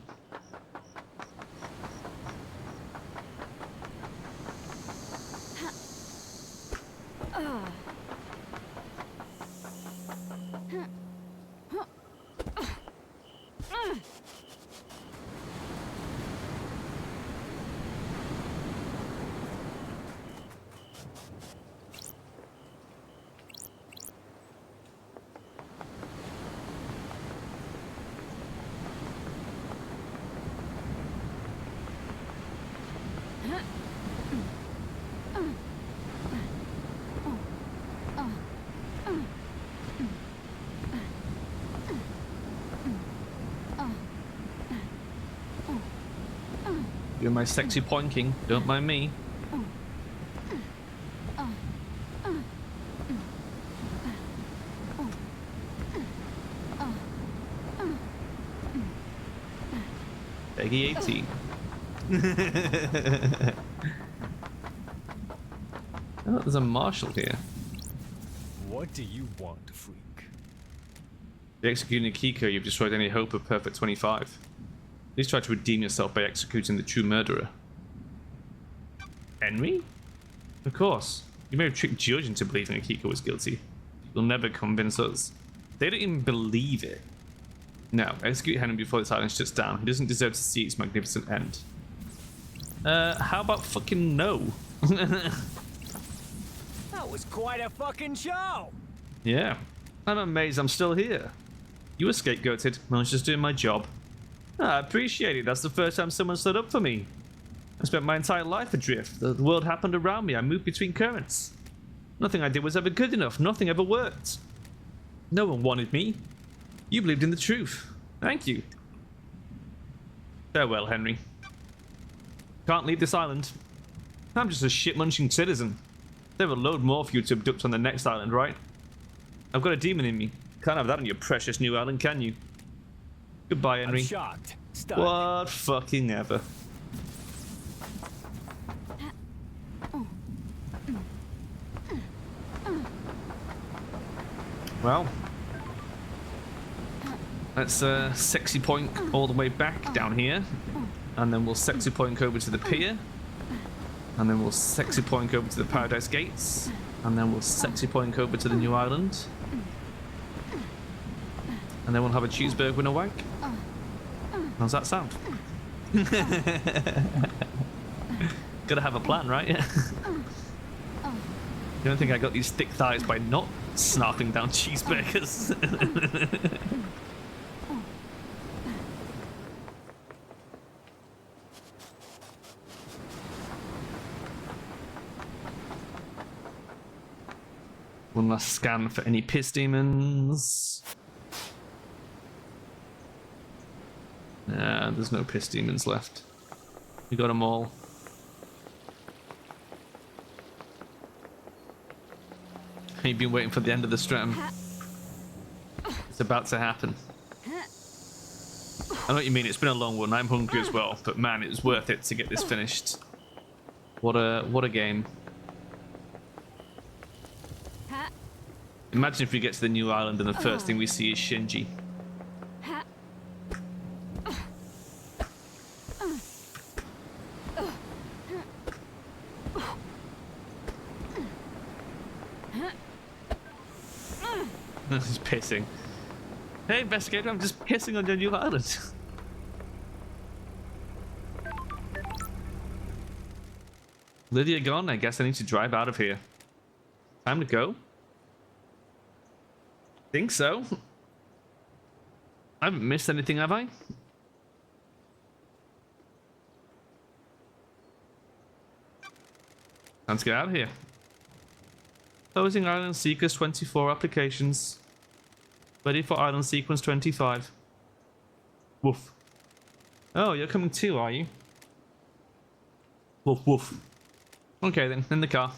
Doing my sexy pointing, don't mind me. Peggy 18. Oh, there's a marshal here. What do you want, freak? By executing Akiko, you've destroyed any hope of Perfect 25. Please try to redeem yourself by executing the true murderer. Henry? Of course. You may have tricked Judge into believing Akiko was guilty. You'll never convince us. They don't even believe it. No, execute Henry before this island shuts down. He doesn't deserve to see its magnificent end. How about fucking no? That was quite a fucking show. Yeah. I'm amazed I'm still here. You were scapegoated. I was just doing my job. I appreciate it. That's the first time someone stood up for me. I spent my entire life adrift. The world happened around me. I moved between currents. Nothing I did was ever good enough. Nothing ever worked. No one wanted me. You believed in the truth. Thank you. Farewell, Henry. Can't leave this island. I'm just a shit-munching citizen. There are a load more for you to abduct on the next island, right? I've got a demon in me. Can't have that on your precious new island, can you? Goodbye, Henry. I'm shocked. Stunned. What fucking ever. Well, let's sexy point all the way back down here, and then we'll sexy point over to the pier, and then we'll sexy point over to the Paradise Gates, and then we'll sexy point over to the new island, and then we'll have a cheeseburger and a wank. How's that sound? Gotta have a plan, right? You don't think I got these thick thighs by not snarfing down cheeseburgers? One last scan for any piss demons. Nah, there's no piss demons left. We got them all. You've been waiting for the end of the stram. It's about to happen. I know what you mean, it's been a long one. I'm hungry as well, but man, it was worth it to get this finished. What a game. Imagine if we get to the new island and the first thing we see is Shinji. He's pissing. Hey, investigator, I'm just pissing on your new island. Lydia gone? I guess I need to drive out of here. Time to go? Think so. I haven't missed anything, have I? Time to get out of here. Closing Island Seekers 24 applications. Ready for Island Sequence 25. Woof. Oh, you're coming too, are you? Woof woof. Okay then, in the car.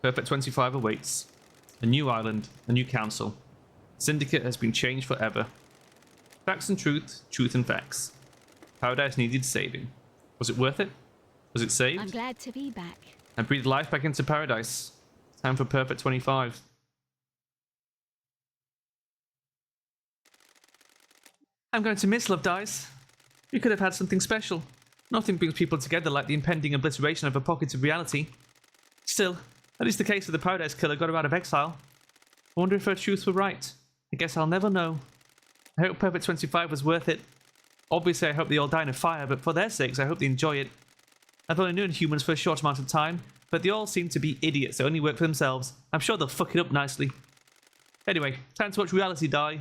Perfect 25 awaits. A new island, a new council. Syndicate has been changed forever. Facts and truth, truth and facts. Paradise needed saving. Was it worth it? Was it saved? I'm glad to be back. I breathed life back into Paradise. Time for Perfect 25. I'm going to miss Love Dies. We could have had something special. Nothing brings people together like the impending obliteration of a pocket of reality. Still, at least the case of the Paradise Killer got her out of exile. I wonder if her truths were right. I guess I'll never know. I hope Perfect 25 was worth it. Obviously, I hope they all die in a fire, but for their sakes, I hope they enjoy it. I've only known humans for a short amount of time, but they all seem to be idiots that only work for themselves. I'm sure they'll fuck it up nicely. Anyway, time to watch reality die.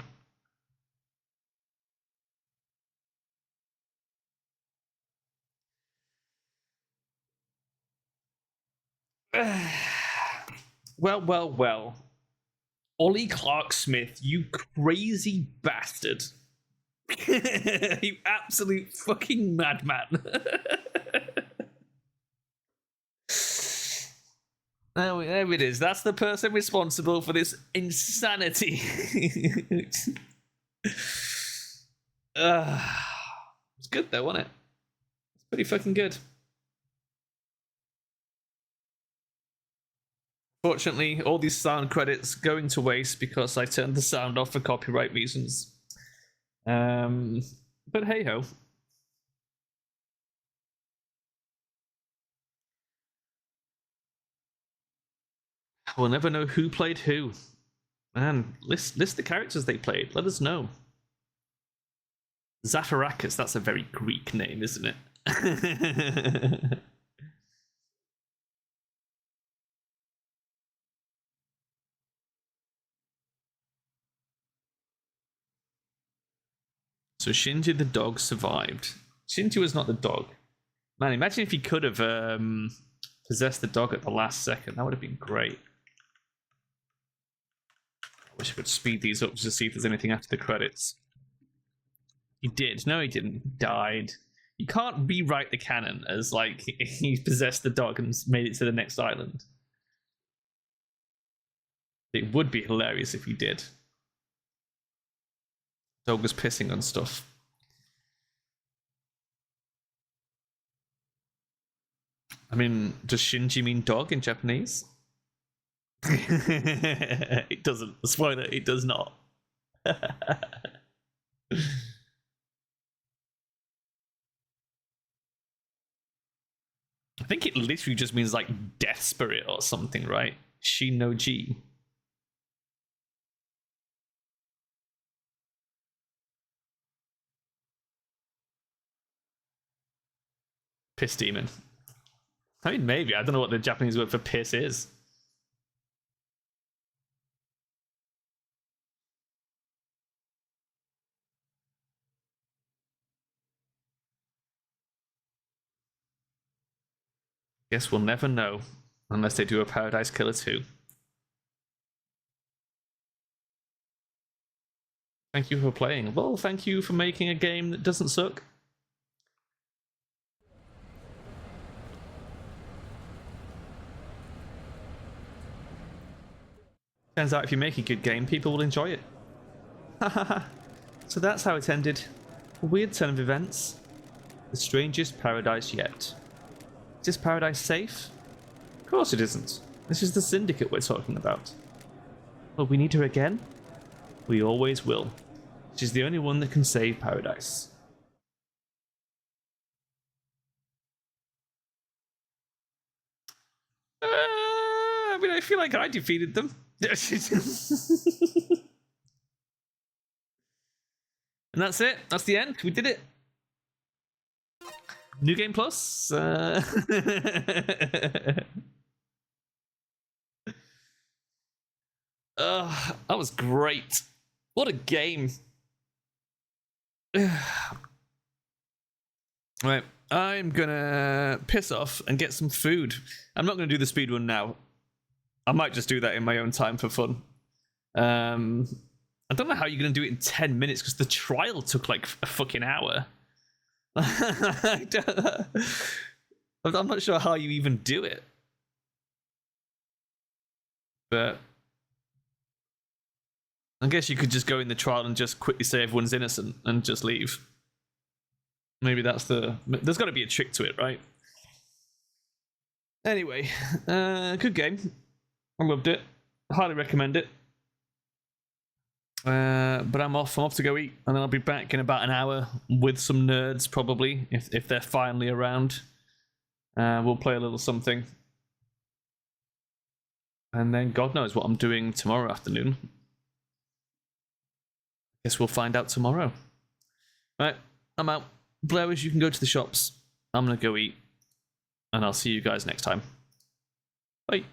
Well. Ollie Clark Smith, you crazy bastard. You absolute fucking madman. There it is. That's the person responsible for this insanity. It's good though, wasn't it? It's pretty fucking good. Fortunately, all these sound credits going to waste because I turned the sound off for copyright reasons. But hey ho. We'll never know who played who. Man, list the characters they played. Let us know. Zafarakis, that's a very Greek name, isn't it? So Shinji the dog survived. Shinji was not the dog. Man, imagine if he could have possessed the dog at the last second. That would have been great. I wish I could speed these up just to see if there's anything after the credits. He did. No, he didn't. He died. You can't rewrite the canon as like he possessed the dog and made it to the next island. It would be hilarious if he did. Dog was pissing on stuff. I mean, does Shinji mean dog in Japanese? It doesn't. Spoiler, it does not. I think it literally just means like death spirit or something, right? Shin no Ji. Piss demon. I mean, maybe. I don't know what the Japanese word for piss is. Guess we'll never know unless they do a Paradise Killer 2. Thank you for playing. Well, thank you for making a game that doesn't suck. Turns out if you make a good game, people will enjoy it. So that's how it ended. A weird turn of events. The strangest paradise yet. Is this paradise safe? Of course it isn't. This is the Syndicate we're talking about. But we need her again? We always will. She's the only one that can save paradise. I mean, I feel like I defeated them. And that's it. That's the end. We did it. New Game Plus. That was great. What a game. Right. I'm gonna piss off and get some food. I'm not gonna do the speedrun now. I might just do that in my own time for fun. I don't know how you're gonna do it in 10 minutes because the trial took like a fucking hour. I'm not sure how you even do it. But I guess you could just go in the trial and just quickly say everyone's innocent and just leave. Maybe that's there's got to be a trick to it, right? Anyway, good game. I loved it. Highly recommend it. But I'm off to go eat, and then I'll be back in about an hour with some nerds, probably, if they're finally around. We'll play a little something. And then God knows what I'm doing tomorrow afternoon. Guess we'll find out tomorrow. Right, I'm out. Blowers, you can go to the shops. I'm gonna go eat. And I'll see you guys next time. Bye.